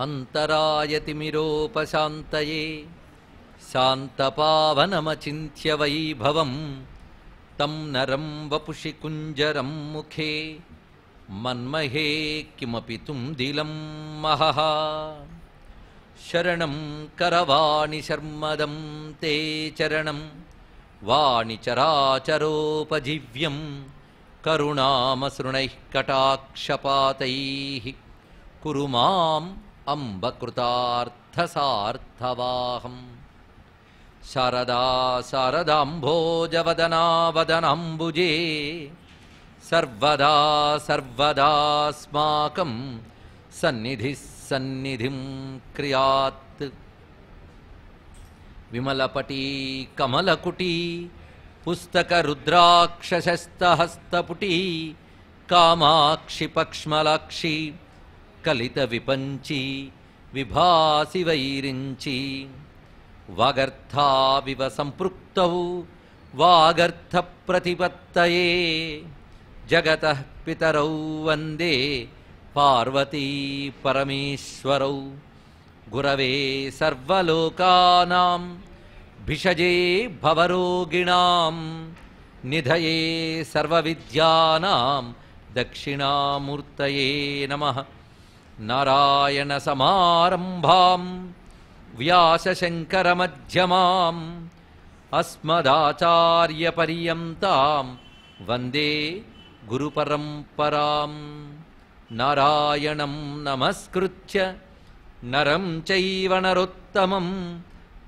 अंतरायतिमिरोपशान्तये शान्तपावनमचिन्त्य वैभवं तं नरं वपुषि कुञ्जरं मुखे मन्महे किमपि तुम्दिलं महः शरणं करवाणि शर्मदं ते चरणं वाणिचराचरोपजीव्यं करुणामसृणैः कटाक्षपातैः कुरु माम् अम्ब कृतार्थसार्थवाहम् शारदा शारदाम्भोजवदना वदनाम्बुजे सर्वदा सर्वदास्माकं सन्निधिः सन्निधिं क्रियात् विमलपटी कमलकुटी पुस्तकरुद्राक्षशस्तहस्तपुटी कामाक्षि पक्ष्मलाक्षि कलितविपञ्ची विभासि वैरिञ्ची वागर्थाविव सम्पृक्तौ वागर्थप्रतिपत्तये जगतः पितरौ वन्दे पार्वती परमेश्वरौ गुरवे सर्वलोकानां भिषजे भवरोगिणां निधये सर्वविद्यानां दक्षिणामूर्तये नमः नारायणसमारम्भां व्यासशङ्करमध्यमाम् अस्मदाचार्यपर्यन्तां वन्दे गुरुपरम्परां नारायणं नमस्कृत्य नरं चैव नरोत्तमं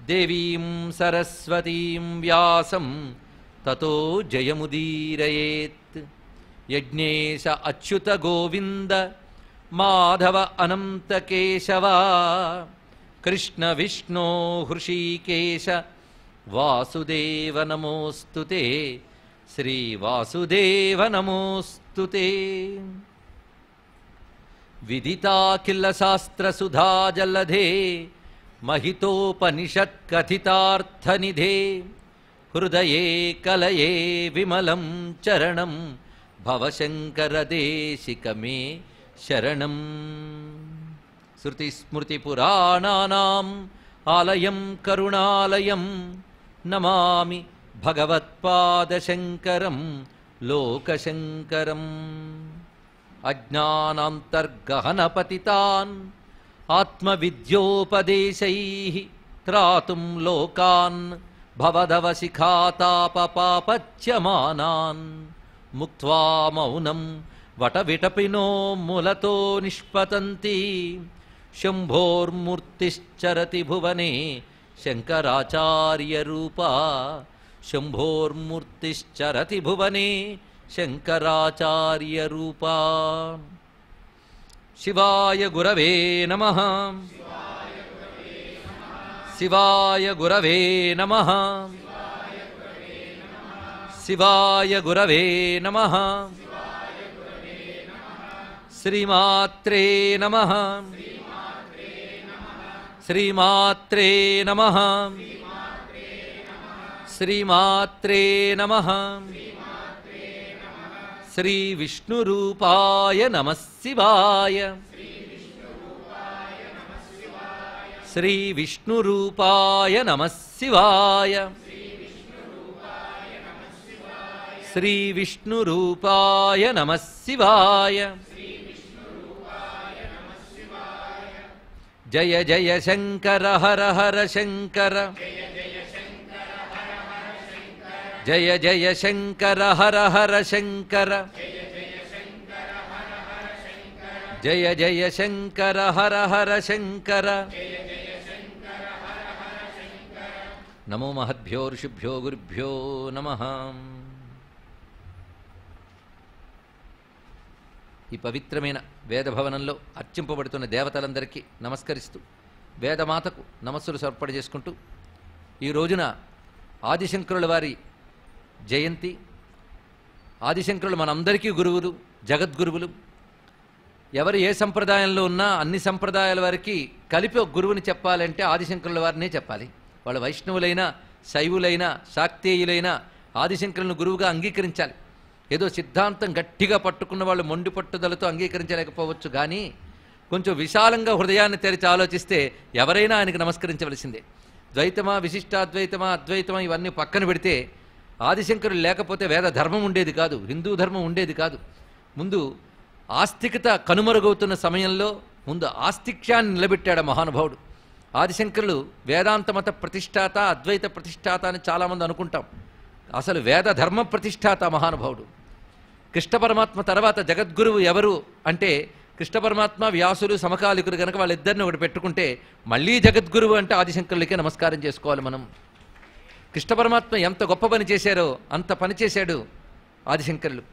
देवीं सरस्वतीं व्यासं ततो जयमुदीरयेत् यज्ञेश अच्युत गोविन्द माधव अनंत केशव कृष्ण विष्णो हृषीकेश वासुदेव नमोस्तुते श्री वासुदेव नमोस्तुते विदिताखिल शास्त्र सुधा जलधे महितोपनिषत् कथितार्थनिधे हृदये कलये विमलं चरणं भवशंकर देशिक मे शरणं श्रुतिस्मृतिपुराणानाम् आलयं करुणालयं नमामि भगवत्पादशङ्करं लोकशङ्करम् अज्ञानान्तर्गहनपतितान् आत्मविद्योपदेशैः त्रातुं लोकान् भवदवशिखातापपापच्यमानान् मुक्त्वा मौनं वटविटपिनो मूलतो निष्पतन्ति शम्भोर्मूर्तिश्चरति भुवने शङ्कराचार्यरूपा शम्भोर्मूर्तिश्चरति भुवने शङ्कराचार्यरूपा शिवाय गुरवे नमः शिवाय गुरवे नमः शिवाय गुरवे नमः श्रीमात्रे नमः श्रीमात्रे नमः श्रीमात्रे नमः श्री विष्णुरूपाय नमः शिवाय श्री विष्णुरूपाय नमः शिवाय श्री विष्णुरूपाय नमः शिवाय जय जय शंकर हर हर शंकर जय जय शंकर हर हर शंकर जय जय शंकर हर हर शंकर नमो महद्भ्यो ऋषिभ्यो गुरुभ्यो नमः। ఈ పవిత్రమైన వేదభవనంలో అర్చింపబడుతున్న దేవతలందరికీ నమస్కరిస్తూ వేదమాతకు నమస్సులు సమర్పణ చేసుకుంటూ ఈ రోజున ఆదిశంకరుల వారి జయంతి. ఆదిశంకరులు మనందరికీ గురువులు, జగద్గురువులు. ఎవరు ఏ సంప్రదాయంలో ఉన్నా అన్ని సంప్రదాయాల వారికి కలిపి ఒక గురువుని చెప్పాలంటే ఆదిశంకరుల వారినే చెప్పాలి. వాళ్ళు వైష్ణవులైనా శైవులైనా శాక్తేయులైనా ఆదిశంకరులను గురువుగా అంగీకరించాలి. ఏదో సిద్ధాంతం గట్టిగా పట్టుకున్న వాళ్ళు మొండి పట్టుదలతో అంగీకరించలేకపోవచ్చు, కానీ కొంచెం విశాలంగా హృదయాన్ని తెరిచి ఆలోచిస్తే ఎవరైనా ఆయనకు నమస్కరించవలసిందే. ద్వైతమా, విశిష్టాద్వైతమా, అద్వైతమా ఇవన్నీ పక్కన పెడితే ఆదిశంకరులు లేకపోతే వేద ధర్మం ఉండేది కాదు, హిందూ ధర్మం ఉండేది కాదు. ముందు ఆస్తికత కనుమరుగవుతున్న సమయంలో ముందు ఆస్తిక్యాన్ని నిలబెట్టాడు మహానుభావుడు. ఆదిశంకరులు వేదాంత మత ప్రతిష్టాత, అద్వైత ప్రతిష్టాత అని చాలామంది అనుకుంటాం. అసలు వేద ధర్మ ప్రతిష్టాత మహానుభావుడు. కృష్ణ పరమాత్మ తర్వాత జగద్గురువు ఎవరు అంటే కృష్ణ పరమాత్మ, వ్యాసులు సమకాలికులు కనుక వాళ్ళిద్దరిని ఒకటి పెట్టుకుంటే మళ్ళీ జగద్గురువు అంటే ఆదిశంకరులకే నమస్కారం చేసుకోవాలి మనం. కృష్ణ పరమాత్మ ఎంత గొప్ప పని చేశారో అంత పని చేశాడు ఆదిశంకరులు.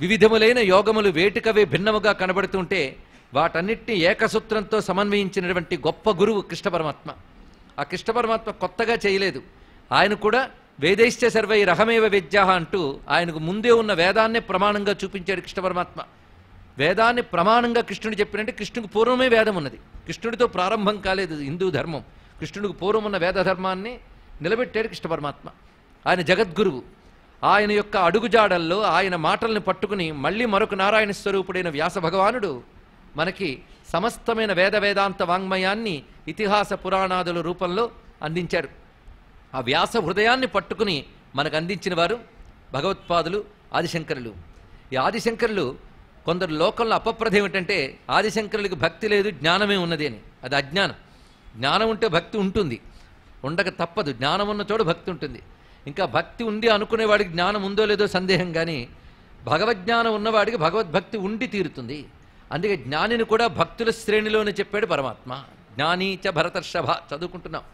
వివిధములైన యోగములు వేటికవే భిన్నముగా కనబడుతుంటే వాటన్నిటినీ ఏకసూత్రంతో సమన్వయించినటువంటి గొప్ప గురువు కృష్ణ పరమాత్మ. ఆ కృష్ణ పరమాత్మ కొత్తగా చేయలేదు. ఆయన కూడా వేదైశ్చ సర్వై రహమేవ వేద్యాహ అంటూ ఆయనకు ముందే ఉన్న వేదాన్నే ప్రమాణంగా చూపించాడు కృష్ణ పరమాత్మ. వేదాన్ని ప్రమాణంగా కృష్ణుడు చెప్పినట్టే కృష్ణుడికి పూర్వమే వేదం ఉన్నది. కృష్ణుడితో ప్రారంభం కాలేదు హిందూ ధర్మం. కృష్ణుడికి పూర్వం ఉన్న వేద ధర్మాన్ని నిలబెట్టాడు కృష్ణ పరమాత్మ. ఆయన జగద్గురువు. ఆయన యొక్క అడుగుజాడల్లో ఆయన మాటల్ని పట్టుకుని మళ్ళీ మరొక నారాయణ స్వరూపుడైన వ్యాస భగవానుడు మనకి సమస్తమైన వేదాంత వాంగ్మయాన్ని ఇతిహాస పురాణాదుల రూపంలో అందించారు. ఆ వ్యాస హృదయాన్ని పట్టుకుని మనకు అందించిన వారు భగవత్పాదులు ఆదిశంకరులు. ఈ ఆదిశంకరులు కొందరు లోకంలో అపప్రథ ఏమిటంటే ఆదిశంకరులకి భక్తి లేదు, జ్ఞానమే ఉన్నది అని. అది అజ్ఞానం. జ్ఞానం ఉంటే భక్తి ఉంటుంది, ఉండక తప్పదు. జ్ఞానం ఉన్న చోటు భక్తి ఉంటుంది. ఇంకా భక్తి ఉంది అనుకునేవాడికి జ్ఞానం ఉందో లేదో సందేహం, కానీ భగవజ్ఞానం ఉన్నవాడికి భగవద్భక్తి ఉండి తీరుతుంది. అందుకే జ్ఞానిని కూడా భక్తుల శ్రేణిలోనే చెప్పాడు పరమాత్మ. జ్ఞానీచ భరతర్షభ చదువుకుంటున్నాం.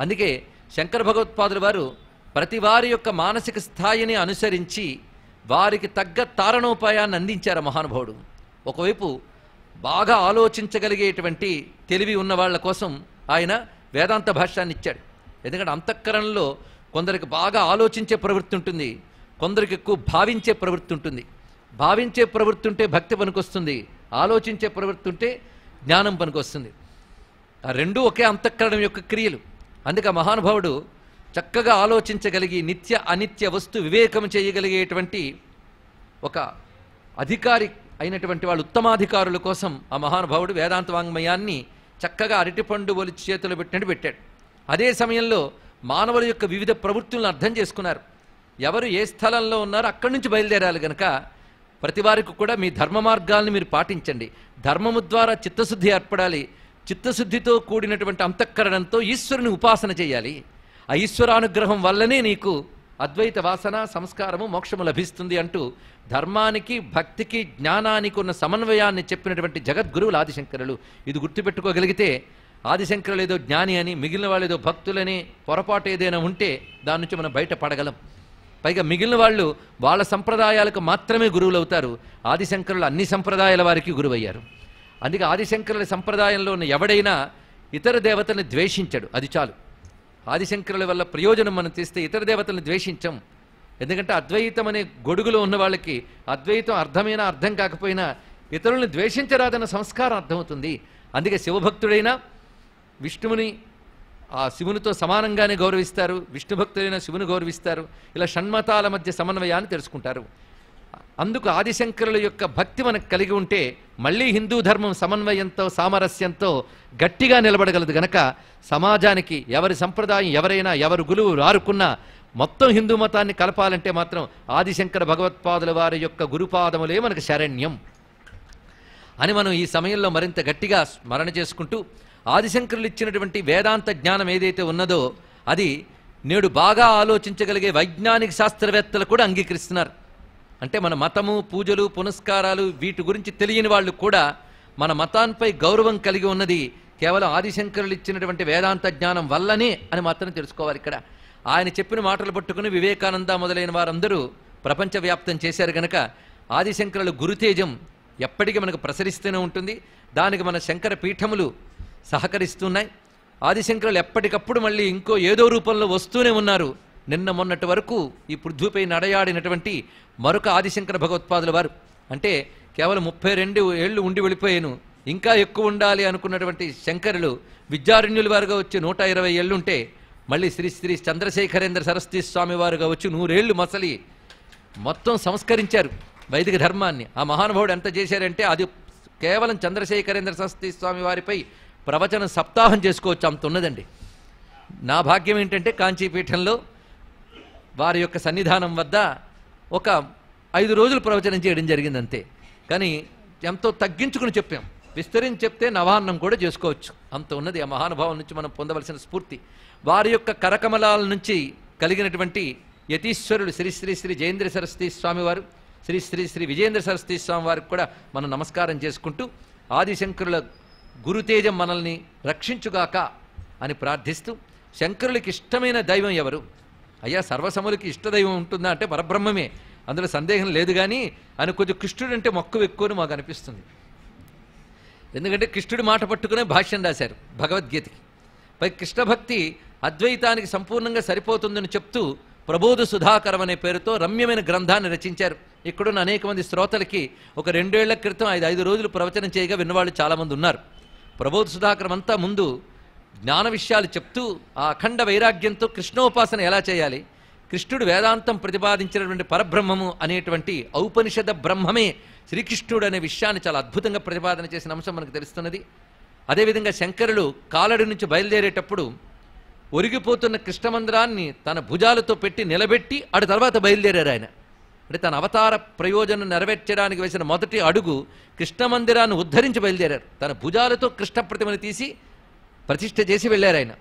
అందుకే శంకర భగవత్పాదుల వారు ప్రతి వారి యొక్క మానసిక స్థాయిని అనుసరించి వారికి తగ్గ తారణోపాయాన్ని అందించారు మహానుభావుడు. ఒకవైపు బాగా ఆలోచించగలిగేటువంటి తెలివి ఉన్న వాళ్ళ కోసం ఆయన వేదాంత భాష్యాన్ని ఇచ్చాడు. ఎందుకంటే అంతఃకరణలో కొందరికి బాగా ఆలోచించే ప్రవృత్తి ఉంటుంది, కొందరికి ఎక్కువ భావించే ప్రవృత్తి ఉంటుంది. భావించే ప్రవృత్తి ఉంటే భక్తి పనికొస్తుంది, ఆలోచించే ప్రవృత్తి ఉంటే జ్ఞానం పనికొస్తుంది. ఆ రెండూ ఒకే అంతఃకరణం యొక్క క్రియలు. అందుకే మహానుభావుడు చక్కగా ఆలోచించగలిగి నిత్య అనిత్య వస్తు వివేకం చేయగలిగేటువంటి ఒక అధికారి అయినటువంటి వాళ్ళు ఉత్తమాధికారుల కోసం ఆ మహానుభావుడు వేదాంత వాంగ్మయాన్ని చక్కగా అరటిపండు ఒలిచి చేతులు పెట్టినట్టు పెట్టాడు. అదే సమయంలో మానవుల యొక్క వివిధ ప్రవృత్తులను అర్థం చేసుకున్నారు. ఎవరు ఏ స్థలంలో ఉన్నారో అక్కడి నుంచి బయలుదేరాలి గనక ప్రతి వారికి కూడా మీ ధర్మ మార్గాల్ని మీరు పాటించండి. ధర్మము ద్వారా చిత్తశుద్ధి ఏర్పడాలి. చిత్తశుద్ధితో కూడినటువంటి అంతఃకరణంతో ఈశ్వరుని ఉపాసన చేయాలి. ఆ ఈశ్వరానుగ్రహం వల్లనే నీకు అద్వైత వాసన, సంస్కారము, మోక్షము లభిస్తుంది అంటూ ధర్మానికి, భక్తికి, జ్ఞానానికి ఉన్న సమన్వయాన్ని చెప్పినటువంటి జగద్గురువులు ఆదిశంకరులు. ఇది గుర్తుపెట్టుకోగలిగితే ఆదిశంకరులు ఏదో జ్ఞాని అని, మిగిలిన వాళ్ళు ఏదో భక్తులని పొరపాటు ఏదైనా ఉంటే దాని నుంచి మనం బయటపడగలం. పైగా మిగిలిన వాళ్ళు వాళ్ళ సంప్రదాయాలకు మాత్రమే గురువులు అవుతారు. ఆదిశంకరులు అన్ని సంప్రదాయాల వారికి గురువయ్యారు. అందుకే ఆదిశంకరుల సంప్రదాయంలో ఉన్న ఎవడైనా ఇతర దేవతల్ని ద్వేషించడు, అది చాలు. ఆదిశంకరుల వల్ల ప్రయోజనం మనం తీస్తే ఇతర దేవతల్ని ద్వేషించం. ఎందుకంటే అద్వైతం అనే గొడుగులో ఉన్న వాళ్ళకి అద్వైతం అర్థమైనా అర్థం కాకపోయినా ఇతరుల్ని ద్వేషించరాదన్న సంస్కారం అర్థమవుతుంది. అందుకే శివభక్తుడైనా విష్ణువుని ఆ శివునితో సమానంగానే గౌరవిస్తారు, విష్ణు భక్తులైన శివుని గౌరవిస్తారు. ఇలా షణ్మతాల మధ్య సమన్వయాన్ని తెలుసుకుంటారు. అందుకు ఆదిశంకరుల యొక్క భక్తి మనకు కలిగి ఉంటే మళ్ళీ హిందూ ధర్మం సమన్వయంతో, సామరస్యంతో గట్టిగా నిలబడగలదు. గనక సమాజానికి ఎవరి సంప్రదాయం ఎవరైనా, ఎవరు గురువు రారుకున్నా మొత్తం హిందూ మతాన్ని కలపాలంటే మాత్రం ఆదిశంకర భగవత్పాదుల వారి యొక్క గురుపాదములే మనకు శరణ్యం అని మనం ఈ సమయంలో మరింత గట్టిగా స్మరణ చేసుకుంటూ, ఆదిశంకరులు ఇచ్చినటువంటి వేదాంత జ్ఞానం ఏదైతే ఉన్నదో అది నేడు బాగా ఆలోచించగలిగే వైజ్ఞానిక శాస్త్రవేత్తలు కూడా అంగీకరిస్తున్నారు. అంటే మన మతము, పూజలు, పునస్కారాలు వీటి గురించి తెలియని వాళ్ళు కూడా మన మతాన్పై గౌరవం కలిగి ఉన్నది కేవలం ఆదిశంకరులు ఇచ్చినటువంటి వేదాంత జ్ఞానం వల్లనే అని మాత్రం తెలుసుకోవాలి. ఇక్కడ ఆయన చెప్పిన మాటలు పట్టుకుని వివేకానంద మొదలైన వారందరూ ప్రపంచవ్యాప్తం చేశారు గనక ఆదిశంకరుల గురుతేజం ఎప్పటికీ మనకు ప్రసరిస్తూనే ఉంటుంది. దానికి మన శంకర పీఠములు సహకరిస్తున్నాయి. ఆదిశంకరులు ఎప్పటికప్పుడు మళ్ళీ ఇంకో ఏదో రూపంలో వస్తూనే ఉన్నారు. నిన్న మొన్నటి వరకు ఈ పృథ్వీపై నడయాడినటువంటి మరొక ఆదిశంకర భగవత్పాదుల వారు అంటే కేవలం 32 ఏళ్ళు ఉండి వెళ్ళిపోయాను, ఇంకా ఎక్కువ ఉండాలి అనుకున్నటువంటి శంకరులు విద్యారణ్యుల వారుగా వచ్చి 120 ఏళ్ళుంటే మళ్ళీ శ్రీ శ్రీ చంద్రశేఖరేంద్ర సరస్వతి స్వామి వారుగా వచ్చి 100 ఏళ్ళు మసలి మొత్తం సంస్కరించారు వైదిక ధర్మాన్ని. ఆ మహానుభావుడు ఎంత చేశారంటే అది కేవలం చంద్రశేఖరేంద్ర సరస్వతి స్వామి వారిపై ప్రవచన సప్తాహం చేసుకోవచ్చు, అంత ఉన్నదండి. నా భాగ్యం ఏంటంటే కాంచీపీఠంలో వారి యొక్క సన్నిధానం వద్ద ఒక 5 రోజులు ప్రవచనం చేయడం జరిగింది అంతే. కానీ ఎంతో తగ్గించుకుని చెప్పాం. విస్తరించి చెప్తే నవాన్నం కూడా చేసుకోవచ్చు, అంత ఉన్నది ఆ మహానుభావం నుంచి మనం పొందవలసిన స్ఫూర్తి. వారి యొక్క కరకమలాల నుంచి కలిగినటువంటి యతీశ్వరుడు శ్రీ శ్రీ శ్రీ జయేంద్ర సరస్వతి స్వామి వారు, శ్రీ శ్రీ శ్రీ విజయేంద్ర సరస్వతి స్వామి వారికి కూడా మనం నమస్కారం చేసుకుంటూ ఆదిశంకరుల గురుతేజం మనల్ని రక్షించుగాక అని ప్రార్థిస్తూ, శంకరులకి ఇష్టమైన దైవం ఎవరు? అయ్యా సర్వసములకి ఇష్టదైవం ఉంటుందా అంటే పరబ్రహ్మమే, అందులో సందేహం లేదు. కానీ ఆయన కొంచెం కృష్ణుడు అంటే మక్కువ ఎక్కువ అని మాకు అనిపిస్తుంది. ఎందుకంటే కృష్ణుడి మాట పట్టుకునే భాష్యం రాశారు భగవద్గీతకి. పై కృష్ణ భక్తి అద్వైతానికి సంపూర్ణంగా సరిపోతుందని చెప్తూ ప్రబోధ సుధాకరం అనే పేరుతో రమ్యమైన గ్రంథాన్ని రచించారు. ఇక్కడున్న అనేక మంది శ్రోతలకి ఒక 2 ఏళ్ల క్రితం 5 రోజులు ప్రవచనం చేయగా విన్నవాళ్ళు చాలామంది ఉన్నారు. ప్రబోధ సుధాకరం అంతా ముందు జ్ఞాన విషయాలు చెప్తూ ఆ అఖండ వైరాగ్యంతో కృష్ణోపాసన ఎలా చేయాలి, కృష్ణుడు వేదాంతం ప్రతిపాదించినటువంటి పరబ్రహ్మము అనేటువంటి ఔపనిషద బ్రహ్మమే శ్రీకృష్ణుడు అనే విషయాన్ని చాలా అద్భుతంగా ప్రతిపాదన చేసిన అంశం మనకు తెలుస్తున్నది. అదేవిధంగా శంకరులు కాలడి నుంచి బయలుదేరేటప్పుడు ఒరిగిపోతున్న కృష్ణమందిరాన్ని తన భుజాలతో పెట్టి నిలబెట్టి అటు తర్వాత బయలుదేరారు ఆయన. అంటే తన అవతార ప్రయోజనం నెరవేర్చడానికి వేసిన మొదటి అడుగు కృష్ణమందిరాన్ని ఉద్ధరించి బయలుదేరారు. తన భుజాలతో కృష్ణ ప్రతిమను తీసి ప్రతిష్ఠ చేసి వెళ్ళారు ఆయన.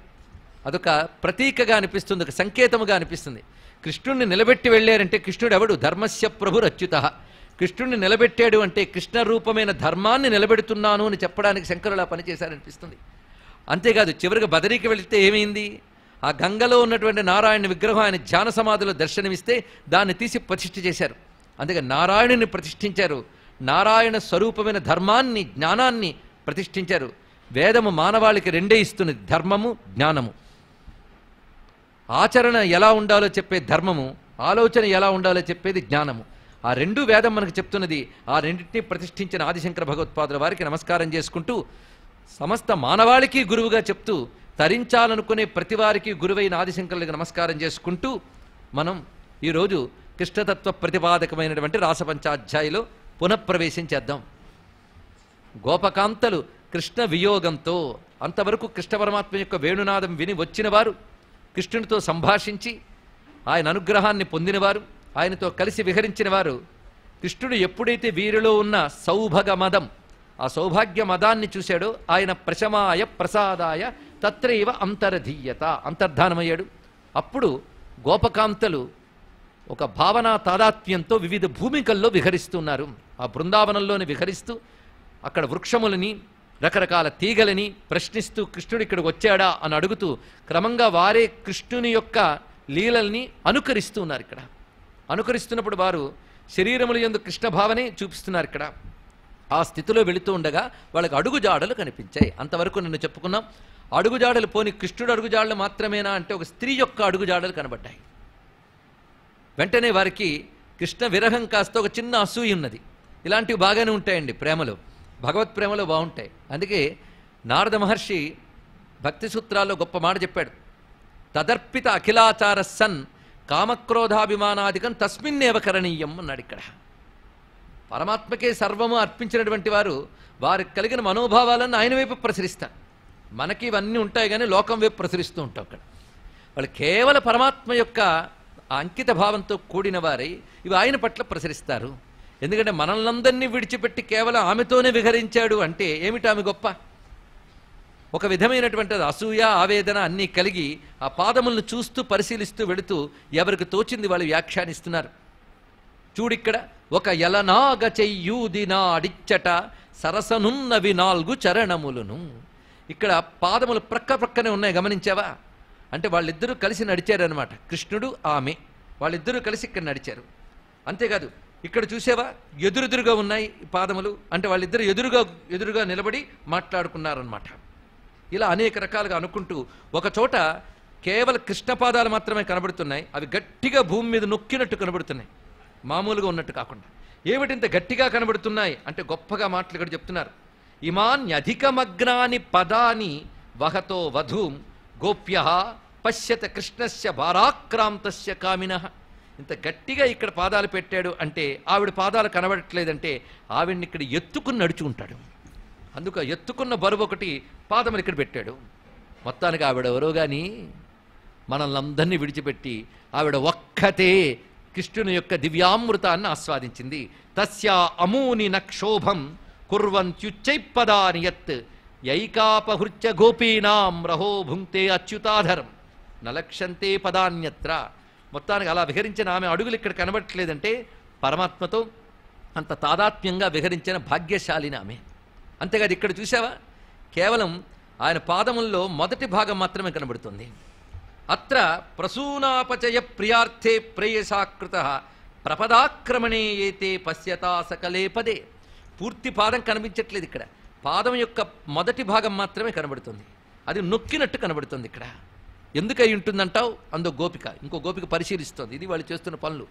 అదొక ప్రతీకగా అనిపిస్తుంది, ఒక సంకేతముగా అనిపిస్తుంది. కృష్ణుడిని నిలబెట్టి వెళ్ళారంటే కృష్ణుడు ఎవడు? ధర్మస్య ప్రభురచ్యుత. కృష్ణుడిని నిలబెట్టాడు అంటే కృష్ణ రూపమైన ధర్మాన్ని నిలబెడుతున్నాను అని చెప్పడానికి శంకరులు పనిచేశారనిపిస్తుంది. అంతేకాదు చివరిగా బదరీకి వెళితే ఏమైంది? ఆ గంగలో ఉన్నటువంటి నారాయణ విగ్రహం ఆయన ధ్యాన సమాధిలో దర్శనమిస్తే దాన్ని తీసి ప్రతిష్ఠ చేశారు. అందుకే నారాయణుని ప్రతిష్ఠించారు, నారాయణ స్వరూపమైన ధర్మాన్ని జ్ఞానాన్ని ప్రతిష్ఠించారు. వేదము మానవాళికి 2 ఇస్తున్నది, ధర్మము జ్ఞానము. ఆచరణ ఎలా ఉండాలో చెప్పే ధర్మము, ఆలోచన ఎలా ఉండాలో చెప్పేది జ్ఞానము. ఆ 2 వేదం మనకు చెప్తున్నది. ఆ 2టిని ప్రతిష్ఠించిన ఆదిశంకర భగవత్పాదుల వారికి నమస్కారం చేసుకుంటూ, సమస్త మానవాళికి గురువుగా చెప్తూ తరించాలనుకునే ప్రతి వారికి గురువైన ఆదిశంకరులకు నమస్కారం చేసుకుంటూ మనం ఈరోజు కృష్ణతత్వ ప్రతిపాదకమైనటువంటి రాసపంచాధ్యాయిలో పునఃప్రవేశం చేద్దాం. గోపకాంతలు కృష్ణ వియోగంతో, అంతవరకు కృష్ణ పరమాత్మ యొక్క వేణునాదం విని వచ్చిన వారు, కృష్ణునితో సంభాషించి ఆయన అనుగ్రహాన్ని పొందినవారు, ఆయనతో కలిసి విహరించిన వారు, కృష్ణుడు ఎప్పుడైతే వీరిలో ఉన్న సౌభగ మదం, ఆ సౌభాగ్య మదాన్ని చూశాడో ఆయన ప్రశమాయ ప్రసాదాయ తత్రైవ అంతరధీయత, అంతర్ధానమయ్యాడు. అప్పుడు గోపకాంతలు ఒక భావనా తాదాత్మ్యంతో వివిధ భూమికల్లో విహరిస్తున్నారు. ఆ బృందావనంలోని విహరిస్తూ అక్కడ వృక్షములని రకరకాల తీగలని ప్రశ్నిస్తూ కృష్ణుడు ఇక్కడికి వచ్చాడా అని అడుగుతూ క్రమంగా వారే కృష్ణుని యొక్క లీలల్ని అనుకరిస్తూ ఉన్నారు. ఇక్కడ అనుకరిస్తున్నప్పుడు వారు శరీరముల యందు కృష్ణ భావనే చూపిస్తున్నారు. ఇక్కడ ఆ స్థితిలో వెళుతూ ఉండగా వాళ్ళకి అడుగుజాడలు కనిపించాయి. అంతవరకు నిన్ను చెప్పుకున్నాం. అడుగుజాడలు పోని కృష్ణుడు అడుగుజాడలు మాత్రమేనా అంటే ఒక స్త్రీ యొక్క అడుగుజాడలు కనబడ్డాయి. వెంటనే వారికి కృష్ణ విరహం కాస్త ఒక చిన్న అసూయ ఉన్నది. ఇలాంటివి బాగానే ఉంటాయండి ప్రేమలో, భగవత్ ప్రేమలో బాగుంటాయి. అందుకే నారద మహర్షి భక్తి సూత్రాల్లో గొప్ప మాట చెప్పాడు. తదర్పిత అఖిలాచార సన్ కామక్రోధాభిమానాదికం తస్మిన్నేవ కరణీయం అన్నాడు. ఇక్కడ పరమాత్మకే సర్వము అర్పించినటువంటి వారు వారికి కలిగిన మనోభావాలను ఆయన వైపు ప్రసరిస్తారు. మనకి ఇవన్నీ ఉంటాయి కానీ లోకం వైపు ప్రసరిస్తూ ఉంటాం. అక్కడ వాళ్ళు కేవలం పరమాత్మ యొక్క అంకిత భావంతో కూడిన వారై ఇవి ఆయన పట్ల ప్రసరిస్తారు. ఎందుకంటే మనల్నందరినీ విడిచిపెట్టి కేవలం ఆమెతోనే విహరించాడు అంటే ఏమిటి ఆమె గొప్ప? ఒక విధమైనటువంటి అసూయ ఆవేదన అన్నీ కలిగి ఆ పాదములను చూస్తూ పరిశీలిస్తూ వెళుతూ ఎవరికి తోచింది వాళ్ళు వ్యాఖ్యానిస్తున్నారు. చూడిక్కడ ఒక ఎలనాగ చెయ్యూదినా అడిచ్చట సరసనున్నవి 4 చరణములను. ఇక్కడ పాదములు ప్రక్కనే ఉన్నాయి, గమనించావా? అంటే వాళ్ళిద్దరూ కలిసి నడిచారనమాట. కృష్ణుడు ఆమె వాళ్ళిద్దరూ కలిసి ఇక్కడ నడిచారు. అంతేకాదు ఇక్కడ చూసావా ఎదురుగా ఉన్నాయి పాదములు, అంటే వాళ్ళిద్దరు ఎదురుగా నిలబడి మాట్లాడుకున్నారనమాట. ఇలా అనేక రకాలుగా అనుకుంటూ ఒక చోట కేవలం కృష్ణపాదాలు మాత్రమే కనబడుతున్నాయి. అవి గట్టిగా భూమి మీద నొక్కినట్టు కనబడుతున్నాయి, మామూలుగా ఉన్నట్టు కాకుండా. ఏమిటింత గట్టిగా కనబడుతున్నాయి అంటే గొప్పగా మాటలు ఇక్కడ చెప్తున్నారు. ఇమాన్యధికమగ్నాని పదాని వహతో వధూం గోప్య పశ్యత కృష్ణస్య భారాక్రాంతస్య కామినః. ఇంత గట్టిగా ఇక్కడ పాదాలు పెట్టాడు అంటే ఆవిడ పాదాలు కనబడట్లేదంటే ఆవిడ్ని ఇక్కడ ఎత్తుకుని నడుచుకుంటాడు. అందుకు ఎత్తుకున్న బరువు ఒకటి పాదములు ఇక్కడ పెట్టాడు. మొత్తానికి ఆవిడ ఎవరో కానీ మనల్ని అందరినీ విడిచిపెట్టి ఆవిడ ఒక్కతే కృష్ణుని యొక్క దివ్యామృతాన్ని ఆస్వాదించింది. తస్యా అమూని నక్షోభం కుర్వంత్యుచ్చైపదాని యత్ యైకాపహృత్య గోపీనాం రహో భుంక్తే అచ్యుతాధరం నలక్షంతే పదాన్యత్ర. మొత్తానికి అలా విహరించిన ఆమె అడుగులు ఇక్కడ కనబడట్లేదంటే పరమాత్మతో అంత తాదాత్మ్యంగా విహరించిన భాగ్యశాలిని ఆమె. అంతేకాదు ఇక్కడ చూసావా, కేవలం ఆయన పాదముల్లో మొదటి భాగం మాత్రమే కనబడుతుంది. అత్ర ప్రసూనాపచయ ప్రియార్థే ప్రేయసాకృత ప్రపదాక్రమణే ఏతే పశ్యతా సకలే పదే. పూర్తి పాదం కనిపించట్లేదు ఇక్కడ, పాదం యొక్క మొదటి భాగం మాత్రమే కనబడుతుంది. అది నొక్కినట్టు కనబడుతుంది ఇక్కడ. ఎందుకై ఉంటుందంటావు? అందో గోపిక, ఇంకో గోపిక పరిశీలిస్తోంది. ఇది వాళ్ళు చేస్తున్న పనులు.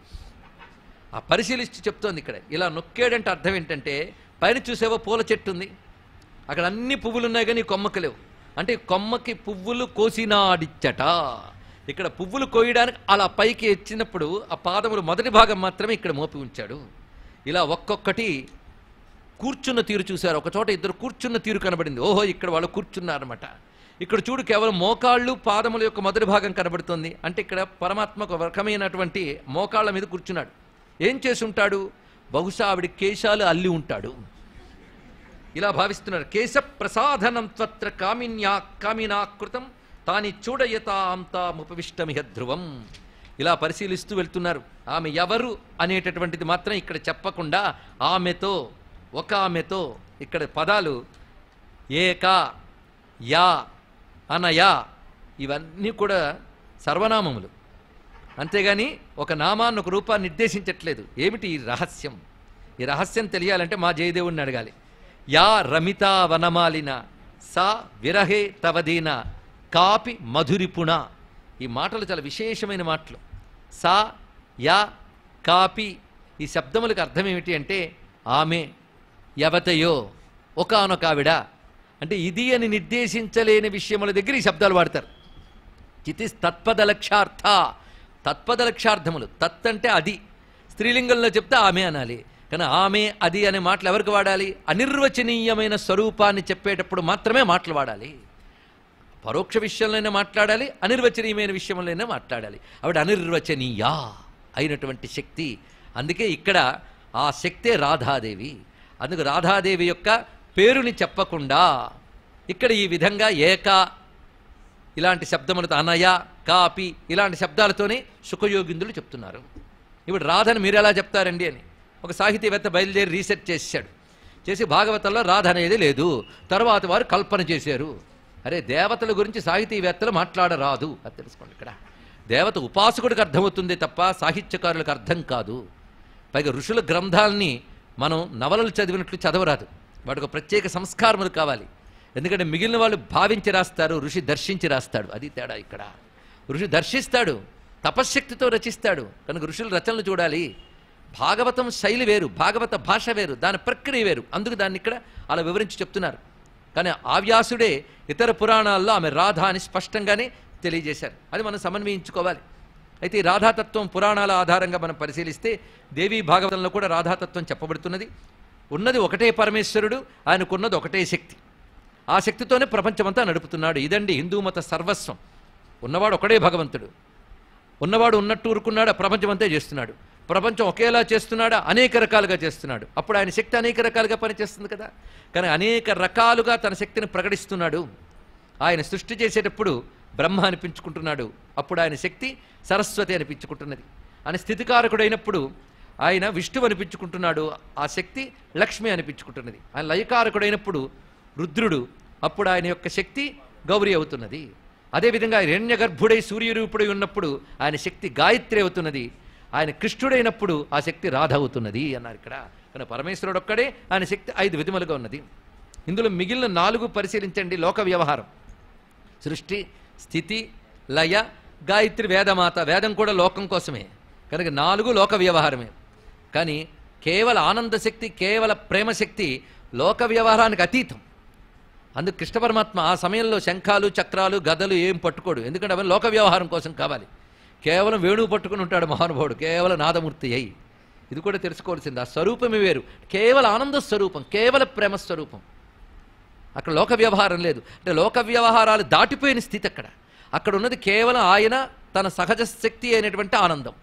ఆ పరిశీలిస్తూ చెప్తోంది ఇక్కడ ఇలా నొక్కాడంటే అర్థం ఏంటంటే, పైన చూసేవో పూల చెట్టు ఉంది, అక్కడ అన్ని పువ్వులు ఉన్నాయి కానీ కొమ్మకి లేవు. అంటే కొమ్మకి పువ్వులు కోసినాడిచ్చట. ఇక్కడ పువ్వులు కోయడానికి అలా పైకి ఎచ్చినప్పుడు ఆ పాదములు మొదటి భాగం మాత్రమే ఇక్కడ మోపి ఉంచాడు. ఇలా ఒక్కొక్కటి కూర్చున్న తీరు చూశారు. ఒక చోట ఇద్దరు కూర్చున్న తీరు కనబడింది. ఓహో, ఇక్కడ వాళ్ళు కూర్చున్నారన్నమాట. ఇక్కడ చూడు, కేవలం మోకాళ్ళు పాదముల యొక్క మొదటి భాగం కనబడుతుంది. అంటే ఇక్కడ పరమాత్మ ఒక రకమైనటువంటి మోకాళ్ళ మీద కూర్చున్నాడు. ఏం చేసి ఉంటాడు? బహుశా ఆవిడ కేశాలు అల్లి ఉంటాడు. ఇలా భావిస్తున్నారు. కేశ ప్రసాధనం త్వత్ర కామినాకృతం తాని చూడయతాంతాముపవిష్టమిహ ధ్రువం. ఇలా పరిశీలిస్తూ వెళ్తున్నారు. ఆమె ఎవరు అనేటటువంటిది మాత్రం ఇక్కడ చెప్పకుండా ఆమెతో, ఒక ఆమెతో, ఇక్కడ పదాలు ఏక, యా, అనయా ఇవన్నీ కూడా సర్వనామములు. అంతేగాని ఒక నామాన్ని ఒక రూపాన్ని నిర్దేశించట్లేదు. ఏమిటి ఈ రహస్యం? ఈ రహస్యం తెలియాలంటే మా జయదేవుణ్ణి అడగాలి. యా రమితా వనమాలిన సా విరహే తవదీన కాపి మధురిపుణ. ఈ మాటలు చాలా విశేషమైన మాటలు. సా, యా, కాపి ఈ శబ్దములకు అర్థం ఏమిటి అంటే ఆమె, యవతయో, ఒకానొక ఆవిడ. అంటే ఇది అని నిర్దేశించలేని విషయముల దగ్గర ఈ శబ్దాలు వాడతారు. చితిస్ తత్పదలక్షార్థ, తత్పదలక్షార్థములు. తత్ అంటే అది, స్త్రీలింగంలో చెప్తే ఆమె అనాలి. కానీ ఆమె, అది అనే మాటలు ఎవరికి వాడాలి? అనిర్వచనీయమైన స్వరూపాన్ని చెప్పేటప్పుడు మాత్రమే మాటలు వాడాలి. పరోక్ష విషయంలోనే మాట్లాడాలి, అనిర్వచనీయమైన విషయంలోనే మాట్లాడాలి. ఆవిడ అనిర్వచనీయ అయినటువంటి శక్తి. అందుకే ఇక్కడ ఆ శక్తే రాధాదేవి. అందుకు రాధాదేవి యొక్క పేరుని చెప్పకుండా ఇక్కడ ఈ విధంగా ఏక ఇలాంటి శబ్దములతో, అనయ, కాపి ఇలాంటి శబ్దాలతోనే సుఖయోగిందులు చెప్తున్నారు. ఇప్పుడు రాధని మీరు ఎలా చెప్తారండి అని ఒక సాహితీవేత్త బయలుదేరి రీసెర్చ్ చేశాడు. చేసి భాగవతంలో రాధ అనేది లేదు, తర్వాత వారు కల్పన చేశారు. అరే, దేవతల గురించి సాహితీవేత్తలు మాట్లాడరాదు, అది తెలుసుకోండి. ఇక్కడ దేవత ఉపాసకుడికి అర్థమవుతుంది తప్ప సాహిత్యకారులకు అర్థం కాదు. పైగా ఋషుల గ్రంథాలని మనం నవలలు చదివినట్లు చదవరాదు. వాటికి ప్రత్యేక సంస్కారములు కావాలి. ఎందుకంటే మిగిలిన వాళ్ళు భావించి రాస్తారు, ఋషి దర్శించి రాస్తాడు. అది తేడా ఇక్కడ. ఋషి దర్శిస్తాడు, తపశ్శక్తితో రచిస్తాడు. కనుక ఋషుల రచనలు చూడాలి. భాగవతం శైలి వేరు, భాగవత భాష వేరు, దాని ప్రక్రియ వేరు. అందుకు దాన్ని ఇక్కడ అలా వివరించి చెప్తున్నారు. కానీ ఆ వ్యాసుడే ఇతర పురాణాల్లో ఆమె రాధ అని స్పష్టంగానే తెలియజేశారు. అది మనం సమన్వయించుకోవాలి. అయితే ఈ రాధాతత్వం పురాణాల ఆధారంగా మనం పరిశీలిస్తే దేవీ భాగవతంలో కూడా రాధాతత్వం చెప్పబడుతున్నది. ఉన్నది ఒకటే పరమేశ్వరుడు, ఆయనకున్నది ఒకటే శక్తి. ఆ శక్తితోనే ప్రపంచమంతా నడుపుతున్నాడు. ఇదండి హిందూ మత సర్వస్వం. ఉన్నవాడు ఒకడే భగవంతుడు. ఉన్నవాడు ఉన్నట్టు ఊరుకున్నాడు, ప్రపంచమంతా చేస్తున్నాడు. ప్రపంచం ఒకేలా చేస్తున్నాడా? అనేక రకాలుగా చేస్తున్నాడు. అప్పుడు ఆయన శక్తి అనేక రకాలుగా పనిచేస్తుంది కదా. కానీ అనేక రకాలుగా తన శక్తిని ప్రకటిస్తున్నాడు. ఆయన సృష్టి చేసేటప్పుడు బ్రహ్మ అనిపించుకుంటున్నాడు, అప్పుడు ఆయన శక్తి సరస్వతి అనిపించుకుంటున్నది. ఆయన స్థితికారకుడైనప్పుడు ఆయన విష్ణువు అనిపించుకుంటున్నాడు, ఆ శక్తి లక్ష్మి అనిపించుకుంటున్నది. ఆయన లయకారకుడైనప్పుడు రుద్రుడు, అప్పుడు ఆయన యొక్క శక్తి గౌరీ అవుతున్నది. అదేవిధంగా హిరణ్య గర్భుడై సూర్యరూపుడై ఉన్నప్పుడు ఆయన శక్తి గాయత్రి అవుతున్నది. ఆయన కృష్ణుడైనప్పుడు ఆ శక్తి రాధ అవుతున్నది అన్నారు ఇక్కడ. కానీ పరమేశ్వరుడు ఒక్కడే, ఆయన శక్తి 5 విధములుగా ఉన్నది. ఇందులో మిగిలిన 4 పరిశీలించండి. లోక వ్యవహారం, సృష్టి, స్థితి, లయ, గాయత్రి, వేదమాత. వేదం కూడా లోకం కోసమే, కనుక 4 లోక వ్యవహారమే. కానీ కేవల ఆనందశక్తి, కేవల ప్రేమశక్తి లోక వ్యవహారానికి అతీతం. అందుకు కృష్ణ పరమాత్మ ఆ సమయంలో శంఖాలు, చక్రాలు, గదలు ఏం పట్టుకోడు. ఎందుకంటే అవన్నీ లోక వ్యవహారం కోసం కావాలి. కేవలం వేణువు పట్టుకుని ఉంటాడు మహానుభావుడు, కేవలం నాదమూర్తి అయి. ఇది కూడా తెలుసుకోవాల్సింది. ఆ స్వరూపమే వేరు, కేవల ఆనంద స్వరూపం, కేవల ప్రేమ స్వరూపం. అక్కడ లోక వ్యవహారం లేదు. అంటే లోక వ్యవహారాలు దాటిపోయిన స్థితి అక్కడ ఉన్నది కేవలం ఆయన తన సహజ శక్తి అయినటువంటి ఆనందం.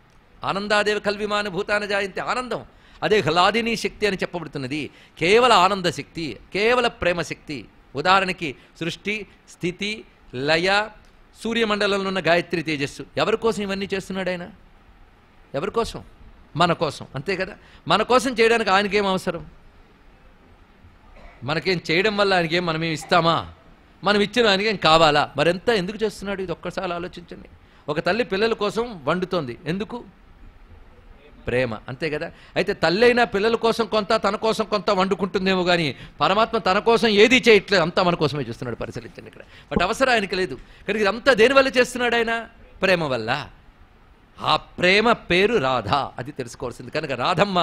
ఆనందాదేవి కల్విమాన భూతాన జాయంతి, ఆనందం. అదే హ్లాదిని శక్తి అని చెప్పబడుతున్నది. కేవల ఆనంద శక్తి, కేవల ప్రేమ శక్తి. ఉదాహరణకి సృష్టి, స్థితి, లయ, సూర్యమండలంలో ఉన్న గాయత్రి తేజస్సు. ఎవరి కోసం ఇవన్నీ చేస్తున్నాడు ఆయన? ఎవరి కోసం? మన కోసం, అంతే కదా. మన కోసం చేయడానికి ఆయనకేం అవసరం? మనకేం చేయడం వల్ల ఆయనకేం మనమేం ఇస్తామా? మనం ఇచ్చిన ఆయనకేం కావాలా? మరెంత ఎందుకు చేస్తున్నాడు? ఇది ఒక్కసారి ఆలోచించండి. ఒక తల్లి పిల్లల కోసం వండుతోంది, ఎందుకు? ప్రేమ, అంతే కదా. అయితే తల్లి అయినా పిల్లల కోసం కొంత, తన కోసం కొంత వండుకుంటుందేమో కానీ పరమాత్మ తన కోసం ఏది చేయట్లేదు, అంతా మన కోసమే చూస్తున్నాడు. పరిశీలించండి ఇక్కడ. బట్ అవసరం ఆయనకి లేదు. కానీ ఇదంతా దేనివల్ల చేస్తున్నాడు ఆయన? ప్రేమ వల్ల. ఆ ప్రేమ పేరు రాధ, అది తెలుసుకోవాల్సింది. కనుక రాధమ్మ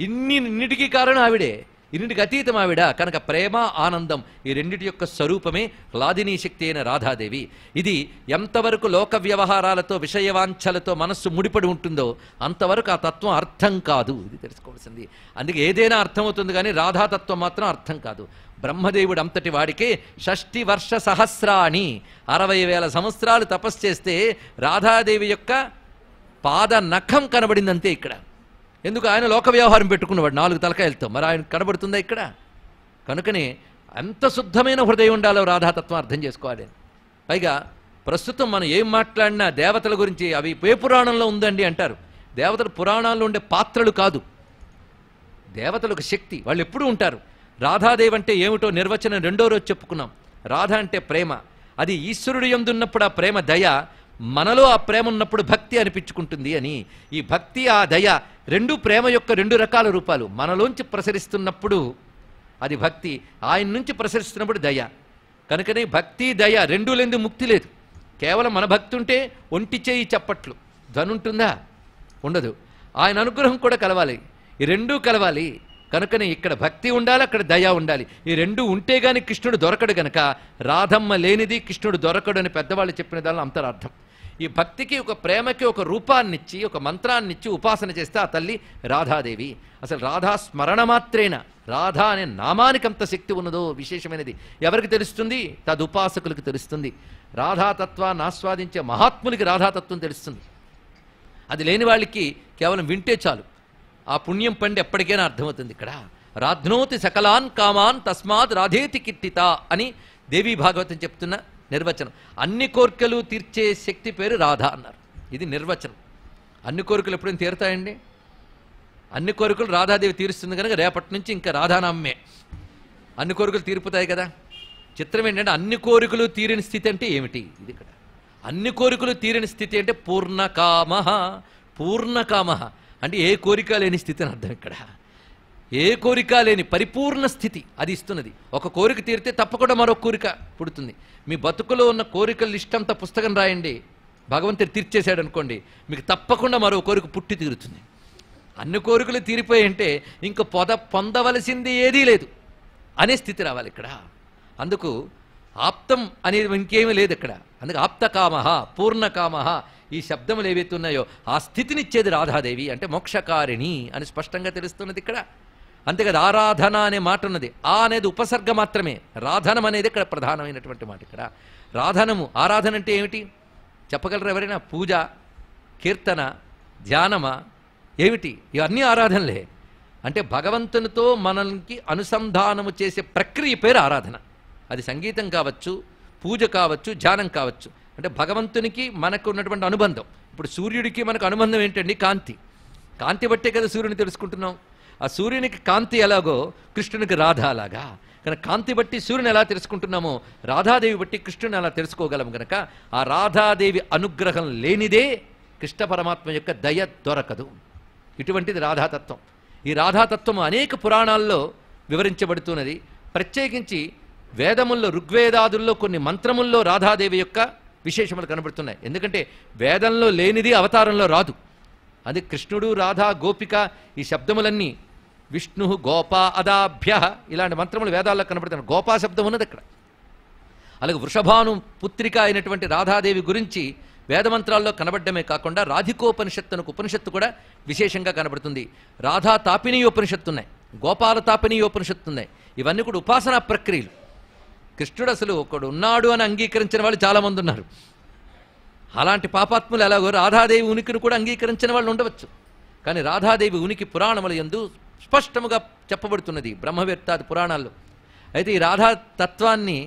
ఇన్నిటికీ కారణం ఆవిడే, ఇన్నిటికి అతీతం ఆవిడ. కనుక ప్రేమ, ఆనందం ఈ రెండిటి యొక్క స్వరూపమే హ్లాదినీ శక్తి అయిన రాధాదేవి. ఇది ఎంతవరకు లోక వ్యవహారాలతో, విషయవాంఛలతో మనస్సు ముడిపడి ఉంటుందో అంతవరకు ఆ తత్వం అర్థం కాదు. ఇది తెలుసుకోవాల్సింది. అందుకే ఏదైనా అర్థమవుతుంది కానీ రాధాతత్వం మాత్రం అర్థం కాదు. బ్రహ్మదేవుడు అంతటి వాడికి 60 వర్ష సహస్రాణి 60,000 సంవత్సరాలు తపస్సు చేస్తే రాధాదేవి యొక్క పాద నఖం కనబడిందంతే ఇక్కడ. ఎందుకు? ఆయన లోక వ్యవహారం పెట్టుకున్నవాడు 4 తలకాయలతో. మరి ఆయన కనబడుతుందా ఇక్కడ? కనుకనే ఎంత శుద్ధమైన హృదయం ఉండాలో రాధాతత్వం అర్థం చేసుకోవాలి. పైగా ప్రస్తుతం మనం ఏం మాట్లాడినా దేవతల గురించి అవి ఏ పురాణంలో ఉందండి అంటారు. దేవతలు పురాణాల్లో ఉండే పాత్రలు కాదు, దేవతలకు శక్తి, వాళ్ళు ఎప్పుడూ ఉంటారు. రాధాదేవి అంటే ఏమిటో నిర్వచనం 2వ రోజు చెప్పుకున్నాం. రాధ అంటే ప్రేమ. అది ఈశ్వరుడు యందున్నప్పుడు ఆ ప్రేమ దయ, మనలో ఆ ప్రేమ ఉన్నప్పుడు భక్తి అనిపించుకుంటుంది అని. ఈ భక్తి, ఆ దయ రెండు ప్రేమ యొక్క 2 రకాల రూపాలు. మనలోంచి ప్రసరిస్తున్నప్పుడు అది భక్తి, ఆయన నుంచి ప్రసరిస్తున్నప్పుడు దయ. కనుకనే భక్తి, దయ రెండూ లేని ముక్తి లేదు. కేవలం మన భక్తి ఉంటే ఒంటి చేయి చప్పట్లు ధ్వనుంటుందా? ఉండదు. ఆయన అనుగ్రహం కూడా కలవాలి, ఈ రెండూ కలవాలి. కనుకనే ఇక్కడ భక్తి ఉండాలి, అక్కడ దయ ఉండాలి. ఈ రెండు ఉంటే గాని కృష్ణుడు దొరకడు. గనక రాధమ్మ లేనిది కృష్ణుడు దొరకడు అని పెద్దవాళ్ళు చెప్పిన దానిలో అంతరార్థం. ఈ భక్తికి, ఒక ప్రేమకి ఒక రూపాన్నిచ్చి, ఒక మంత్రాన్నిచ్చి ఉపాసన చేస్తే ఆ తల్లి రాధాదేవి. అసలు రాధా స్మరణ మాత్రేన, రాధా అనే నామానికి అంత శక్తి ఉన్నదో విశేషమైనది. ఎవరికి తెలుస్తుంది? తదుపాసకులకు తెలుస్తుంది. రాధాతత్వాన్ని ఆస్వాదించే మహాత్ములకి రాధాతత్వం తెలుస్తుంది. అది లేని వాళ్ళకి కేవలం వింటే చాలు, ఆ పుణ్యం పండి ఎప్పటికైనా అర్థమవుతుంది. ఇక్కడ రాధ్నోతి సకలాన్ కామాన్ తస్మాత్ రాధేతి కీర్తిత అని దేవీ భాగవతం చెప్తున్న నిర్వచనం. అన్ని కోరికలు తీర్చే శక్తి పేరు రాధ అన్నారు. ఇది నిర్వచనం. అన్ని కోరికలు ఎప్పుడైనా తీరుతాయండి? అన్ని కోరికలు రాధాదేవి తీరుస్తుంది కనుక రేపటి నుంచి ఇంకా రాధానామే అన్ని కోరికలు తీరిపోతాయి కదా. చిత్రం ఏంటంటే అన్ని కోరికలు తీరిన స్థితి అంటే ఏమిటి? ఇది ఇక్కడ అన్ని కోరికలు తీరిన స్థితి అంటే పూర్ణకామ. పూర్ణకామ అంటే ఏ కోరిక లేని స్థితి అని అర్థం. ఇక్కడ ఏ కోరిక లేని పరిపూర్ణ స్థితి అది ఇస్తున్నది. ఒక కోరిక తీరితే తప్పకుండా మరొక కోరిక పుడుతుంది. మీ బతుకులో ఉన్న కోరికల లిస్టంతా పుస్తకం రాయండి, భగవంతుడు తీర్చేశాడు అనుకోండి, మీకు తప్పకుండా మరో కోరిక పుట్టి తీరుతుంది. అన్ని కోరికలు తీరిపోయాయంటే ఇంక పొందవలసింది ఏదీ లేదు అనే స్థితి రావాలి ఇక్కడ. అందుకు ఆప్తం అనేది ఇంకేమీ లేదు ఇక్కడ. అందుకే ఆప్తకామ, పూర్ణకామ ఈ శబ్దములు ఏవైతే ఉన్నాయో ఆ స్థితినిచ్చేది రాధాదేవి. అంటే మోక్షకారిణి అని స్పష్టంగా తెలుస్తున్నది ఇక్కడ. అంతేకాదు ఆరాధన అనే మాట ఉన్నది. ఆ అనేది ఉపసర్గ మాత్రమే, రాధనం అనేది ఇక్కడ ప్రధానమైనటువంటి మాట. ఇక్కడ రాధనము, ఆరాధన అంటే ఏమిటి చెప్పగలరు ఎవరైనా? పూజ, కీర్తన, ధ్యానమా, ఏమిటి? ఇవన్నీ ఆరాధనలే. అంటే భగవంతునితో మనకి అనుసంధానము చేసే ప్రక్రియ పేరు ఆరాధన. అది సంగీతం కావచ్చు, పూజ కావచ్చు, ధ్యానం కావచ్చు. అంటే భగవంతునికి మనకు ఉన్నటువంటి అనుబంధం. ఇప్పుడు సూర్యుడికి మనకు అనుబంధం ఏంటండి? కాంతి. కాంతి బట్టే కదా సూర్యుని తెలుసుకుంటున్నాం. ఆ సూర్యునికి కాంతి ఎలాగో కృష్ణునికి రాధ అలాగా. కనుక కాంతి బట్టి సూర్యుని ఎలా తెలుసుకుంటున్నామో రాధాదేవి బట్టి కృష్ణుని అలా తెలుసుకోగలం. కనుక ఆ రాధాదేవి అనుగ్రహం లేనిదే కృష్ణ పరమాత్మ యొక్క దయ దొరకదు. ఇటువంటిది రాధాతత్వం. ఈ రాధాతత్వం అనేక పురాణాల్లో వివరించబడుతున్నది. ప్రత్యేకించి వేదముల్లో, ఋగ్వేదాదుల్లో కొన్ని మంత్రముల్లో రాధాదేవి యొక్క విశేషములు కనబడుతున్నాయి. ఎందుకంటే వేదంలో లేనిది అవతారంలో రాదు. అది కృష్ణుడు, రాధా, గోపిక ఈ శబ్దములన్నీ విష్ణు, గోపా, అదాభ్య ఇలాంటి మంత్రములు వేదాల్లో కనబడుతున్నాయి. గోపా శబ్దం ఉన్నది అక్కడ. అలాగే వృషభాను పుత్రిక అయినటువంటి రాధాదేవి గురించి వేదమంత్రాల్లో కనబడ్డమే కాకుండా రాధికోపనిషత్తు అనే ఉపనిషత్తు కూడా విశేషంగా కనబడుతుంది. రాధా తాపినీయోపనిషత్తు ఉన్నాయి, గోపాల తాపినీయోపనిషత్తు ఉన్నాయి. ఇవన్నీ కూడా ఉపాసనా ప్రక్రియలు. కృష్ణుడు అసలు ఒకడు ఉన్నాడు అని అంగీకరించిన వాళ్ళు చాలామంది ఉన్నారు. అలాంటి పాపాత్ములు ఎలాగో రాధాదేవి ఉనికిని కూడా అంగీకరించిన వాళ్ళు ఉండవచ్చు. కానీ రాధాదేవి ఉనికి పురాణముల యందు స్పష్టముగా చెప్పబడుతున్నది బ్రహ్మవేత్తాది పురాణాల్లో. అయితే ఈ రాధా తత్వాన్ని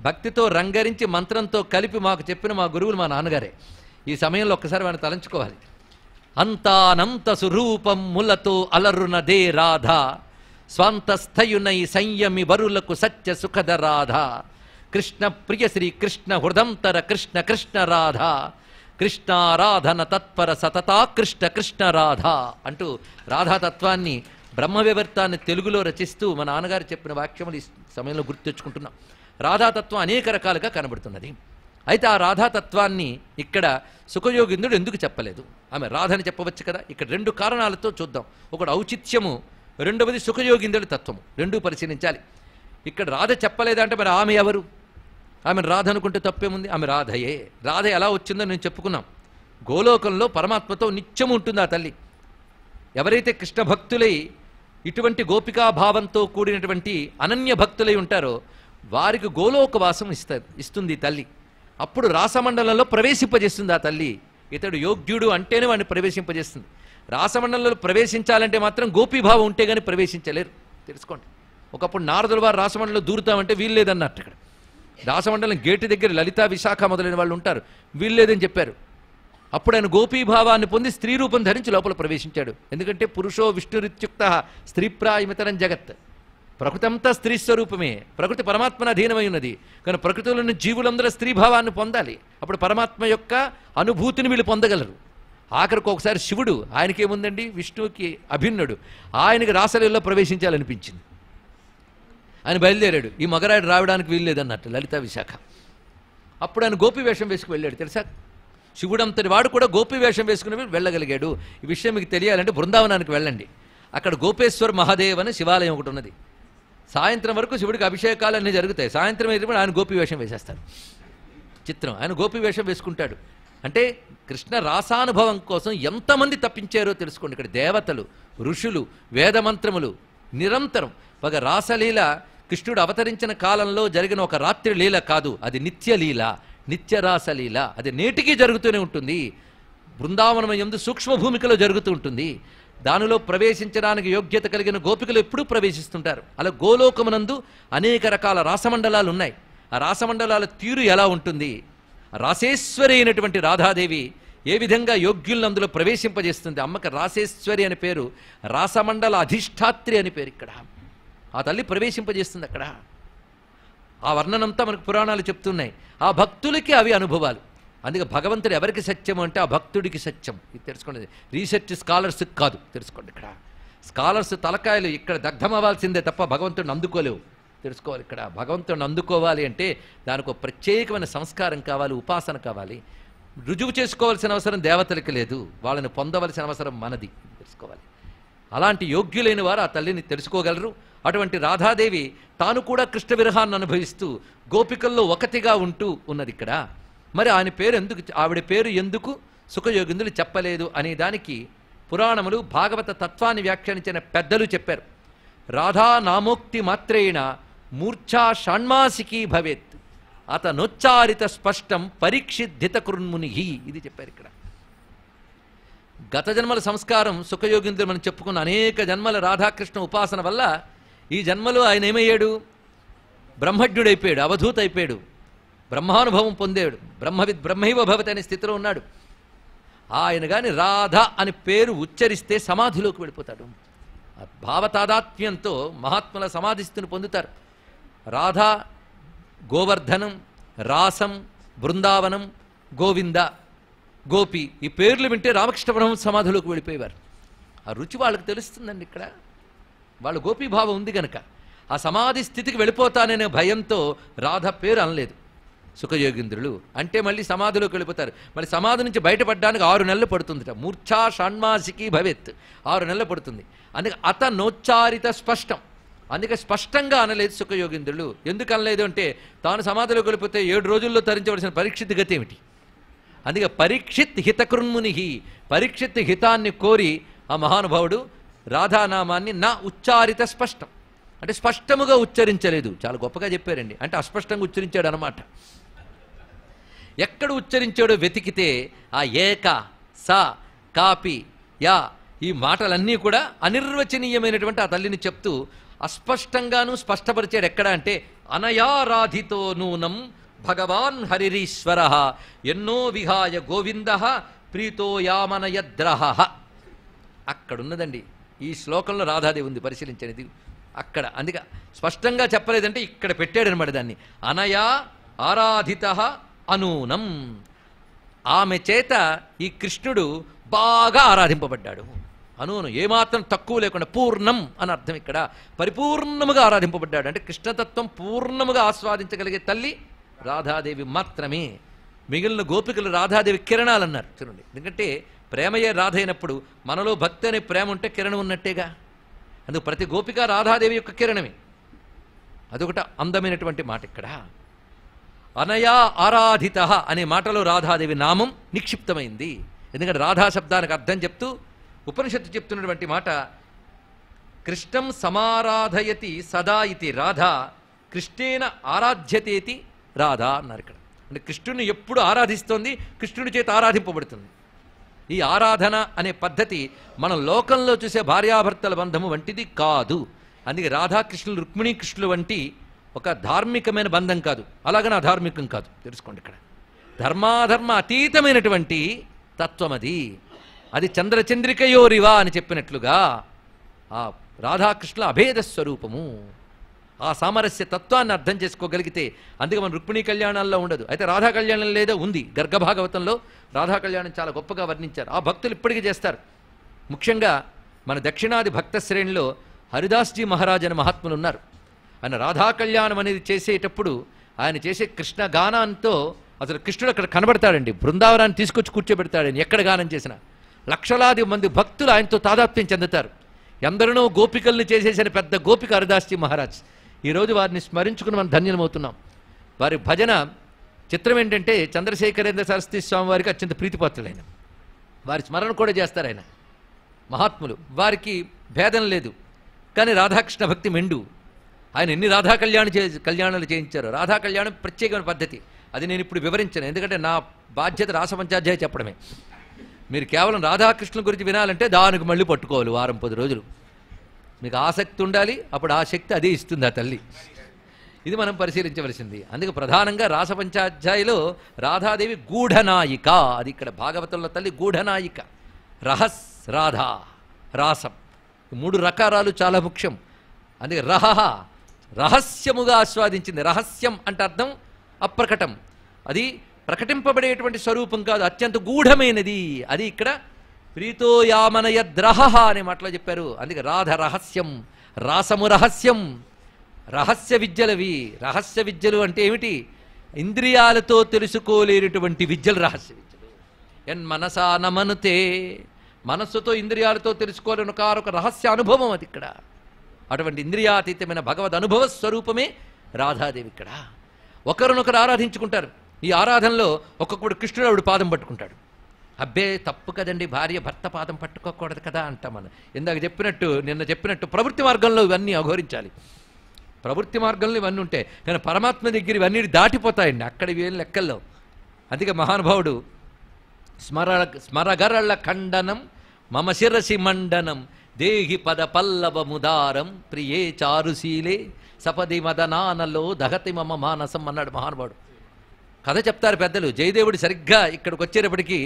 భక్తితో రంగరించి మంత్రంతో కలిపి మాకు చెప్పిన మా గురువులు మా నాన్నగారే. ఈ సమయంలో ఒక్కసారి వాడిని తలంచుకోవాలి. అంతానంత సురూపం ములతో అలరునదే రాధ, స్వంతస్థయునై సంయమి వరులకు సత్య సుఖద రాధ, కృష్ణ ప్రియ శ్రీ కృష్ణ హృదంతర కృష్ణ కృష్ణ రాధ, కృష్ణారాధన తత్పర సతతా కృష్ణ కృష్ణ రాధ అంటూ రాధాతత్వాన్ని బ్రహ్మవివర్తాన్ని తెలుగులో రచిస్తూ మా నాన్నగారు చెప్పిన వాక్యములు ఈ సమయంలో గుర్తు తెచ్చుకుంటున్నాం. రాధాతత్వం అనేక రకాలుగా కనబడుతున్నది. అయితే ఆ రాధాతత్వాన్ని ఇక్కడ సుఖయోగింద్రుడు ఎందుకు చెప్పలేదు? ఆమె రాధని చెప్పవచ్చు కదా. ఇక్కడ 2 కారణాలతో చూద్దాం. ఒకటి ఔచిత్యము, రెండవది సుఖయోగింద్రుడి తత్వము. రెండూ పరిశీలించాలి. ఇక్కడ రాధ చెప్పలేదంటే మరి ఆమె ఎవరు? ఆమెను రాధ అనుకుంటే తప్పేముంది? ఆమె రాధయే. రాధ ఎలా వచ్చిందో నేను చెప్పుకున్నాం. గోలోకంలో పరమాత్మతో నిత్యం ఉంటుంది ఆ తల్లి. ఎవరైతే కృష్ణ భక్తులై ఇటువంటి గోపికాభావంతో కూడినటువంటి అనన్య భక్తులై ఉంటారో వారికి గోలోకవాసం ఇస్తుంది తల్లి. అప్పుడు రాసమండలంలో ప్రవేశింపజేస్తుంది ఆ తల్లి. ఇతడు యోగ్యుడు అంటేనే వాడిని ప్రవేశింపజేస్తుంది. రాసమండలంలో ప్రవేశించాలంటే మాత్రం గోపీభావం ఉంటే కానీ ప్రవేశించలేరు, తెలుసుకోండి. ఒకప్పుడు నారదుల వారు రాసమండలంలో దూరుతామంటే వీల్లేదన్నట్టు. ఇక్కడ రాసమండలం గేటు దగ్గర లలితా విశాఖ మొదలైన వాళ్ళు ఉంటారు, వీల్లేదని చెప్పారు. అప్పుడు ఆయన గోపీభావాన్ని పొంది స్త్రీ రూపం ధరించి లోపల ప్రవేశించాడు. ఎందుకంటే పురుషో విష్ణురిత్యుక్త స్త్రీప్రాయమితరం జగత్. ప్రకృతి అంతా స్త్రీ స్వరూపమే. ప్రకృతి పరమాత్మను అధీనమై ఉన్నది. కానీ ప్రకృతిలోని జీవులందరూ స్త్రీభావాన్ని పొందాలి. అప్పుడు పరమాత్మ యొక్క అనుభూతిని వీళ్ళు పొందగలరు. ఆఖరికి ఒకసారి శివుడు, ఆయనకేముందండి, విష్ణువుకి అభిన్నుడు, ఆయనకి రాసలీలలో ప్రవేశించాలనిపించింది. ఆయన బయలుదేరాడు. ఈ మగరాయుడు రావడానికి వీల్లేదన్నట్టు లలితా విశాఖ. అప్పుడు ఆయన గోపి వేషం వేసుకు వెళ్ళాడు. తెలుసా, శివుడంతటి వాడు కూడా గోపి వేషం వేసుకుని వెళ్ళగలిగాడు. ఈ విషయం మీకు తెలియాలంటే బృందావనానికి వెళ్ళండి. అక్కడ గోపేశ్వర్ మహాదేవ్ అని శివాలయం ఒకటి ఉన్నది. సాయంత్రం వరకు శివుడికి అభిషేకాలు అన్నీ జరుగుతాయి. సాయంత్రం అయితే ఆయన గోపి వేషం వేసేస్తాడు. చిత్రం, ఆయన గోపి వేషం వేసుకుంటాడు. అంటే కృష్ణ రాసానుభవం కోసం ఎంతమంది తప్పించారో తెలుసుకోండి. ఇక్కడ దేవతలు, ఋషులు, వేదమంత్రములు నిరంతరం. ఒక రాసలీల కృష్ణుడు అవతరించిన కాలంలో జరిగిన ఒక రాత్రి లీల కాదు, అది నిత్యలీల, నిత్యరాసలీల. అది నేటికీ జరుగుతూనే ఉంటుంది. బృందావనం యందు సూక్ష్మ భూమికలో జరుగుతూ ఉంటుంది. దానిలో ప్రవేశించడానికి యోగ్యత కలిగిన గోపికలు ఎప్పుడూ ప్రవేశిస్తుంటారు. అలా గోలోకమునందు అనేక రకాల రాసమండలాలు ఉన్నాయి. ఆ రాసమండలాల తీరు ఎలా ఉంటుంది? రాసేశ్వరి అయినటువంటి రాధాదేవి ఏ విధంగా యోగ్యులను అందులో ప్రవేశింపజేస్తుంది. అమ్మకి రాసేశ్వరి అని పేరు, రాసమండల అధిష్టాత్రి అని పేరు. ఇక్కడ ఆ తల్లి ప్రవేశింపజేస్తుంది అక్కడ. ఆ వర్ణనంతా మనకు పురాణాలు చెప్తున్నాయి. ఆ భక్తులకి అవి అనుభవాలు. అందుకే భగవంతుడు ఎవరికి సత్యం అంటే ఆ భక్తుడికి సత్యం. ఇది తెలుసుకోండి. రీసెర్చ్ స్కాలర్స్ కాదు, తెలుసుకోండి. ఇక్కడ స్కాలర్స్ తలకాయలు ఇక్కడ దగ్ధం అవ్వాల్సిందే తప్ప భగవంతుడిని అందుకోలేవు, తెలుసుకోవాలి. ఇక్కడ భగవంతుడిని అందుకోవాలి అంటే దానికి ఒక ప్రత్యేకమైన సంస్కారం కావాలి, ఉపాసన కావాలి. రుజువు చేసుకోవాల్సిన అవసరం దేవతలకి లేదు, వాళ్ళని పొందవలసిన అవసరం మనది, తెలుసుకోవాలి. అలాంటి యోగ్యులైన వారు ఆ తల్లిని తెలుసుకోగలరు. అటువంటి రాధాదేవి తాను కూడా కృష్ణ విరహాన్ని అనుభవిస్తూ గోపికల్లో ఒకటిగా ఉంటూ ఉన్నది ఇక్కడ. మరి ఆయన పేరు ఎందుకు, ఆవిడ పేరు ఎందుకు సుఖయోగిందులు చెప్పలేదు అనే దానికి పురాణములు, భాగవత తత్వాన్ని వ్యాఖ్యానించిన పెద్దలు చెప్పారు. రాధా నామోక్తి మాత్రేణ మూర్ఛా షాణ్మాసికీ భవేత్ అతనోచ్చారిత స్పష్టం పరీక్షిద్ధిత కృన్ముని. ఇది చెప్పారు ఇక్కడ. గత జన్మల సంస్కారం సుఖయోగింద్రుడు మనం చెప్పుకున్న అనేక జన్మల రాధాకృష్ణ ఉపాసన వల్ల ఈ జన్మలో ఆయన ఏమయ్యాడు? బ్రహ్మజ్ఞుడైపోయాడు, అవధూత అయిపోయాడు, బ్రహ్మానుభవం పొందాడు, బ్రహ్మైవ భవతి అనే స్థితిలో ఉన్నాడు. ఆయన కానీ రాధ అని పేరు ఉచ్చరిస్తే సమాధిలోకి వెళ్ళిపోతాడు. భావతాదాత్మ్యంతో మహాత్ముల సమాధిస్థితిని పొందుతారు. రాధ, గోవర్ధనం, రాసం, బృందావనం, గోవింద, గోపి, ఈ పేర్లు వింటే రామకృష్ణ బ్రహ్మ సమాధిలోకి వెళ్ళిపోయేవారు. ఆ రుచి వాళ్ళకి తెలుస్తుందండి. ఇక్కడ వాళ్ళ గోపీభావం ఉంది గనక ఆ సమాధి స్థితికి వెళ్ళిపోతాననే భయంతో రాధ పేరు అనలేదు. సుఖయోగింద్రులు అంటే మళ్ళీ సమాధిలోకి వెళ్ళిపోతారు. మళ్ళీ సమాధి నుంచి బయటపడడానికి 6 నెలలు పడుతుందిట. మూర్ఛా షాణ్మాసికి భవేత్, 6 నెలలు పడుతుంది. అందుకే అతనోచ్చారిత స్పష్టం, అందుకే స్పష్టంగా అనలేదు సుఖయోగింద్రులు. ఎందుకు అనలేదు అంటే తాను సమాధిలోకి వెళ్ళిపోతే 7 రోజుల్లో తరించవలసిన పరీక్షిత్ గతి ఏమిటి? అందుకే పరీక్షిత్ హితకృన్ముని, పరీక్షిత్ హితాన్ని కోరి ఆ మహానుభావుడు రాధానామాన్ని నా ఉచ్చారిత స్పష్టం, అంటే స్పష్టముగా ఉచ్చరించలేదు. చాలా గొప్పగా చెప్పారండి. అంటే అస్పష్టంగా ఉచ్చరించాడు అనమాట. ఎక్కడ ఉచ్చరించాడో వెతికితే ఆ ఏక, స, కాపి, యా ఈ మాటలన్నీ కూడా అనిర్వచనీయమైనటువంటి ఆ తల్లిని చెప్తూ అస్పష్టంగాను స్పష్టపరిచాడు. ఎక్కడ అంటే అనయారాధితో నూనం భగవాన్ హరిరీశ్వర ఎన్నో విహాయ గోవింద ప్రీతో యామనయద్రహ. అక్కడున్నదండి ఈ శ్లోకంలో రాధాదేవి ఉంది, పరిశీలించనిది అక్కడ. అందుకే స్పష్టంగా చెప్పలేదంటే ఇక్కడ పెట్టాడనమాట దాన్ని. అనయా ఆరాధిత అనూనం, ఆమె చేత ఈ కృష్ణుడు బాగా ఆరాధింపబడ్డాడు. అనూనం ఏమాత్రం తక్కువ లేకుండా, పూర్ణం అని అర్థం. ఇక్కడ పరిపూర్ణముగా ఆరాధింపబడ్డాడు అంటే కృష్ణతత్వం పూర్ణముగా ఆస్వాదించగలిగే తల్లి రాధాదేవి మాత్రమే. మిగిలిన గోపికలు రాధాదేవి కిరణాలు అన్నారు చూడండి. ఎందుకంటే ప్రేమయే రాధ అయినప్పుడు మనలో భక్తి అనే ప్రేమ ఉంటే కిరణం ఉన్నట్టేగా. అందుకు ప్రతి గోపిక రాధాదేవి యొక్క కిరణమే. అదొకట అందమైనటువంటి మాట ఇక్కడ. అనయా ఆరాధిత అనే మాటలో రాధాదేవి నామం నిక్షిప్తమైంది. ఎందుకంటే రాధా శబ్దానికి అర్థం చెప్తూ ఉపనిషత్తు చెప్తున్నటువంటి మాట, కృష్ణం సమారాధయతి సదా ఇతి రాధా కృష్ణేన ఆరాధ్యతేతి రాధా అన్నారు ఇక్కడ. అంటే కృష్ణుని ఎప్పుడు ఆరాధిస్తోంది, కృష్ణుడి చేత ఆరాధింపబడుతుంది. ఈ ఆరాధన అనే పద్ధతి మనం లోకంలో చూసే భార్యాభర్తల బంధము వంటిది కాదు. అందుకే రాధాకృష్ణులు రుక్మిణీ కృష్ణులు వంటి ఒక ధార్మికమైన బంధం కాదు, అలాగని అధార్మికం కాదు. తెలుసుకోండి ఇక్కడ ధర్మాధర్మ అతీతమైనటువంటి తత్వం అది. అది చంద్రచంద్రికయోరివా అని చెప్పినట్లుగా ఆ రాధాకృష్ణుల అభేద స్వరూపము. ఆ సామరస్య తత్వాన్ని అర్థం చేసుకోగలిగితే, అందుకే మన రుక్మిణీ కళ్యాణాల్లో ఉండదు. అయితే రాధా కళ్యాణం లేదో ఉంది. గర్గభాగవతంలో రాధా కళ్యాణం చాలా గొప్పగా వర్ణించారు. ఆ భక్తులు ఇప్పటికీ చేస్తారు. ముఖ్యంగా మన దక్షిణాది భక్త శ్రేణిలో హరిదాస్జీ మహారాజ్ అనే మహాత్ములు ఉన్నారు. ఆయన రాధా కళ్యాణం అనేది చేసేటప్పుడు ఆయన చేసే కృష్ణ గానంతో అసలు కృష్ణుడు అక్కడ కనబడతాడండి. బృందావనాన్ని తీసుకొచ్చి కూర్చోబెడతాడని ఎక్కడ గానం చేసినా. లక్షలాది మంది భక్తులు ఆయనతో తాదాత్మ్యం చెందుతారు. ఎందరినో గోపికల్ని చేసేసిన పెద్ద గోపిక హరిదాస్జీ మహారాజ్. ఈరోజు వారిని స్మరించుకుని మనం ధన్యమవుతున్నాం. వారి భజన చిత్రం ఏంటంటే చంద్రశేఖరేంద్ర సరస్వతి స్వామి వారికి అత్యంత ప్రీతిపాత్రులైన వారి స్మరణ కూడా చేస్తారు ఆయన మహాత్ములు. వారికి భేదం లేదు, కానీ రాధాకృష్ణ భక్తి మెండు. ఆయన ఎన్ని రాధా కళ్యాణాలు చేయించారు. రాధా కళ్యాణం ప్రత్యేకమైన పద్ధతి. అది నేను ఇప్పుడు వివరించాను, ఎందుకంటే నా బాధ్యత రాసపంచాధ్యాయ చెప్పడమే. మీరు కేవలం రాధాకృష్ణుల గురించి వినాలంటే దానికి మళ్ళీ పట్టుకోవాలి వారం 10 రోజులు. మీకు ఆసక్తి ఉండాలి, అప్పుడు ఆ శక్తి అదే ఇస్తుంది ఆ తల్లి. ఇది మనం పరిశీలించవలసింది. అందుకే ప్రధానంగా రాసపంచాధ్యాయులో రాధాదేవి గూఢనాయిక. అది ఇక్కడ భాగవతంలో తల్లి గూఢనాయిక. రహస్ రాధా రాసం 3 రకారాలు చాలా ముఖ్యం. అందుకే రహస్యముగా ఆస్వాదించింది. రహస్యం అంటే అర్థం అప్రకటం, అది ప్రకటింపబడేటువంటి స్వరూపం కాదు, అత్యంత గూఢమైనది. అది ఇక్కడ ప్రీతో యామనయద్రహ అనే మాటలో చెప్పారు. అందుకే రాధ రహస్యం, రాసము రహస్యం. రహస్య విద్యలవి. రహస్య విద్యలు అంటే ఏమిటి? ఇంద్రియాలతో తెలుసుకోలేనటువంటి విద్యలు రహస్య విద్యలు. ఎన్ మనసా నమనుతే, మనస్సుతో ఇంద్రియాలతో తెలుసుకోలేని ఒక రహస్య అనుభవం అది ఇక్కడ. అటువంటి ఇంద్రియాతీతమైన భగవద్ అనుభవ స్వరూపమే రాధాదేవి ఇక్కడ. ఒకరినొకరు ఆరాధించుకుంటారు. ఈ ఆరాధనలో ఒక్కొక్కడు కృష్ణుడు ఆవిడ పాదం పట్టుకుంటాడు. అబ్బే తప్పు కదండి, భార్య భర్త పాదం పట్టుకోకూడదు కదా అంటాం మనం. ఇందాక చెప్పినట్టు, నిన్న చెప్పినట్టు ప్రవృత్తి మార్గంలో ఇవన్నీ అఘోరించాలి. ప్రవృత్తి మార్గంలో ఇవన్నీ ఉంటాయి, కానీ పరమాత్మ దగ్గర ఇవన్నీ దాటిపోతాయండి అక్కడ వీళ్ళ లెక్కల్లో. అందుకే మహానుభావుడు స్మరగరళ ఖండనం మమ శిరసి మండనం దేహి పద పల్లవముదారం ప్రియే చారుశీలే సపది మదనానలో దహతి మమ మానసం అన్నాడు మహానుభావుడు. కథ చెప్తారు పెద్దలు. జయదేవుడు సరిగ్గా ఇక్కడికి వచ్చేటప్పటికి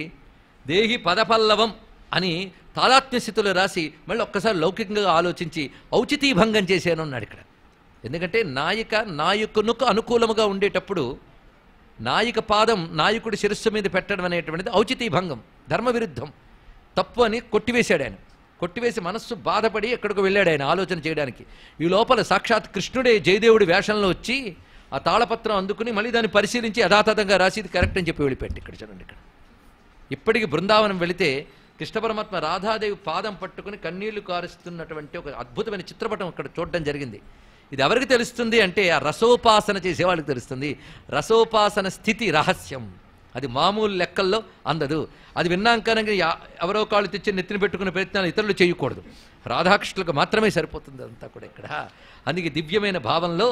దేహి పదపల్లవం అని తాదాత్మ్య స్థితిలో రాసి మళ్ళీ ఒక్కసారి లౌకికంగా ఆలోచించి ఔచితీభంగం చేశాను అన్నాడు ఇక్కడ. ఎందుకంటే నాయకునికి అనుకూలముగా ఉండేటప్పుడు నాయిక పాదం నాయకుడి శిరస్సు మీద పెట్టడం అనేటువంటిది ఔచితీభంగం, ధర్మవిరుద్ధం, తప్పు అని కొట్టివేశాడు ఆయన. కొట్టివేసి మనస్సు బాధపడి ఎక్కడికి వెళ్ళాడు ఆయన ఆలోచన చేయడానికి. ఈ లోపల సాక్షాత్ కృష్ణుడే జయదేవుడి వేషంలో వచ్చి ఆ తాళపత్రం అందుకుని మళ్ళీ దాన్ని పరిశీలించి యథాతథంగా రాసి ఇది కరెక్ట్ అని చెప్పి వెళ్ళిపెట్టి ఇక్కడ చూడండి. ఇక్కడ ఇప్పటికి బృందావనం వెళితే కృష్ణ పరమాత్మ రాధాదేవి పాదం పట్టుకుని కన్నీళ్లు కారుస్తున్నటువంటి ఒక అద్భుతమైన చిత్రపటం ఇక్కడ చూడడం జరిగింది. ఇది ఎవరికి తెలుస్తుంది అంటే ఆ రసోపాసన చేసేవాళ్ళకి తెలుస్తుంది. రసోపాసన స్థితి రహస్యం. అది మామూలు లెక్కల్లో అందదు. అది విన్నాంకనంగా ఎవరో కాళ్ళు తెచ్చి నెత్తిన పెట్టుకునే ప్రయత్నాలు ఇతరులు చేయకూడదు. రాధాకృష్ణులకు మాత్రమే సరిపోతుంది అంతా కూడా ఇక్కడ. అందుకే దివ్యమైన భావంలో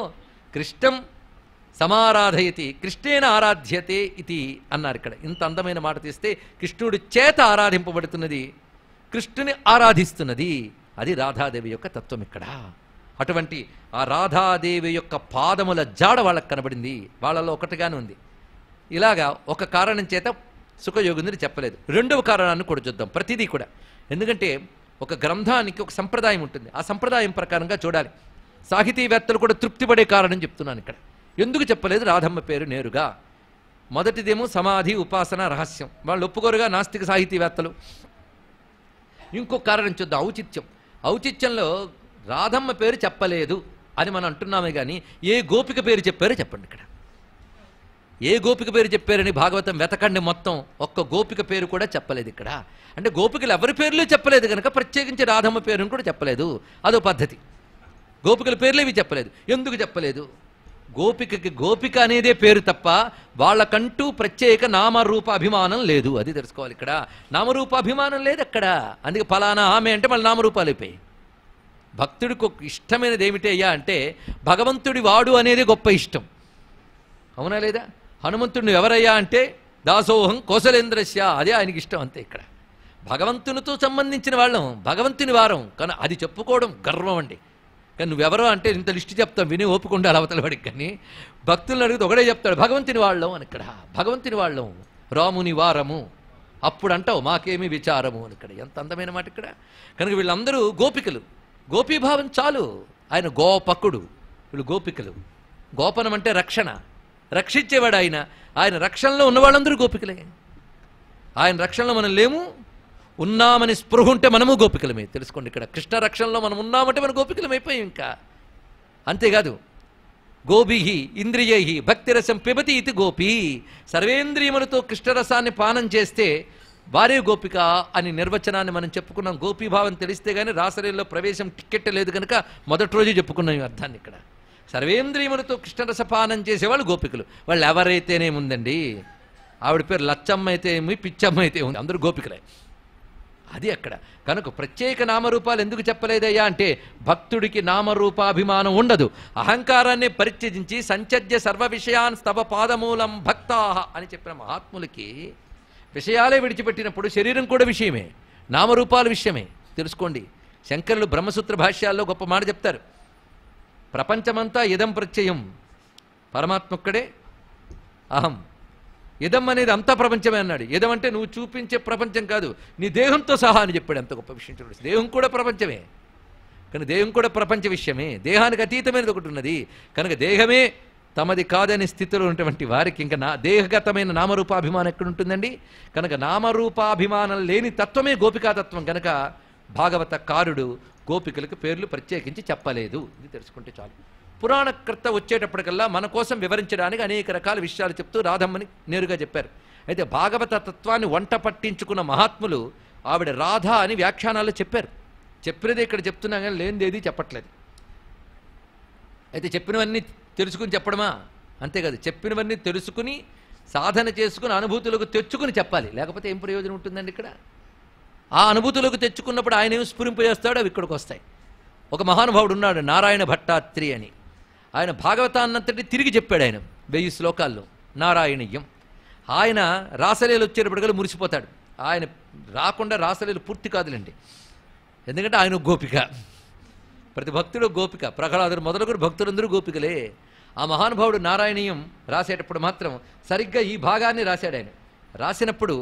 కృష్ణం సమారాధయతి కృష్ణేన ఆరాధ్యతే ఇది అన్నారు ఇక్కడ. ఇంత అందమైన మాట తీస్తే కృష్ణుడి చేత ఆరాధింపబడుతున్నది, కృష్ణుని ఆరాధిస్తున్నది, అది రాధాదేవి యొక్క తత్వం ఇక్కడ. అటువంటి ఆ రాధాదేవి యొక్క పాదముల జాడ వాళ్ళకు కనబడింది, వాళ్ళలో ఒకటిగానే ఉంది. ఇలాగా ఒక కారణం చేత సుఖయోగింద్రుడు చెప్పలేదు. రెండవ కారణాన్ని కూడా చూద్దాం ప్రతిదీ కూడా. ఎందుకంటే ఒక గ్రంథానికి ఒక సంప్రదాయం ఉంటుంది, ఆ సంప్రదాయం ప్రకారంగా చూడాలి. సాహితీవేత్తలు కూడా తృప్తి పడే కారణం చెప్తున్నాను ఇక్కడ. ఎందుకు చెప్పలేదు రాధమ్మ పేరు నేరుగా? మొదటిదేమో సమాధి ఉపాసన రహస్యం, వాళ్ళు ఒప్పుకోరుగా నాస్తిక సాహితీవేత్తలు. ఇంకొక కారణం చూద్దాం, ఔచిత్యం. ఔచిత్యంలో రాధమ్మ పేరు చెప్పలేదు అని మనం అంటున్నామే కానీ ఏ గోపిక పేరు చెప్పారో చెప్పండి ఇక్కడ. ఏ గోపిక పేరు చెప్పారని భాగవతం వెతకండి, మొత్తం ఒక్క గోపిక పేరు కూడా చెప్పలేదు ఇక్కడ. అంటే గోపికలు ఎవరి పేర్లు చెప్పలేదు కనుక ప్రత్యేకించి రాధమ్మ పేరును కూడా చెప్పలేదు, అదో పద్ధతి. గోపికల పేర్లు ఇవి చెప్పలేదు. ఎందుకు చెప్పలేదు? గోపికకి గోపిక అనేదే పేరు తప్ప వాళ్ళకంటూ ప్రత్యేక నామరూప అభిమానం లేదు, అది తెలుసుకోవాలి ఇక్కడ. నామరూప అభిమానం లేదు అక్కడ. అందుకే ఫలానా ఆమె అంటే మళ్ళీ నామరూపాలు అయిపోయి. భక్తుడికి ఒక ఇష్టమైనది ఏమిటయ్యా అంటే భగవంతుడి వాడు అనేది గొప్ప ఇష్టం, అవునా లేదా? హనుమంతుడిని ఎవరయ్యా అంటే దాసోహం కోసలేంద్రస్య, అదే ఆయనకి ఇష్టం అంతే. ఇక్కడ భగవంతునితో సంబంధించిన వాళ్ళం, భగవంతుని వారం కానీ అది చెప్పుకోవడం గర్వం అండి. కానీ నువ్వెవరో అంటే ఇంత లిస్టు చెప్తాం, విని ఓపుకుండాలి అవతల వాడికి. కానీ భక్తులను అడిగితే ఒకడే చెప్తాడు, భగవంతుని వాళ్ళం అని. ఇక్కడ భగవంతుని వాళ్ళం, రాముని వారము, అప్పుడు అంటావు మాకేమీ విచారము అని. ఇక్కడ ఎంత అందమైన మాట ఇక్కడ. కనుక వీళ్ళందరూ గోపికలు, గోపీభావం చాలు. ఆయన గోపకుడు, వీళ్ళు గోపికలు. గోపనం అంటే రక్షణ, రక్షించేవాడు ఆయన. ఆయన రక్షణలో ఉన్న వాళ్ళందరూ గోపికలే. ఆయన రక్షణలో మనం లేము, ఉన్నామని స్పృహ ఉంటే మనము గోపికలమే. తెలుసుకోండి ఇక్కడ, కృష్ణ రక్షణలో మనం ఉన్నామంటే మనం గోపికలమైపోయాం. ఇంకా అంతేకాదు, గోభిహి ఇంద్రియైహి భక్తిరసం పిబతి ఇది గోపి. సర్వేంద్రియములతో కృష్ణరసాన్ని పానం చేస్తే వారే గోపిక అని నిర్వచనాన్ని మనం చెప్పుకున్నాం. గోపీభావం తెలిస్తే కానీ రాసలీలలో ప్రవేశం టికెట్ లేదు కనుక మొదటి రోజు చెప్పుకున్నాం ఈ అర్థాన్ని ఇక్కడ. సర్వేంద్రియములతో కృష్ణరసపానం చేసేవాళ్ళు గోపికలు. వాళ్ళు ఎవరైతేనేముందండి, ఆవిడ పేరు లచ్చమ్మ అయితే ఏమి, పిచ్చమ్మ అయితే ఉంది, అందరూ గోపికలే. అది అక్కడ. కనుక ప్రత్యేక నామరూపాలు ఎందుకు చెప్పలేదయ్యా అంటే భక్తుడికి నామరూపాభిమానం ఉండదు. అహంకారాన్ని పరిత్యజించి సంచర్య సర్వ విషయాన్ స్తవ పాదమూలం భక్తాహ అని చెప్పిన మహాత్ములకి విషయాలే విడిచిపెట్టినప్పుడు శరీరం కూడా విషయమే, నామరూపాల విషయమే. తెలుసుకోండి, శంకరులు బ్రహ్మసూత్ర భాష్యాల్లో గొప్ప మాట చెప్తారు. ప్రపంచమంతా ఇదం ప్రత్యయం, పరమాత్మొక్కడే అహం. ఇదం అనేది అంతా ప్రపంచమే అన్నాడు. ఇదం అంటే నువ్వు చూపించే ప్రపంచం కాదు, నీ దేహంతో సహా అని చెప్పాడు. ఎంత గొప్ప విషయం చూడండి. దేహం కూడా ప్రపంచమే, కానీ దేహం కూడా ప్రపంచ విషయమే. దేహానికి అతీతమైనది ఒకటి ఉన్నది కనుక దేహమే తమది కాదనే స్థితిలో ఉన్నటువంటి వారికి ఇంకా దేహగతమైన నామరూపాభిమానం ఎక్కడుంటుందండి? కనుక నామరూపాభిమానం లేని తత్వమే గోపికాతత్వం. కనుక భాగవతకారుడు గోపికలకు పేర్లు ప్రత్యేకించి చెప్పలేదు. ఇది తెలుసుకుంటే చాలు. పురాణకర్త వచ్చేటప్పటికల్లా మన కోసం వివరించడానికి అనేక రకాల విషయాలు చెప్తూ రాధమ్మని నేరుగా చెప్పారు. అయితే భాగవత తత్వాన్ని వంట పట్టించుకున్న మహాత్ములు ఆవిడ రాధ అని వ్యాఖ్యానాల్లో చెప్పారు. చెప్పినది ఇక్కడ చెప్తున్నా కానీ లేనిదేది చెప్పట్లేదు. అయితే చెప్పినవన్నీ తెలుసుకుని చెప్పడమా? అంతేకాదు, చెప్పినవన్నీ తెలుసుకుని సాధన చేసుకుని అనుభూతులకు తెచ్చుకుని చెప్పాలి. లేకపోతే ఏం ప్రయోజనం ఉంటుందండి ఇక్కడ? ఆ అనుభూతులకు తెచ్చుకున్నప్పుడు ఆయన ఏమి స్ఫురింపు చేస్తాడో అవి ఇక్కడికి వస్తాయి. ఒక మహానుభావుడు ఉన్నాడు, నారాయణ భట్టాత్రి అని. ఆయన భాగవతాన్నంతటి తిరిగి చెప్పాడు. ఆయన 1000 శ్లోకాల్లో నారాయణీయం. ఆయన రాసలీలు వచ్చేటప్పటికల్లా మురిసిపోతాడు. ఆయన రాకుండా రాసలీలు పూర్తి కాదులండి, ఎందుకంటే ఆయన గోపిక, ప్రతి భక్తుడు గోపిక. ప్రహ్లాదుడు మొదలుగురు భక్తులందరూ గోపికలే. ఆ మహానుభావుడు నారాయణీయం రాసేటప్పుడు మాత్రం సరిగ్గా ఈ భాగాన్ని రాశాడు. ఆయన రాసినప్పుడు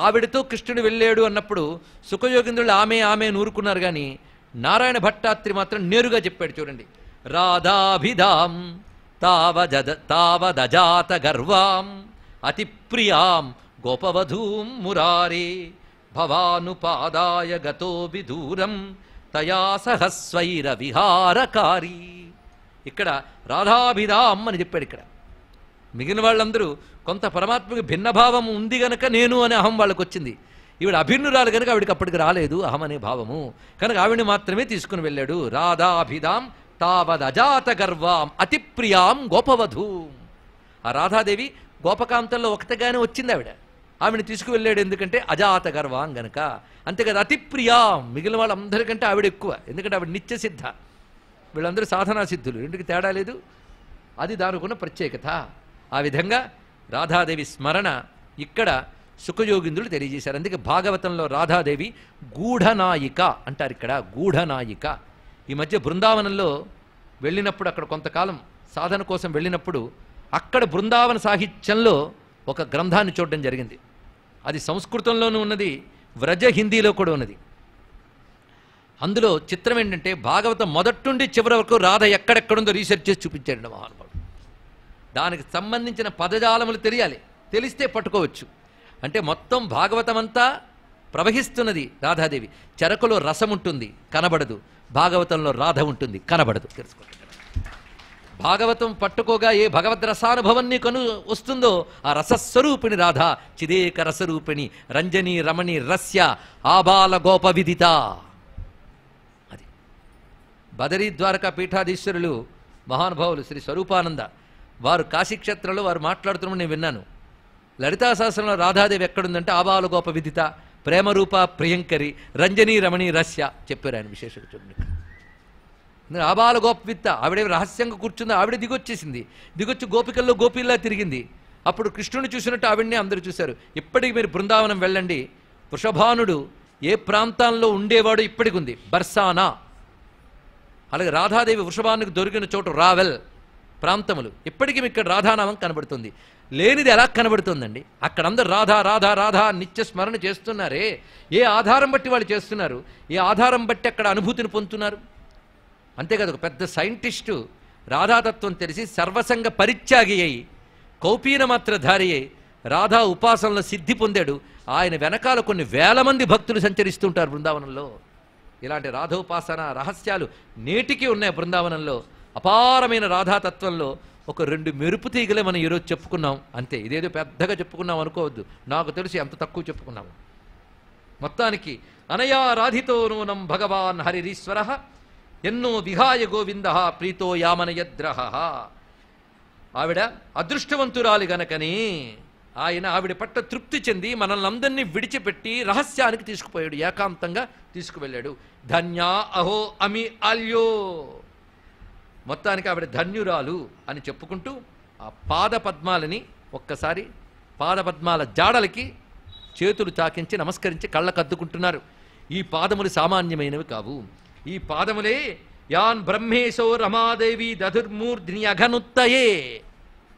ఆవిడతో కృష్ణుడు వెళ్ళాడు అన్నప్పుడు సుఖయోగింద్రులు ఆమె నూరుకున్నారు. కానీ నారాయణ భట్టాత్రి మాత్రం నేరుగా చెప్పాడు. చూడండి, రాధాభిధాం తావదజాత గర్వాం అతిప్రియాం గోపవధూం మురారే భవానుపాదాయ గతో విదూరం తయా సహస్వైర విహారకారి. ఇక్కడ రాధాభిధాం అని చెప్పాడు. ఇక్కడ మిగిలిన వాళ్ళందరూ కొంత పరమాత్మకి భిన్నభావం ఉంది గనక నేను అనే అహం వాళ్ళకు వచ్చింది. ఈవిడ అభిన్నురాలు కనుక ఆవిడికి అప్పటికి రాలేదు అహం అనే భావము. కనుక ఆవిడని మాత్రమే తీసుకుని వెళ్ళాడు. రాధాభిధాం తావదజాత గర్వాం అతిప్రియాం గోపవధూం. ఆ రాధాదేవి గోపకాంతంలో ఒకటిగానే వచ్చింది ఆవిడ. ఆవిడని తీసుకువెళ్ళాడు ఎందుకంటే అజాత గర్వాం గనక. అంతేకాదు అతి ప్రియా, మిగిలిన వాళ్ళందరికంటే ఆవిడ ఎక్కువ, ఎందుకంటే ఆవిడ నిత్య సిద్ధ, వీళ్ళందరూ సాధనా సిద్ధులు, ఇంటికి తేడా లేదు. అది దానికున్న ప్రత్యేకత. ఆ విధంగా రాధాదేవి స్మరణ ఇక్కడ సుఖయోగింద్రులు తెలియజేశారు. అందుకే భాగవతంలో రాధాదేవి గూఢనాయిక అంటారు. ఇక్కడ గూఢనాయిక. ఈ మధ్య బృందావనంలో వెళ్ళినప్పుడు, అక్కడ కొంతకాలం సాధన కోసం వెళ్ళినప్పుడు, అక్కడ బృందావన సాహిత్యంలో ఒక గ్రంథాన్ని చూడడం జరిగింది. అది సంస్కృతంలోనూ ఉన్నది, వ్రజ హిందీలో కూడా ఉన్నది. అందులో చిత్రం ఏంటంటే భాగవతం మొదట్టుండి చివరి వరకు రాధ ఎక్కడెక్కడుందో రీసెర్చ్ చేసి చూపించాడు మహానుభావుడు. దానికి సంబంధించిన పదజాలములు తెలియాలి, తెలిస్తే పట్టుకోవచ్చు. అంటే మొత్తం భాగవతం అంతా ప్రవహిస్తున్నది రాధాదేవి. చెరకులో రసం ఉంటుంది, కనబడదు. భాగవతంలో రాధ ఉంటుంది, కనబడదు. తెలుసుకోండి. భాగవతం పట్టుకోగా ఏ భగవద్ రసానుభవం నీకు వస్తుందో ఆ రసస్వరూపిణి రాధ. చిదేక రసరూపిణి రంజని రమణి రస్య ఆబాల గోప విదిత. అది బదరీ ద్వారకా పీఠాధీశ్వరులు మహానుభావులు శ్రీ స్వరూపానంద వారు కాశీక్షేత్రంలో వారు మాట్లాడుతున్నప్పుడు నేను విన్నాను. లలితా సహస్రంలో రాధాదేవి ఎక్కడుందంటే ఆబాల గోప విదిత, ప్రేమరూప ప్రియంకరి, రంజని రమణి రస్య చెప్పారు ఆయన. విశేషంగా చూడండి, ఆబాల గోప విద్త ఆవిడే రహస్యంగా కూర్చుంది. ఆవిడే దిగొచ్చేసింది, దిగొచ్చి గోపికల్లో గోపిల్లా తిరిగింది. అప్పుడు కృష్ణుని చూసినట్టు ఆవిడనే అందరూ చూశారు. ఇప్పటికి మీరు బృందావనం వెళ్ళండి, వృషభానుడు ఏ ప్రాంతాల్లో ఉండేవాడు ఇప్పటికి ఉంది, బర్సానా. అలాగే రాధాదేవి వృషభానుడికి దొరికిన చోటు రావెల్ ప్రాంతములు, ఇప్పటికీ ఇక్కడ రాధానామం కనబడుతుంది. లేనిది ఎలా కనబడుతుందండి? అక్కడందరూ రాధా రాధా రాధా నిత్య స్మరణ చేస్తున్నారే, ఏ ఆధారం బట్టి వాళ్ళు చేస్తున్నారు, ఏ ఆధారం బట్టి అక్కడ అనుభూతిని పొందుతున్నారు? అంతేకాదు, ఒక పెద్ద సైంటిస్టు రాధాతత్వం తెలిసి సర్వసంగ పరిత్యాగి అయి కౌపీనమాత్రధారి అయి రాధా ఉపాసనలో సిద్ధి పొందాడు. ఆయన వెనకాల కొన్ని వేల మంది భక్తులు సంచరిస్తుంటారు బృందావనంలో. ఇలాంటి రాధోపాసన రహస్యాలు నేటికి ఉన్నాయి బృందావనంలో. అపారమైన రాధాతత్వంలో ఒక 2 మెరుపు తీగలే మనం ఈరోజు చెప్పుకున్నాం అంతే. ఇదేదో పెద్దగా చెప్పుకున్నాం అనుకోవద్దు, నాకు తెలిసి ఎంత తక్కువ చెప్పుకున్నాము. మొత్తానికి అనయా రాధితో నూనం భగవాన్ హరిరీశ్వర ఎన్నో విహాయ గోవింద ప్రీతో యామనయద్రహ. ఆవిడ అదృష్టవంతురాలి గనకని ఆవిడ పట్ల తృప్తి చెంది మనల్ని అందరినీ విడిచిపెట్టి రహస్యానికి తీసుకుపోయాడు, ఏకాంతంగా తీసుకువెళ్ళాడు. ధన్యా అహో అమి అల్యో. మొత్తానికి ఆవిడ ధన్యురాలు అని చెప్పుకుంటూ ఆ పాదపద్మాలని ఒక్కసారి పాదపద్మాల జాడలకి చేతులు చాకించి నమస్కరించి కళ్ళకద్దుకుంటున్నారు. ఈ పాదములు సామాన్యమైనవి కావు. ఈ పాదములే యాన్ బ్రహ్మేశో రమాదేవి దధుర్మూర్ధిని అఘనుత్తయే.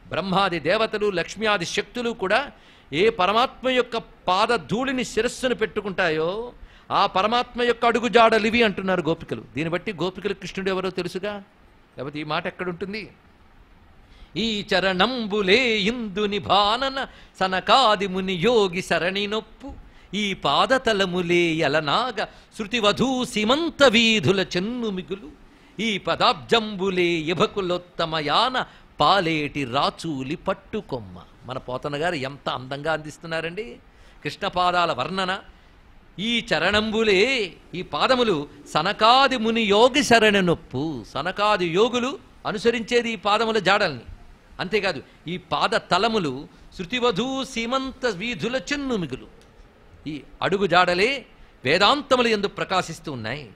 బ్రహ్మాది దేవతలు లక్ష్మ్యాది శక్తులు కూడా ఏ పరమాత్మ యొక్క పాద ధూళిని శిరస్సును పెట్టుకుంటాయో ఆ పరమాత్మ యొక్క అడుగుజాడలివి అంటున్నారు గోపికలు. దీన్ని బట్టి గోపికలు కృష్ణుడు ఎవరో తెలుసుగా, లేకపోతే ఈ మాట ఎక్కడుంటుంది? ఈ చరణంబులే ఇందు నిభానన సనకాది ముని యోగి సరణి నొప్పు, ఈ పాదతలములే యలనాగ శృతివధూ సీమంత వీధుల చెన్ను మిగులు, ఈ పదాబ్జంబులే యభకులోత్తమయాన పాలేటి రాచూలి పట్టుకొమ్మ. మన పోతన గారు ఎంత అందంగా అందిస్తున్నారండి కృష్ణపాదాల వర్ణన. ఈ చరణంబులే, ఈ పాదములు సనకాది ముని యోగి శరణి నొప్పు. సనకాది యోగులు అనుసరించేది ఈ పాదముల జాడల్ని. అంతేకాదు ఈ పాద తలములు శృతివధూ సీమంత వీధుల చెన్ను మిగులు. ఈ అడుగు జాడలే వేదాంతములు యందు ప్రకాశిస్తూ ఉన్నాయి.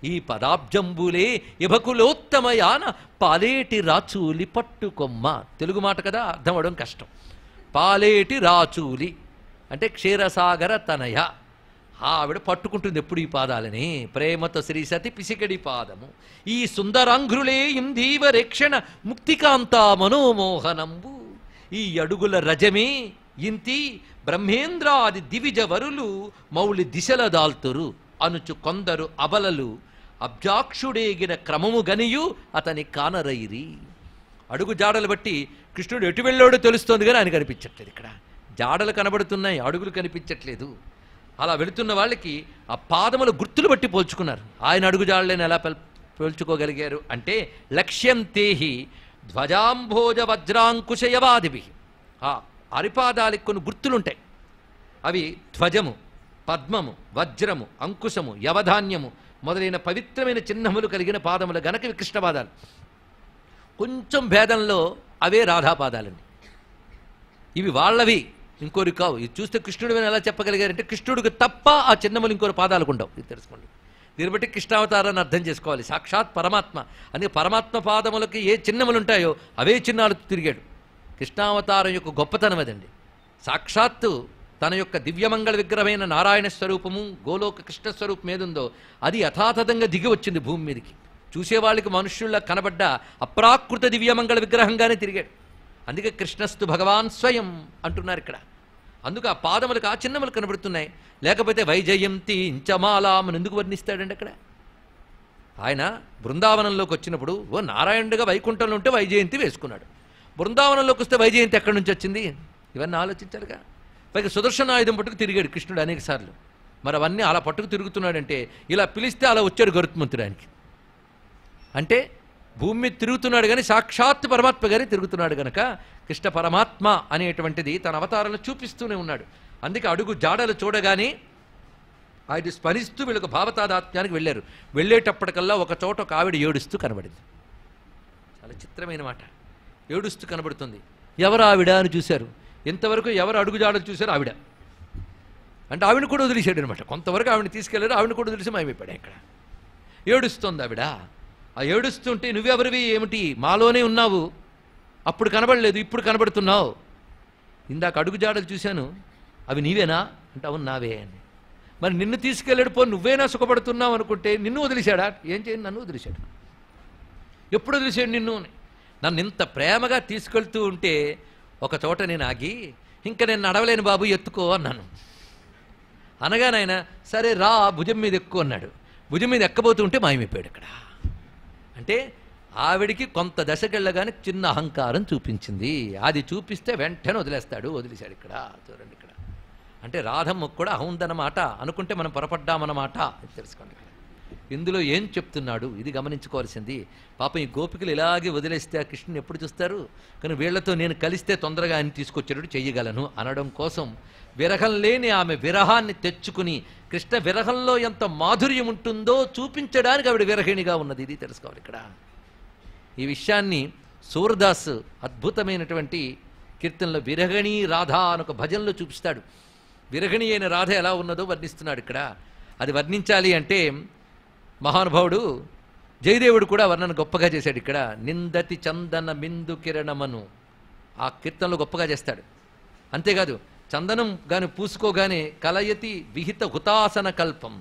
ఈ పదాబ్జంబులే ఇభకులోత్తమయాన పాలేటి రాచూలి పట్టుకొమ్మ. తెలుగు మాట కదా, అర్థం అవడం కష్టం. పాలేటి రాచూలి అంటే క్షీరసాగర తనయ. ఆవిడ పట్టుకుంటుంది ఎప్పుడు ఈ పాదాలని. ప్రేమతో శ్రీ సతి పిసికడి పాదము. ఈ సుందరాంఘ్రులే ఇందీవరేక్షణ ముక్తికాంతా మనోమోహనంబు. ఈ అడుగుల రజమే ఇంతి బ్రహ్మేంద్రాది దివిజ వరులు మౌళి దిశల దాల్తురు అనుచు కొందరు అబలలు అబ్జాక్షుడేగిన క్రమము గనియు అతని కానరైరి. అడుగు జాడలు బట్టి కృష్ణుడు ఎటు వెళ్ళాడో తెలుస్తోంది కానీ ఆయన కనిపించట్లేదు. ఇక్కడ జాడలు కనబడుతున్నాయి, అడుగులు కనిపించట్లేదు. అలా వెళుతున్న వాళ్ళకి ఆ పాదముల గుర్తులు బట్టి పోల్చుకున్నారు. ఆయన అడుగు జాడలేని ఎలా పోల్చుకోగలిగారు అంటే లక్ష్యం తేహి ధ్వజాంభోజ వజ్రాంకుశయవాదిభి. ఆ అరిపాదాలకు కొన్ని గుర్తులుంటాయి. అవి ధ్వజము, పద్మము, వజ్రము, అంకుశము, యవధాన్యము మొదలైన పవిత్రమైన చిహ్నములు కలిగిన పాదములు గనక ఇవి కృష్ణపాదాలు. కొంచెం భేదంలో అవే రాధాపాదాలండి. ఇవి వాళ్ళవి, ఇంకోరి కావు. ఇది చూస్తే కృష్ణుడు అని ఎలా చెప్పగలిగారంటే కృష్ణుడికి తప్ప ఆ చిన్నములు ఇంకోరి పాదాలకు ఉండవు. ఇది తెలుసుకోండి. దీన్ని బట్టి కృష్ణావతారాన్ని అర్థం చేసుకోవాలి. సాక్షాత్ పరమాత్మ. అందుకే పరమాత్మ పాదములకి ఏ చిన్నములు ఉంటాయో అవే చిన్నాలు తిరిగాడు. కృష్ణావతారం యొక్క గొప్పతనం అదండి. సాక్షాత్తు తన యొక్క దివ్యమంగళ విగ్రహమైన నారాయణ స్వరూపము గోలోక కృష్ణ స్వరూపం ఏదుందో అది యథాతథంగా దిగి వచ్చింది భూమి మీదకి. చూసేవాళ్ళకి మనుష్యుల్లా కనబడ్డ అప్రాకృత దివ్యమంగళ విగ్రహంగానే తిరిగాడు. అందుకే కృష్ణస్తు భగవాన్ స్వయం అంటున్నారు ఇక్కడ. అందుకు ఆ పాదములకు ఆ చిన్నములు కనబడుతున్నాయి. లేకపోతే వైజయంతి ఇంచమాలామని ఎందుకు వర్ణిస్తాడండి అక్కడ? ఆయన బృందావనంలోకి వచ్చినప్పుడు ఓ నారాయణుడిగా వైకుంఠంలో ఉంటే వైజయంతి వేసుకున్నాడు. బృందావనంలోకి వస్తే వైజయంతి ఎక్కడి నుంచి వచ్చింది? ఇవన్నీ ఆలోచించారుగా. పైగా సుదర్శన ఆయుధం పట్టుకు తిరిగాడు కృష్ణుడు అనేక సార్లు. మరి అవన్నీ అలా పట్టుకు తిరుగుతున్నాడంటే ఇలా పిలిస్తే అలా వచ్చాడు గరుత్మంతుడు ఆయనకి. అంటే భూమి మీద తిరుగుతున్నాడు కానీ సాక్షాత్ పరమాత్మ గారి తిరుగుతున్నాడు గనక కృష్ణ పరమాత్మ అనేటువంటిది తన అవతారంలో చూపిస్తూనే ఉన్నాడు. అందుకే అడుగు జాడలు చూడగానే ఆయన స్మరిస్తూ వీళ్ళకు భావతాదాత్మ్యానికి వెళ్ళారు. వెళ్ళేటప్పటికల్లా ఒక చోట ఒక ఆవిడ ఏడుస్తూ కనబడింది. చాలా చిత్రమైన మాట. ఏడుస్తూ కనబడుతుంది. ఎవరు ఆవిడ అని చూశారు. ఇంతవరకు ఎవరు అడుగు జాడలు చూశారు? ఆవిడ. అంటే ఆవిడని కూడా వదిలేశాడు అనమాట. కొంతవరకు ఆవిడని తీసుకెళ్లారు, ఆవిడని కూడా వదిలేసి మాయమైపోయాడు. ఇక్కడ ఏడుస్తోంది ఆవిడ. ఆ ఏడుస్తుంటే నువ్వెవరివి ఏమిటి? మాలోనే ఉన్నావు, అప్పుడు కనబడలేదు, ఇప్పుడు కనబడుతున్నావు. ఇందాక అడుగు జాడలు చూశాను, అవి నీవేనా అంటే అవును నావే అని. మరి నిన్ను తీసుకెళ్ళాడు, పో నువ్వేనా సుఖపడుతున్నావు అనుకుంటే నిన్ను వదిలేశాడా? ఏం చేయండి, నన్ను వదిలేశాడు. ఎప్పుడు వదిలేశాడు నిన్ను? నన్ను ఇంత ప్రేమగా తీసుకెళ్తూ ఉంటే ఒక చోట నేను ఆగి ఇంకా నేను నడవలేను బాబు ఎత్తుకో అన్నాను. అనగానైనా సరే రా భుజం మీద ఎక్కువ అన్నాడు. భుజం మీద ఎక్కబోతుంటే మాయమైపోయాడు ఇక్కడ. అంటే ఆవిడికి కొంత దశకెళ్ళగానే చిన్న అహంకారం చూపించింది. అది చూపిస్తే వెంటనే వదిలేస్తాడు. వదిలేశాడు ఇక్కడ. చూడండి ఇక్కడ. అంటే రాధమ్మకు కూడా అహందన్నమాట అనుకుంటే మనం పొరపడ్డామన్నమాట. తెలుసుకోండి. ఇందులో ఏం చెప్తున్నాడు ఇది గమనించుకోవాల్సింది. పాపం ఈ గోపికలు ఇలాగే వదిలేస్తే ఆ కృష్ణుని ఎప్పుడు చూస్తారు? కానీ వీళ్లతో నేను కలిస్తే తొందరగా ఆయన తీసుకొచ్చేటట్టు చెయ్యగలను అనడం కోసం విరహం లేని ఆమె విరహాన్ని తెచ్చుకుని కృష్ణ విరహంలో ఎంత మాధుర్యం ఉంటుందో చూపించడానికి ఆవిడ విరహిణిగా ఉన్నది. ఇది తెలుసుకోవాలి ఇక్కడ. ఈ విషయాన్ని సూరదాస్ అద్భుతమైనటువంటి కీర్తనలో విరహిణి రాధ అని ఒక భజనలో చూపిస్తాడు. విరహిణి అయిన రాధ ఎలా ఉన్నదో వర్ణిస్తున్నాడు ఇక్కడ. అది వర్ణించాలి అంటే మహానుభావుడు జయదేవుడు కూడా వర్ణన గొప్పగా చేశాడు ఇక్కడ. నిందతి చందన బిందు కిరణమను ఆ కీర్తనలో గొప్పగా చేస్తాడు. అంతేకాదు చందనం గాని పూసుకోగానే కలయతి విహిత హుతాసన కల్పం.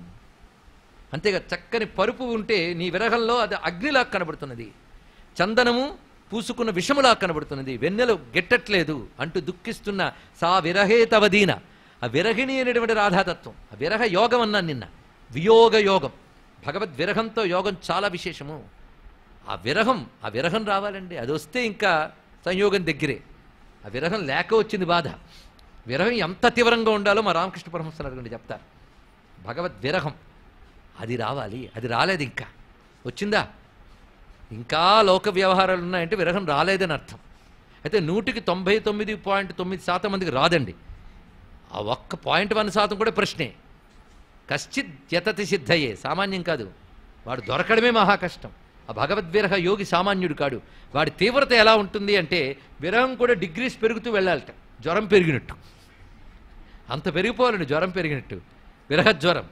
అంతేగా చక్కని పరుపు ఉంటే నీ విరహంలో అది అగ్నిలా కనబడుతున్నది, చందనము పూసుకున్న విషములా కనబడుతున్నది, వెన్నెలు గెట్టట్లేదు అంటూ దుఃఖిస్తున్న సా విరహేతవదీన. ఆ విరహిణి అనేటువంటి రాధాతత్వం, ఆ విరహ యోగం అన్నాను నిన్న, వియోగ యోగం. భగవద్ విరహంతో యోగం చాలా విశేషము. ఆ విరహం రావాలండి. అది వస్తే ఇంకా సంయోగం దగ్గరే. ఆ విరహం లేక వచ్చింది బాధ. విరహం ఎంత తీవ్రంగా ఉండాలో మా రామకృష్ణ పరమహంస అడగండి చెప్తారు. భగవద్ విరహం అది రావాలి. అది రాలేదు, ఇంకా వచ్చిందా? ఇంకా లోక వ్యవహారాలు ఉన్నాయంటే విరహం రాలేదని అర్థం. అయితే 100కి 99.9% మందికి రాదండి. ఆ 1.1% కూడా ప్రశ్నే. కశ్చిత్ యతతి సిద్ధయే, సామాన్యం కాదు. వాడు దొరకడమే మహా కష్టం. ఆ భగవద్విరహ యోగి సామాన్యుడు కాడు. వాడి తీవ్రత ఎలా ఉంటుంది అంటే విరహం కూడా డిగ్రీస్ పెరుగుతూ వెళ్ళాలట. జ్వరం పెరిగినట్టు అంత పెరిగిపోవాలండి, జ్వరం పెరిగినట్టు విరహజ్వరం.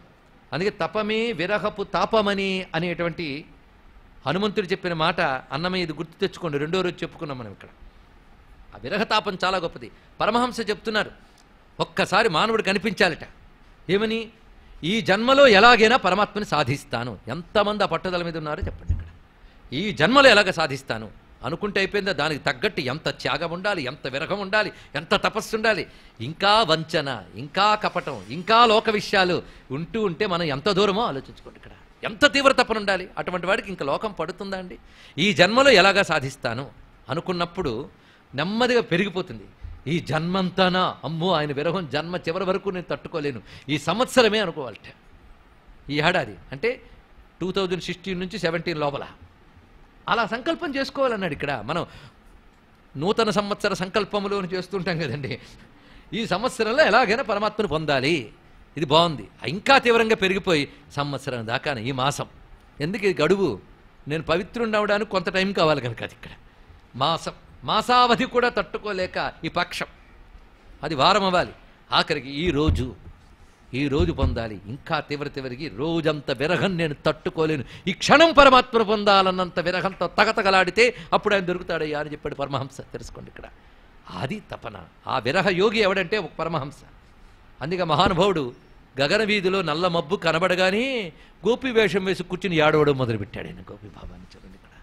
అందుకే తపమే విరహపు తాపమని అనేటువంటి హనుమంతుడు చెప్పిన మాట అన్నమయ్య, ఇది గుర్తు తెచ్చుకోండి. 2వ రోజు చెప్పుకున్నాం మనం ఇక్కడ. ఆ విరహతాపం చాలా గొప్పది. పరమహంస చెప్తున్నారు ఒక్కసారి మానవుడు కనిపించాలట. ఏమని? ఈ జన్మలో ఎలాగైనా పరమాత్మని సాధిస్తాను. ఎంతమంది ఆ పట్టుదల మీద ఉన్నారో చెప్పండి ఇక్కడ. ఈ జన్మలో ఎలాగ సాధిస్తాను అనుకుంటే అయిపోయిందా? దానికి తగ్గట్టు ఎంత త్యాగం ఉండాలి, ఎంత విరహం ఉండాలి, ఎంత తపస్సు ఉండాలి, ఇంకా వంచన, ఇంకా కపటం, ఇంకా లోక విషయాలు ఉంటూ ఉంటే మనం ఎంత దూరమో ఆలోచించుకోండి ఇక్కడ. ఎంత తీవ్ర తపన ఉండాలి. అటువంటి వాడికి ఇంకా లోకం పడుతుందా అండి? ఈ జన్మలో ఎలాగా సాధిస్తాను అనుకున్నప్పుడు నెమ్మదిగా పెరిగిపోతుంది. ఈ జన్మంతానా, అమ్మో ఆయన విరహం జన్మ చివరి వరకు నేను తట్టుకోలేను, ఈ సంవత్సరమే అనుకోవాలట. ఈ ఏడాది అంటే 2016 నుంచి 17 లోపల అలా సంకల్పం చేసుకోవాలన్నాడు ఇక్కడ. మనం నూతన సంవత్సర సంకల్పములు చేస్తుంటాం కదండి. ఈ సంవత్సరంలో ఎలాగైనా పరమాత్మను పొందాలి. ఇది బాగుంది. ఇంకా తీవ్రంగా పెరిగిపోయి సంవత్సరం దాకా, ఈ మాసం ఎందుకు, ఇది గడువు, నేను పవిత్రుని అవడానికి కొంత టైం కావాలి కనుక అది ఇక్కడ మాసం, మాసావధి కూడా తట్టుకోలేక ఈ పక్షం, అది వారం అవ్వాలి. ఆఖరికి ఈ రోజు పొందాలి. ఇంకా చివరికి రోజంత విరహం నేను తట్టుకోలేను, ఈ క్షణం పరమాత్మను పొందాలన్నంత విరహంతో తగతగలాడితే అప్పుడు ఆయన దొరుకుతాడయ్యా అని చెప్పాడు పరమహంస. తెలుసుకోండి ఇక్కడ అది తపన. ఆ విరహ యోగి ఎవడంటే ఒక పరమహంస. అందుకే మహానుభావుడు గగన వీధిలో నల్ల మబ్బు కనబడగానే గోపీ వేషం వేసి కూర్చుని ఏడవడం మొదలుపెట్టాడు. ఆయన గోపీభావాన్ని చూడండి ఇక్కడ.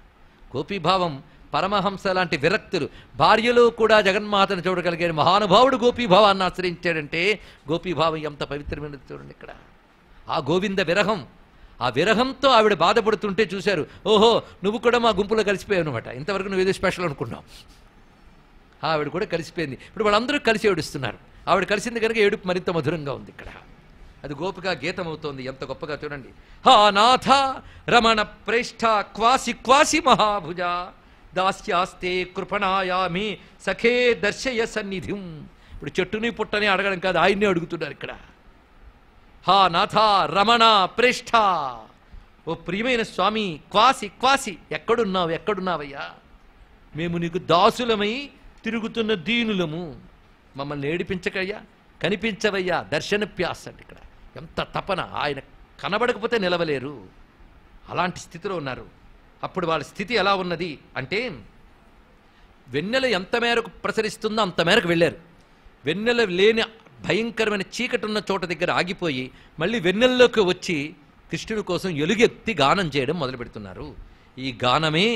గోపీభావం పరమహంస లాంటి విరక్తులు భార్యలో కూడా జగన్మాతను చూడగలిగాడు మహానుభావుడు గోపీభావాన్ని ఆశ్రయించాడంటే గోపీభావం ఎంత పవిత్రమైనది చూడండి ఇక్కడ. ఆ గోవింద విరహం, ఆ విరహంతో ఆవిడ బాధపడుతుంటే చూశారు, ఓహో నువ్వు కూడా మా గుంపులో కలిసిపోయావు అనమాట. ఇంతవరకు నువ్వు ఏదో స్పెషల్ అనుకున్నావు. ఆవిడ కూడా కలిసిపోయింది. ఇప్పుడు వాళ్ళందరూ కలిసి ఏడుస్తున్నారు. ఆవిడ కలిసింది కనుక ఏడుపు మరింత మధురంగా ఉంది ఇక్కడ. అది గోపిక గీతం అవుతోంది. ఎంత గొప్పగా చూడండి. హా నాథ రమణ ప్రేష్ఠ క్వాసి క్వాసి మహాభుజ దాస్యాస్తే కృపణాయామి సఖే దర్శయ సన్నిధిం. ఇప్పుడు చెట్టుని పుట్టని అడగడం కాదు, ఆయన్ని అడుగుతున్నారు ఇక్కడ. హా నాథ రమణ ప్రేష్ఠ, ఓ ప్రియమైన స్వామి, క్వాసి క్వాసి ఎక్కడున్నావయ్యా? మేము నీకు దాసులమై తిరుగుతున్న దీనులము, మమ్మల్ని ఏడిపించకయ్యా, కనిపించవయ్యా, దర్శనప్యాస అంటే ఇక్కడ. ఎంత తపన! ఆయన కనబడకపోతే నిలవలేరు, అలాంటి స్థితిలో ఉన్నారు. అప్పుడు వాళ్ళ స్థితి ఎలా ఉన్నది అంటే, వెన్నెల ఎంత మేరకు ప్రసరిస్తుందో అంత మేరకు వెళ్ళారు. వెన్నెల లేని భయంకరమైన చీకటి ఉన్న చోట దగ్గర ఆగిపోయి మళ్ళీ వెన్నెల్లోకి వచ్చి కృష్ణుడి కోసం ఎలుగెత్తి గానం చేయడం మొదలు పెడుతున్నారు. ఈ గానమే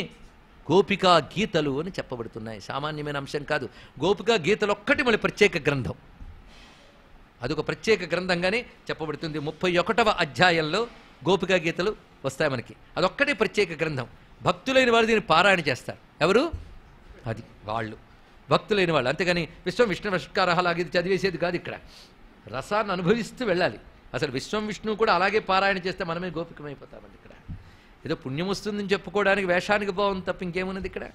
గోపికా గీతలు అని చెప్పబడుతున్నాయి. సామాన్యమైన అంశం కాదు. గోపికా గీతలు ఒక్కటి మళ్ళీ ప్రత్యేక గ్రంథం, అదొక ప్రత్యేక గ్రంథంగానే చెప్పబడుతుంది. 31వ అధ్యాయంలో గోపికా గీతలు వస్తాయి మనకి. అదొక్కటే ప్రత్యేక గ్రంథం. భక్తులైన వాళ్ళు దీన్ని పారాయణ చేస్తారు. ఎవరు? అది వాళ్ళు భక్తులైన వాళ్ళు. అంతేగాని విశ్వం విష్ణు నమస్కారాలు అలాగే చదివేసేది కాదు. ఇక్కడ రసాన్ని అనుభవిస్తూ వెళ్ళాలి. అసలు విశ్వం విష్ణువు కూడా అలాగే పారాయణ చేస్తే మనమే గోపికమైపోతామండి. ఇక్కడ ఏదో పుణ్యం వస్తుందని చెప్పుకోవడానికి వేషానికి బాగుంది తప్ప ఇంకేమున్నది ఇక్కడ.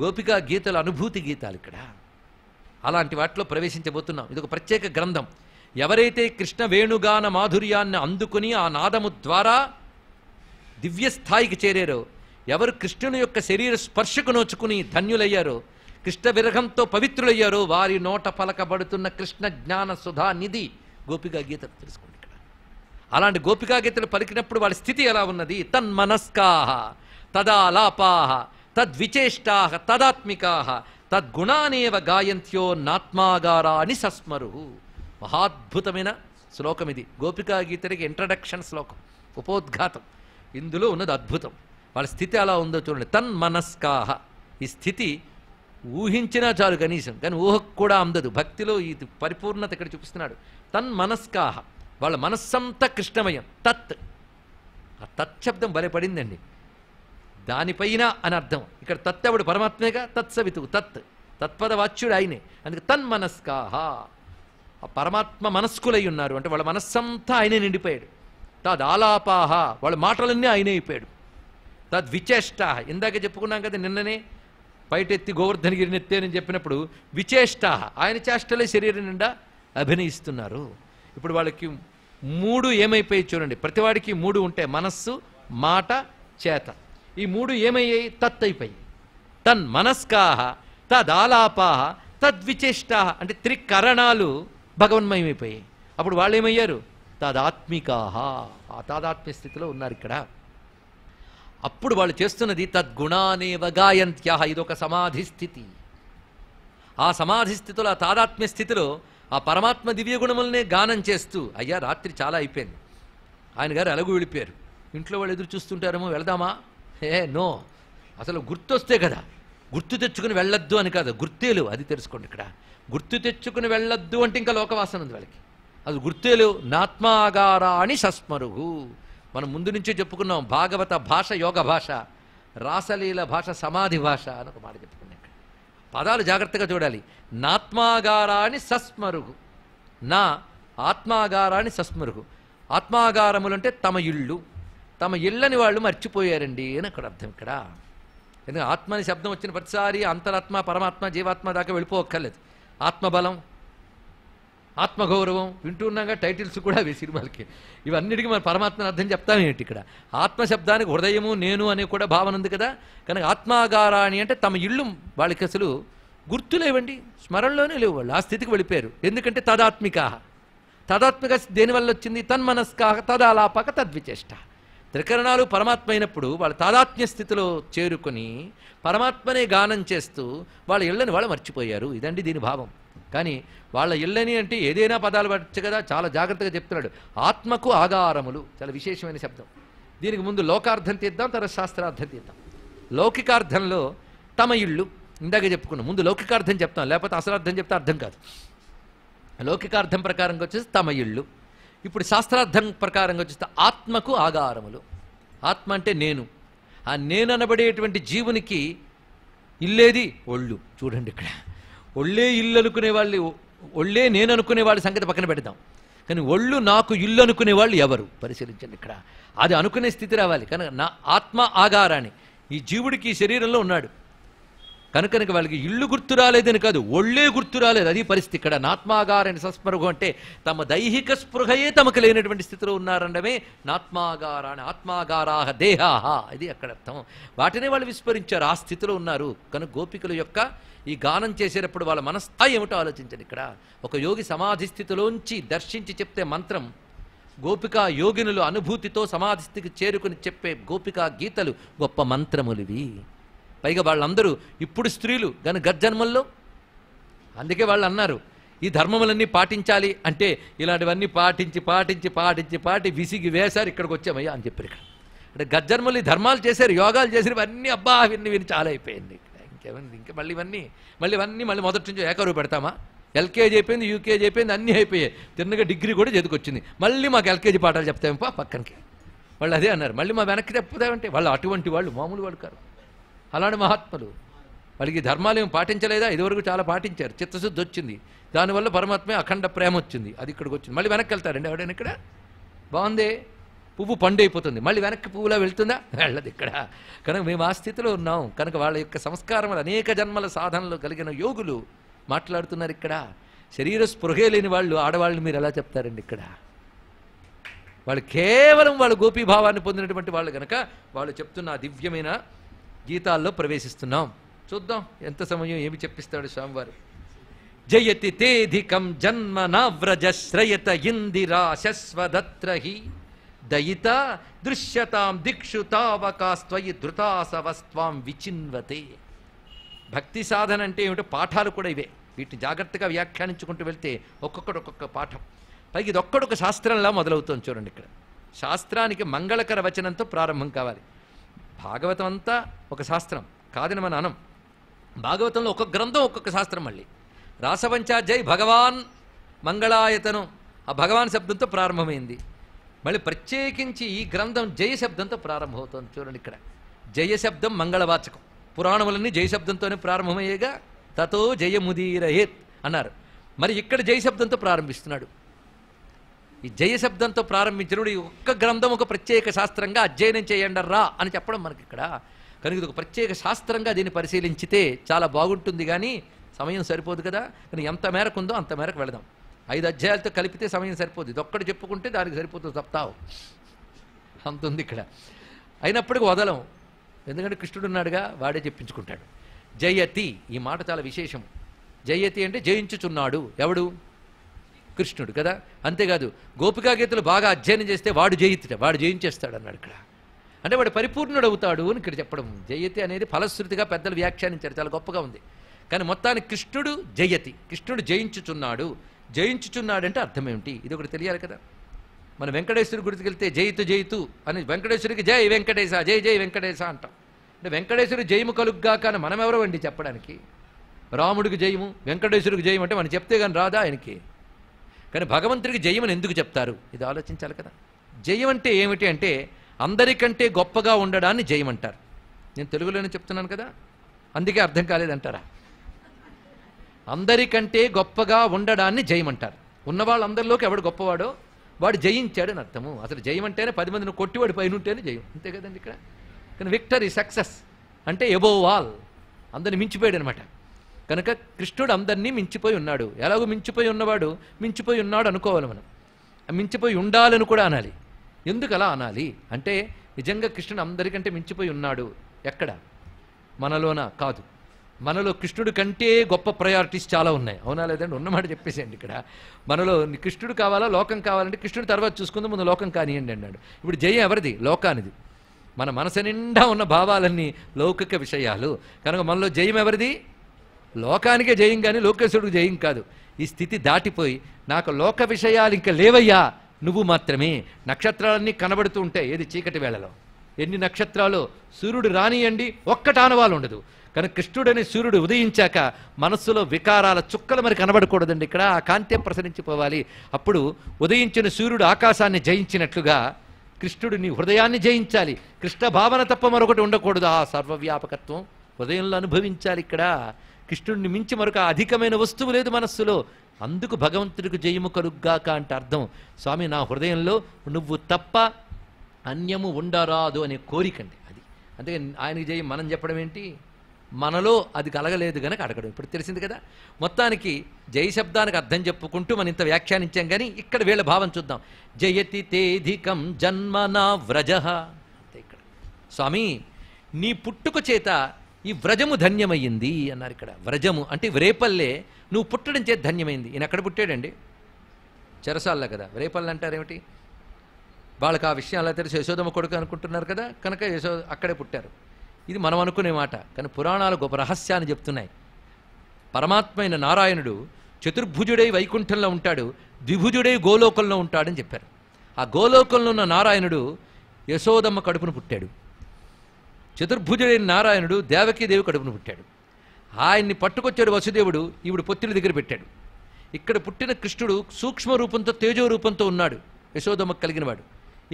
గోపికా గీతలు అనుభూతి గీతాలు ఇక్కడ. అలాంటి వాటిలో ప్రవేశించబోతున్నాం. ఇది ఒక ప్రత్యేక గ్రంథం. ఎవరైతే కృష్ణ వేణుగాన మాధుర్యాన్ని అందుకుని ఆ నాదము ద్వారా దివ్యస్థాయికి చేరారో, ఎవరు కృష్ణుని యొక్క శరీర స్పర్శకు నోచుకుని ధన్యులయ్యారో, కృష్ణ విరహంతో పవిత్రులయ్యారో, వారి నోట పలకబడుతున్న కృష్ణ జ్ఞాన సుధా నిధి గోపికా గీతలు. తెలుసుకోండి ఇక్కడ. అలాంటి గోపికా గీతలు పలికినప్పుడు వాళ్ళ స్థితి ఎలా ఉన్నది? తన్మనస్కాః తదాలాపాః తద్విచేష్టాః తదాత్మికాః తద్గుణానేవ గాయంత్యో నాత్మాగారాని సస్మరు. మహాద్భుతమైన శ్లోకం ఇది. గోపికా గీతకి ఇంట్రడక్షన్ శ్లోకం, ఉపోద్ఘాతం. ఇందులో ఉన్నది అద్భుతం. వాళ్ళ స్థితి అలా ఉందో చూడండి. తన్మనస్కాః, ఈ స్థితి ఊహించినా చాలు కనీసం, కానీ ఊహకు కూడా అందదు. భక్తిలో ఈ పరిపూర్ణత ఇక్కడ చూపిస్తున్నాడు. తన్మనస్కాః, వాళ్ళ మనస్సంతా కృష్ణమయం. తత్, ఆ తత్శబ్దం బలపడిందండి. దానిపైన అని అర్థం. ఇక్కడ తత్తెవడు? పరమాత్మేగా. తత్సవితు, తత్పద వాచ్యుడు ఆయనే. అందుకే తన్మనస్కాః, ఆ పరమాత్మ మనస్కులై ఉన్నారు అంటే వాళ్ళ మనస్సంతా ఆయనే నిండిపోయాడు. తదాలాపాహ, వాళ్ళ మాటలన్నీ ఆయనే అయిపోయాడు. తద్విచేష్టాహ, ఇందాక చెప్పుకున్నాం కదా నిన్ననే, పైటెత్తి గోవర్ధనగిరిని ఎత్తేనని చెప్పినప్పుడు విచేష్టాహ, ఆయన చేష్టలే శరీరం నిండా అభినయిస్తున్నారు. ఇప్పుడు వాళ్ళకి 3 ఏమైపోయి చూడండి. ప్రతివాడికి 3 ఉంటాయి: మనస్సు, మాట, చేత. ఈ 3 ఏమయ్యాయి? తత్ అయిపోయి. తన్ మనస్కాహ తదాలాపాహ తద్విచేష్టాహ, అంటే త్రికరణాలు భగవన్మయమైపోయాయి. అప్పుడు వాళ్ళు ఏమయ్యారు? తదాత్మికాహ, ఆ తాదాత్మ్య స్థితిలో ఉన్నారు ఇక్కడ. అప్పుడు వాళ్ళు చేస్తున్నది తద్గుణానేవ గాయంత్యః, ఇదొక సమాధి స్థితి. ఆ సమాధి స్థితిలో, ఆ తాదాత్మ్య స్థితిలో ఆ పరమాత్మ దివ్య గుణములనే గానం చేస్తూ, అయ్యా రాత్రి చాలా అయిపోయింది, ఆయన గారు ఎలాగూ వెళ్ళిపోయారు, ఇంట్లో వాళ్ళు ఎదురు చూస్తుంటారేమో, వెళదామా? నో, అసలు గుర్తొస్తే కదా. గుర్తు తెచ్చుకుని వెళ్ళొద్దు అని కాదు, గుర్తేలు. అది తెలుసుకోండి ఇక్కడ. గుర్తు తెచ్చుకుని వెళ్ళొద్దు అంటే ఇంకా లోకవాసన ఉంది వాళ్ళకి. అది గుర్తేలు. నాత్మాగారాణి సస్మరుహు. మనం ముందు నుంచే చెప్పుకున్నాం, భాగవత భాష యోగ భాష, రాసలీల భాష సమాధి భాష అని ఒక మాట చెప్పుకున్నాం. ఇక్కడ పదాలు జాగ్రత్తగా చూడాలి. నాత్మాగారాన్ని సస్మరుహు, నా ఆత్మాగారాన్ని సస్మరుహు. ఆత్మాగారములంటే తమ ఇళ్ళు, తమ ఇళ్ళని వాళ్ళు మర్చిపోయారండి అని అక్కడ అర్థం. ఇక్కడ ఎందుకంటే ఆత్మ అని శబ్దం వచ్చిన ప్రతిసారి అంతరాత్మ, పరమాత్మ, జీవాత్మ దాకా వెళ్ళిపోక్కర్లేదు. ఆత్మబలం, ఆత్మగౌరవం వింటున్నాగా, టైటిల్స్ కూడా అవి సినిమాలకి. ఇవన్నిటికీ మన పరమాత్మని అర్థం చెప్తామేంటి ఇక్కడ? ఆత్మశబ్దానికి హృదయము, నేను అనే కూడా భావన ఉంది కదా. కనుక ఆత్మాగారాణి అంటే తమ ఇళ్ళు వాళ్ళకి అసలు గుర్తులేవండి, స్మరణలోనే లేవు. వాళ్ళు ఆ స్థితికి వెళ్ళిపోయారు. ఎందుకంటే తదాత్మిక దేనివల్ల వచ్చింది? తన్మనస్కా తదాలాపక తద్విచేష్ట. త్రికరణాలు పరమాత్మ అయినప్పుడు వాళ్ళ తాదాత్మ్య స్థితిలో చేరుకొని పరమాత్మనే గానం చేస్తూ వాళ్ళ ఇళ్ళని వాళ్ళు మర్చిపోయారు. ఇదండి దీని భావం. కానీ వాళ్ళ ఇళ్ళని అంటే ఏదైనా పదాలు పడచ్చు కదా, చాలా జాగ్రత్తగా చెప్తున్నాడు. ఆత్మకు ఆగారములు చాలా విశేషమైన శబ్దం. దీనికి ముందు లోకార్థం తీద్దాం, తర్వాత శాస్త్రార్థం తీద్దాం. లౌకికార్థంలో తమ ఇళ్ళు ఇందాక చెప్పుకున్నాం. ముందు లౌకికార్థం చెప్తాం, లేకపోతే అసలు అర్థం చెప్తే అర్థం కాదు. లౌకికార్థం ప్రకారంగా వచ్చేసి తమ ఇళ్ళు. ఇప్పుడు శాస్త్రార్థం ప్రకారంగా వచ్చేస్తే ఆత్మకు ఆగారములు. ఆత్మ అంటే నేను. ఆ నేను అనబడేటువంటి జీవునికి ఇల్లేది ఒళ్ళు. చూడండి ఇక్కడ ఒళ్ళే ఇల్లు అనుకునే వాళ్ళు, ఒళ్ళే నేను అనుకునే వాళ్ళ సంగతి పక్కన పెడదాం. కానీ ఒళ్ళు నాకు ఇల్లు అనుకునే వాళ్ళు ఎవరు పరిశీలించండి. ఇక్కడ అది అనుకునే స్థితి రావాలి. కనుక నా ఆత్మ ఆగారాన్ని ఈ జీవుడికి ఈ శరీరంలో ఉన్నాడు కనుక వాళ్ళకి ఇల్లు గుర్తు రాలేదని కాదు, ఒళ్ళే గుర్తు రాలేదు. అది పరిస్థితి. ఇక్కడ నాత్మాగారాన్ని సస్పృహ అంటే తమ దైహిక స్పృహయే తమకు లేనటువంటి స్థితిలో ఉన్నారనడమే నాత్మాగారాన్ని. ఆత్మాగారాహ దేహాహ, ఇది అక్కడ అర్థం. వాటినే వాళ్ళు విస్మరించారు, ఆ స్థితిలో ఉన్నారు. కనుక గోపికల యొక్క ఈ గానం చేసేటప్పుడు వాళ్ళ మనస్థాయి ఏమిటో ఆలోచించండి. ఇక్కడ ఒక యోగి సమాధి స్థితిలోంచి దర్శించి చెప్తే మంత్రం, గోపికా యోగినులు అనుభూతితో సమాధి స్థితికి చేరుకుని చెప్పే గోపికా గీతలు గొప్ప మంత్రములివి. పైగా వాళ్ళందరూ ఇప్పుడు స్త్రీలు కానీ గర్జన్మల్లో. అందుకే వాళ్ళు అన్నారు ఈ ధర్మములన్నీ పాటించాలి అంటే ఇలాంటివన్నీ పాటి విసిగి వేశారు, ఇక్కడికి వచ్చామయ్యా అని చెప్పారు. ఇక్కడ అంటే గర్జన్మలు ఈ ధర్మాలు చేశారు, యోగాలు చేశారు, ఇవన్నీ అబ్బా విని చాలా అయిపోయింది. ఇంకేమైంది? ఇంకా మళ్ళీ మొదటి నుంచి ఏకరువు పెడతామా? ఎల్కేజీ అయిపోయింది, యూకేజీ అయిపోయింది, అన్నీ అయిపోయాయి. తిన్నగా డిగ్రీ కూడా చదువుకొచ్చింది. మళ్ళీ మాకు ఎల్కేజీ పాఠాలు చెప్తామప్పా పక్కనకి. వాళ్ళు అదే అన్నారు. మళ్ళీ మా వెనక్కి చెప్పుతామంటే వాళ్ళు అటువంటి వాళ్ళు మామూలు వాళ్ళు కాదు. అలాంటి మహాత్ములు. వాళ్ళకి ధర్మాలు ఏమి పాటించలేదా? ఇదివరకు చాలా పాటించారు, చిత్తశుద్ధి వచ్చింది, దానివల్ల పరమాత్మే అఖండ ప్రేమ వచ్చింది. అది ఇక్కడికి వచ్చింది. మళ్ళీ వెనక్కి వెళ్తారండి ఎవడైనా? ఇక్కడ బాగుందే, పువ్వు పండు అయిపోతుంది, మళ్ళీ వెనక్కి పువ్వులా వెళ్తుందా? వెళ్ళదు ఇక్కడ. కనుక మేము ఆ స్థితిలో ఉన్నాం. కనుక వాళ్ళ యొక్క సంస్కారములు అనేక జన్మల సాధనలు కలిగిన యోగులు మాట్లాడుతున్నారు. ఇక్కడ శరీర స్పృహే లేని వాళ్ళు ఆడవాళ్ళని మీరు ఎలా చెప్తారండి? ఇక్కడ వాళ్ళు కేవలం వాళ్ళ గోపీభావాన్ని పొందినటువంటి వాళ్ళు కనుక వాళ్ళు చెప్తున్న దివ్యమైన గీతాల్లో ప్రవేశిస్తున్నాం. చూద్దాం ఎంత సమయం ఏమి చెప్పిస్తాడు స్వామివారు. జయతి తేధికం జన్మ నావ్రజ శ్రయత ఇందిరా శస్వదత్రహి దయిత దృశ్యతాం దిక్షు తావకాస్త్వయి ధృతాసవస్త్వాం విచిన్వతే. భక్తి సాధన అంటే ఏమిటో పాఠాలు కూడా ఇవే. వీటిని జాగ్రత్తగా వ్యాఖ్యానించుకుంటూ వెళ్తే ఒక్కొక్క పాఠం. పైకి ఇది ఒక్కడొక శాస్త్రంలా మొదలవుతుంది. చూడండి ఇక్కడ శాస్త్రానికి మంగళకర వచనంతో ప్రారంభం కావాలి. భాగవతం అంతా ఒక శాస్త్రం కాదని మన అనం. భాగవతంలో ఒక్కొక్క గ్రంథం ఒక్కొక్క శాస్త్రం. మళ్ళీ రాసవంచాధ్యాయి భగవాన్ మంగళాయతనం, ఆ భగవాన్ శబ్దంతో ప్రారంభమైంది. మళ్ళీ ప్రత్యేకించి ఈ గ్రంథం జయ శబ్దంతో ప్రారంభమవుతుంది. చూడండి ఇక్కడ జయ శబ్దం మంగళవాచకం. పురాణములన్నీ జయ శబ్దంతోనే ప్రారంభమయ్యేగా. తతో జయముదీరయేత్ అన్నారు. మరి ఇక్కడ జయ శబ్దంతో ప్రారంభిస్తున్నాడు. ఈ జయ శబ్దంతో ప్రారంభించినప్పుడు ఈ ఒక్క గ్రంథం ఒక ప్రత్యేక శాస్త్రంగా అధ్యయనం చేయండి రా అని చెప్పడం మనకి ఇక్కడ. కనుక ఇది ఒక ప్రత్యేక శాస్త్రంగా దీన్ని పరిశీలించితే చాలా బాగుంటుంది. కానీ సమయం సరిపోదు కదా. కానీ ఎంత మేరకు ఉందో అంత మేరకు వెళదాం. 5 అధ్యాయాలతో కలిపితే సమయం సరిపోదు. ఇది ఒక్కటి చెప్పుకుంటే దానికి సరిపోతుంది, చెప్తావు అంత ఉంది ఇక్కడ. అయినప్పటికీ వదలం, ఎందుకంటే కృష్ణుడు ఉన్నాడుగా, వాడే చెప్పించుకుంటాడు. జయతి ఈ మాట చాలా విశేషం. జయతి అంటే జయించుచున్నాడు. ఎవడు? కృష్ణుడు కదా. అంతేకాదు గోపికా గీతలు బాగా అధ్యయనం చేస్తే వాడు జయించేస్తాడు అన్నాడు ఇక్కడ. అంటే వాడు పరిపూర్ణుడు అవుతాడు అని ఇక్కడ చెప్పడం. జయతి అనేది ఫలశ్రుతిగా పెద్దలు వ్యాఖ్యానించారు, చాలా గొప్పగా ఉంది. కానీ మొత్తానికి కృష్ణుడు జయతి, కృష్ణుడు జయించుచున్నాడంటే అర్థం ఏమిటి? ఇది ఒకటి తెలియాలి కదా. మన వెంకటేశ్వరి గుడికి వెళ్తే జయితు అని వెంకటేశ్వరికి జై వెంకటేశ, జై జై వెంకటేశ అంటాం. అంటే వెంకటేశ్వరి జయము కలుగ్గా కానీ మనం ఎవరో అండి చెప్పడానికి. రాముడికి జయము, వెంకటేశ్వరికి జయం అంటే మనం చెప్తే కానీ రాదా ఆయనకి? కానీ భగవంతుడికి జయమని ఎందుకు చెప్తారు? ఇది ఆలోచించాలి కదా. జయం అంటే ఏమిటి అంటే అందరికంటే గొప్పగా ఉండడాన్ని జయం అంటారు. నేను తెలుగులోనే చెప్తున్నాను కదా, అందుకే అర్థం కాలేదంటారా? అందరికంటే గొప్పగా ఉండడాన్ని జయమంటారు. ఉన్నవాళ్ళందరిలోకి ఎవడు గొప్పవాడో వాడు జయించాడని అర్థము. అసలు జయం అంటేనే 10 మందిని కొట్టివాడు పైన ఉంటేనే జయం, అంతే కదండి ఇక్కడ. కానీ విక్టరీ, సక్సెస్ అంటే ఎబోవ్ ఆల్, అందరిని మించిపోయాడు అనమాట. కనుక కృష్ణుడు అందరినీ మించిపోయి ఉన్నాడు. ఎలాగో మించిపోయి ఉన్నవాడు మించిపోయి ఉన్నాడు అనుకోవాలి మనం. మించిపోయి ఉండాలని కూడా అనాలి. ఎందుకు అలా అనాలి అంటే నిజంగా కృష్ణుడు అందరికంటే మించిపోయి ఉన్నాడు. ఎక్కడ? మనలోన కాదు, మనలో కృష్ణుడి కంటే గొప్ప ప్రయారిటీస్ చాలా ఉన్నాయి, అవునా లేదండి? ఉన్నమాట చెప్పేసేయండి. ఇక్కడ మనలో కృష్ణుడు కావాలా, లోకం కావాలంటే కృష్ణుడు తర్వాత చూసుకుందాం, ముందు లోకం కానియండి అన్నాడు. ఇప్పుడు జయం ఎవరిది? లోకానిది. మన మనసు నిండా ఉన్న భావాలన్నీ లౌకిక విషయాలు కనుక మనలో జయం ఎవరిది? లోకానికే జయం, కానీ లోకేశ్వరుడికి జయం కాదు. ఈ స్థితి దాటిపోయి నాకు లోక విషయాలు ఇంకా లేవయ్యా, నువ్వు మాత్రమే. నక్షత్రాలన్నీ కనబడుతూ ఉంటాయి, ఏది చీకటి వేళలో. ఎన్ని నక్షత్రాలు, సూర్యుడు రానియండి ఒక్కటి ఆనవాలు ఉండదు. కానీ కృష్ణుడని సూర్యుడు ఉదయించాక మనస్సులో వికారాల చుక్కలు మరి కనబడకూడదండి. ఇక్కడ ఆ కాంతి ప్రసరించిపోవాలి. అప్పుడు ఉదయించిన సూర్యుడు ఆకాశాన్ని జయించినట్లుగా కృష్ణుడు నీ హృదయాన్ని జయించాలి. కృష్ణ భావన తప్ప మరొకటి ఉండకూడదు. ఆ సర్వవ్యాపకత్వం హృదయంలో అనుభవించాలి. ఇక్కడ కృష్ణుడిని మించి మరొక అధికమైన వస్తువు లేదు మనస్సులో. అందుకు భగవంతుడికి జయము కలుగ్గాక అంటే అర్థం, స్వామి నా హృదయంలో నువ్వు తప్ప అన్యము ఉండరాదు అనే కోరికండి అది. అందుకే ఆయనకి జయం మనం చెప్పడం ఏంటి? మనలో అది కలగలేదు గనక అడగడం. ఇప్పుడు తెలిసింది కదా. మొత్తానికి జయ శబ్దానికి అర్థం చెప్పుకుంటూ మనం ఇంత వ్యాఖ్యానించాం. కానీ ఇక్కడ వీళ్ళ భావం చూద్దాం. జయతి తేధికం జన్మనా వ్రజః. ఇక్కడ స్వామి నీ పుట్టుక చేత ఈ వ్రజము ధన్యమయ్యింది అన్నారు. ఇక్కడ వ్రజము అంటే వ్రేపల్లే నువ్వు పుట్టడం చేత ధన్యమైంది. ఈయన ఎక్కడ పుట్టాడండి? చెరసాల్లో కదా. వ్రేపల్లి అంటారేమిటి? వాళ్ళకి ఆ విషయం అలా తెలిసి యశోదమ్మ కొడుకు అనుకుంటున్నారు కదా, కనుక అక్కడే పుట్టారు. ఇది మనం అనుకునే మాట, కానీ పురాణాలు గొప్ప రహస్యాన్ని చెప్తున్నాయి. పరమాత్మ అయిన నారాయణుడు చతుర్భుజుడై వైకుంఠంలో ఉంటాడు, ద్విభుజుడై గోలోకంలో ఉంటాడని చెప్పారు. ఆ గోలోకంలో ఉన్న నారాయణుడు యశోదమ్మ కడుపును పుట్టాడు. చతుర్భుజుడైన నారాయణుడు దేవకీదేవి కడుపును పుట్టాడు. ఆయన్ని పట్టుకొచ్చాడు వసుదేవుడు, ఈవిడ పొత్తిల దగ్గర పెట్టాడు. ఇక్కడ పుట్టిన కృష్ణుడు సూక్ష్మ రూపంతో తేజో రూపంతో ఉన్నాడు, యశోదమ్మకు కలిగినవాడు.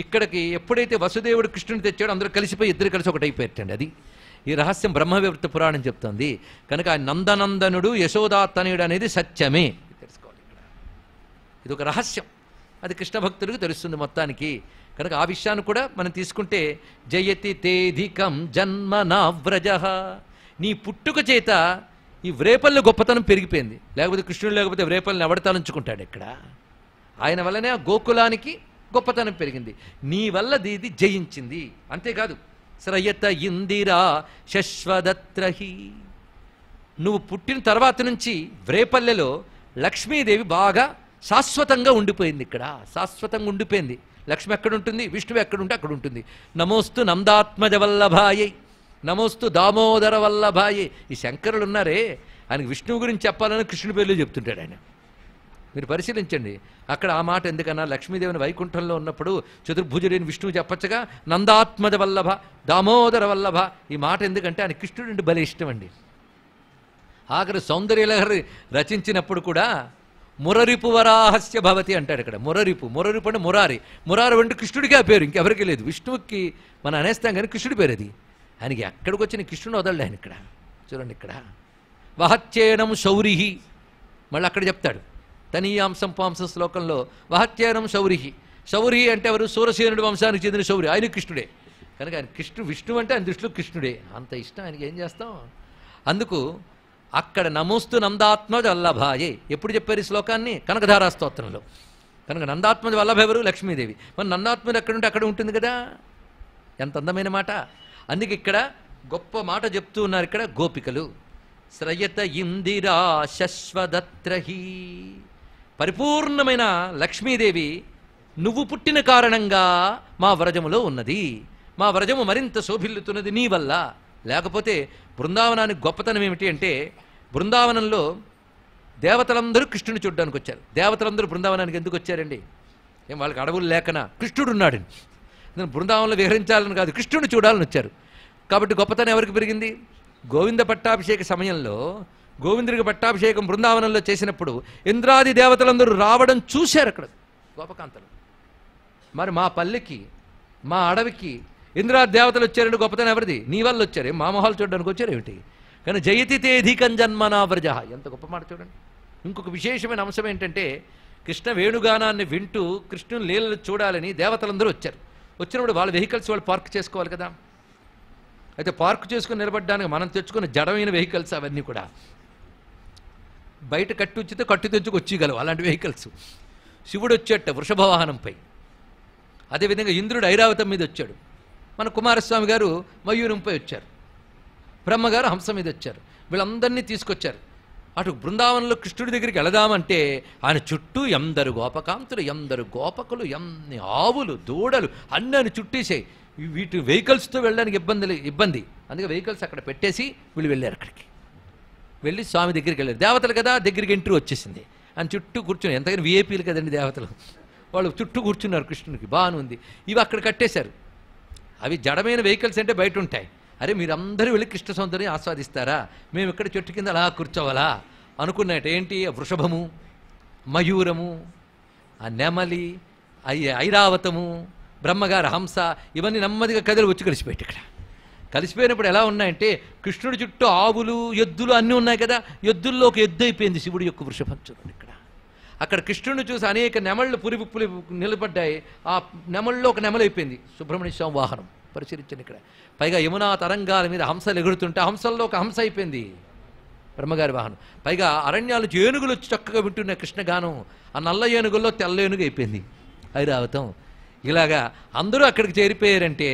ఇక్కడికి ఎప్పుడైతే వసుదేవుడు కృష్ణుని తెచ్చాడో అందరూ కలిసిపోయి ఇద్దరు కలిసి ఒకటి అయిపోయారండి. అది ఈ రహస్యం బ్రహ్మవివృత పురాణం చెప్తుంది. కనుక ఆ నందనందనుడు యశోదాతనయుడు అనేది సత్యమే తెలుసుకోవాలి. ఇక్కడ ఇది ఒక రహస్యం, అది కృష్ణ భక్తులకు తెలుస్తుంది మొత్తానికి. కనుక ఆ విషయాన్ని కూడా మనం తీసుకుంటే జయతి తేధికం జన్మనా వ్రజః. నీ పుట్టుక చేత ఈ వ్రేపల్లి గొప్పతనం పెరిగిపోయింది. లేకపోతే కృష్ణుడు లేకపోతే వ్రేపల్లిని ఎవడతలంచుకుంటాడు? ఇక్కడ ఆయన వల్లనే ఆ గోకులానికి గొప్పతనం పెరిగింది. నీ వల్ల దీది జయించింది. అంతేకాదు శ్రయత ఇందిరా శశ్వదత్రహి. నువ్వు పుట్టిన తర్వాత నుంచి వ్రేపల్లెలో లక్ష్మీదేవి బాగా శాశ్వతంగా ఉండిపోయింది. ఇక్కడ శాశ్వతంగా ఉండిపోయింది. లక్ష్మి ఎక్కడుంటుంది? విష్ణువు ఎక్కడుంటే అక్కడ ఉంటుంది. నమోస్తు నందాత్మజ వల్లభాయై, నమోస్తు దామోదర వల్లభాయే. ఈ శంకరులు ఉన్నారే, ఆయనకి విష్ణువు గురించి చెప్పాలని కృష్ణుడి పేర్లు చెప్తుంటాడు ఆయన. మీరు పరిశీలించండి. అక్కడ ఆ మాట ఎందుకన్నా? లక్ష్మీదేవిని వైకుంఠంలో ఉన్నప్పుడు చతుర్భుజుడైన విష్ణువు చెప్పచ్చగా నందాత్మజ వల్లభ దామోదర వల్లభ. ఈ మాట ఎందుకంటే ఆయన కృష్ణుడు అంటే భలే ఇష్టం అండి. ఆఖరి సౌందర్యలహరి రచించినప్పుడు కూడా మురరిపు వరాహస్య భవతి అంటాడు. ఇక్కడ మురరిపు, మురరిపు అంటే మురారి. మురారి అంటే కృష్ణుడికి ఆ పేరు, ఇంకెవరికి లేదు. విష్ణువుకి మనం అనేస్తాం కానీ కృష్ణుడి పేరు అది. ఆయనకి ఎక్కడికి వచ్చిన కృష్ణుడు వదలడు ఆయన. ఇక్కడ చూడండి, ఇక్కడ వహత్యేనం శౌరిహి, మళ్ళీ అక్కడ చెప్తాడు తనీయాంశం పాంసం శ్లోకంలో వహత్యేనం శౌరిహి. శౌరి అంటే ఎవరు? సూరసేనుడి వంశానికి చెందిన శౌరి, ఆయన కృష్ణుడే. కనుక ఆయన విష్ణువు అంటే ఆయన దృష్టిలో కృష్ణుడే. అంత ఇష్టం ఆయనకి, ఏం చేస్తాం. అందుకు అక్కడ నమోస్తు నందాత్మజ వల్లభాయే ఎప్పుడు చెప్పారు ఈ శ్లోకాన్ని? కనకధారా స్తోత్రంలో. కనుక నందాత్మజ వల్లభ ఎవరు? లక్ష్మీదేవి. మరి నందాత్మజ ఎక్కడుంటే అక్కడ ఉంటుంది కదా. ఎంత అందమైన మాట. అందుకే ఇక్కడ గొప్ప మాట చెప్తూ ఉన్నారు ఇక్కడ గోపికలు. శ్రయత ఇందిరా శశ్వదత్రహి. పరిపూర్ణమైన లక్ష్మీదేవి నువ్వు పుట్టిన కారణంగా మా వ్రజములో ఉన్నది. మా వ్రజము మరింత శోభిల్లుతున్నది నీ వల్ల. లేకపోతే బృందావనానికి గొప్పతనం ఏమిటి అంటే, బృందావనంలో దేవతలందరూ కృష్ణుని చూడడానికి వచ్చారు. దేవతలందరూ బృందావనానికి ఎందుకు వచ్చారండి? ఏం వాళ్ళకి అడవులు లేకనా? కృష్ణుడు ఉన్నాడు. నేను బృందావనంలో విహరించాలని కాదు, కృష్ణుని చూడాలని వచ్చారు. కాబట్టి గొప్పతనం ఎవరికి పెరిగింది? గోవింద పట్టాభిషేక సమయంలో గోవిందుడికి పట్టాభిషేకం బృందావనంలో చేసినప్పుడు ఇంద్రాది దేవతలందరూ రావడం చూశారు అక్కడ గోపకాంతలు. మరి మా పల్లెకి, మా అడవికి ఇంద్రాది దేవతలు వచ్చారంటే గొప్పతనం ఎవరిది? నీ వల్ల వచ్చారు. మా మొహాలు చూడడానికి వచ్చారు ఏమిటి? కానీ జయతి తేధికం జన్మనా వ్రజ. ఎంత గొప్ప మాట చూడండి. ఇంకొక విశేషమైన అంశం ఏంటంటే, కృష్ణ వేణుగానాన్ని వింటూ కృష్ణుని లీలలు చూడాలని దేవతలందరూ వచ్చారు. వచ్చినప్పుడు వాళ్ళ వెహికల్స్ వాళ్ళు పార్క్ చేసుకోవాలి కదా. అయితే పార్క్ చేసుకుని నిలబడ్డానికి మనం తెచ్చుకున్న జడమైన వెహికల్స్ అవన్నీ కూడా బయట కట్టి వచ్చితే కట్టు తెచ్చుకు వచ్చేయగలవు అలాంటి వెహికల్స్. శివుడు వచ్చేట వృషభవాహనంపై, అదేవిధంగా ఇంద్రుడు ఐరావతం మీద వచ్చాడు. మన కుమారస్వామి గారు మయూరంపై వచ్చారు, బ్రహ్మగారు హంస మీద వచ్చారు. వీళ్ళందరినీ తీసుకొచ్చారు. అటు బృందావనంలో కృష్ణుడి దగ్గరికి వెళదామంటే ఆయన చుట్టూ ఎందరు గోపకాంతులు, ఎందరు గోపకులు, ఎన్ని ఆవులు, దూడలు అన్నీ ఆయన చుట్టేసాయి. వీటి వెహికల్స్తో వెళ్ళడానికి ఇబ్బంది. అందుకే వెహికల్స్ అక్కడ పెట్టేసి వీళ్ళు వెళ్ళారు. అక్కడికి వెళ్ళి స్వామి దగ్గరికి వెళ్ళారు. దేవతలు కదా, దగ్గరికి ఎంట్రీ వచ్చేసింది. ఆయన చుట్టూ కూర్చుని, ఎంతకైనా విఐపీలు కదండి దేవతలు, వాళ్ళు చుట్టూ కూర్చున్నారు కృష్ణునికి. బాగానే ఉంది. ఇవి అక్కడ కట్టేశారు. అవి జడమైన వెహికల్స్ అంటే బయట ఉంటాయి. అరే మీరందరూ వెళ్ళి కృష్ణ సౌందర్యం ఆస్వాదిస్తారా, మేము ఇక్కడ చెట్టు కింద అలా కూర్చోవాలా అనుకున్నట్టు. ఏంటి, వృషభము, మయూరము, ఆ నెమలి, ఐరావతము, బ్రహ్మగారి హంస, ఇవన్నీ నెమ్మదిగా కదిలి వచ్చి కలిసిపోయాయి. ఇక్కడ కలిసిపోయినప్పుడు ఎలా ఉన్నాయంటే కృష్ణుడి చుట్టూ ఆవులు, ఎద్దులు అన్నీ ఉన్నాయి కదా. ఎద్దుల్లో ఒక ఎద్దు అయిపోయింది శివుడి యొక్క వృషభం. చూడండి ఇక్కడ. అక్కడ కృష్ణుడిని చూసి అనేక నెమళ్ళు పులిపుప్పులు నిలబడ్డాయి. ఆ నెమళ్ళలో ఒక నెమలు అయిపోయింది సుబ్రహ్మణ్య స్వామి వాహనం. పరిశీలించండి ఇక్కడ. పైగా యమునా తరంగాల మీద హంసలు ఎగురుతుంటే హంసల్లో ఒక హంస అయిపోయింది బ్రహ్మగారి వాహనం. పైగా అరణ్యాలు ఏనుగులు వచ్చి చక్కగా వింటున్నాయి కృష్ణగానం. ఆ నల్ల ఏనుగుల్లో తెల్ల ఏనుగు అయిపోయింది ఐరావతం. ఇలాగా అందరూ అక్కడికి చేరిపోయారంటే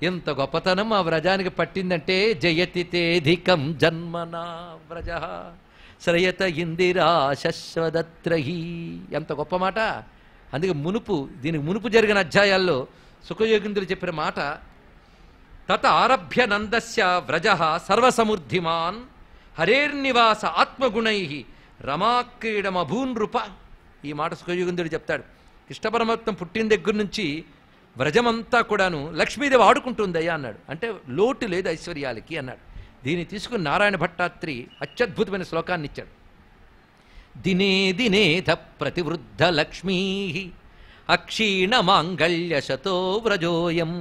ఎంత గొప్పతనం ఆ వ్రజానికి పట్టిందంటే జయతి తేధికం జన్మనా వ్రజ శ్రయత ఇందిరా శశ్వదత్రహి. ఎంత గొప్ప మాట. అందుకే దీనికి మునుపు జరిగిన అధ్యాయాల్లో సుఖయోగింద్రులు చెప్పిన మాట, తత ఆరభ్య నందస్య వ్రజ సర్వసమృద్ధిమాన్ హరేర్నివాస ఆత్మగుణై రమాక్రీడమభూనృప. ఈ మాట సుఖయోగింద్రుడు చెప్తాడు. కృష్ణ పరమాత్మ పుట్టిన దగ్గర నుంచి వ్రజమంతా కూడాను లక్ష్మీదేవి ఆడుకుంటుందయ్యా అన్నాడు. అంటే లోటు లేదు ఐశ్వర్యాలకి అన్నాడు. దీన్ని తీసుకుని నారాయణ భట్టాత్రి అత్యద్భుతమైన శ్లోకాన్ని ఇచ్చాడు. దినే దినేథ ప్రతివృద్ధ లక్ష్మీ అక్షీణ మాంగళ్యశతో వ్రజోయం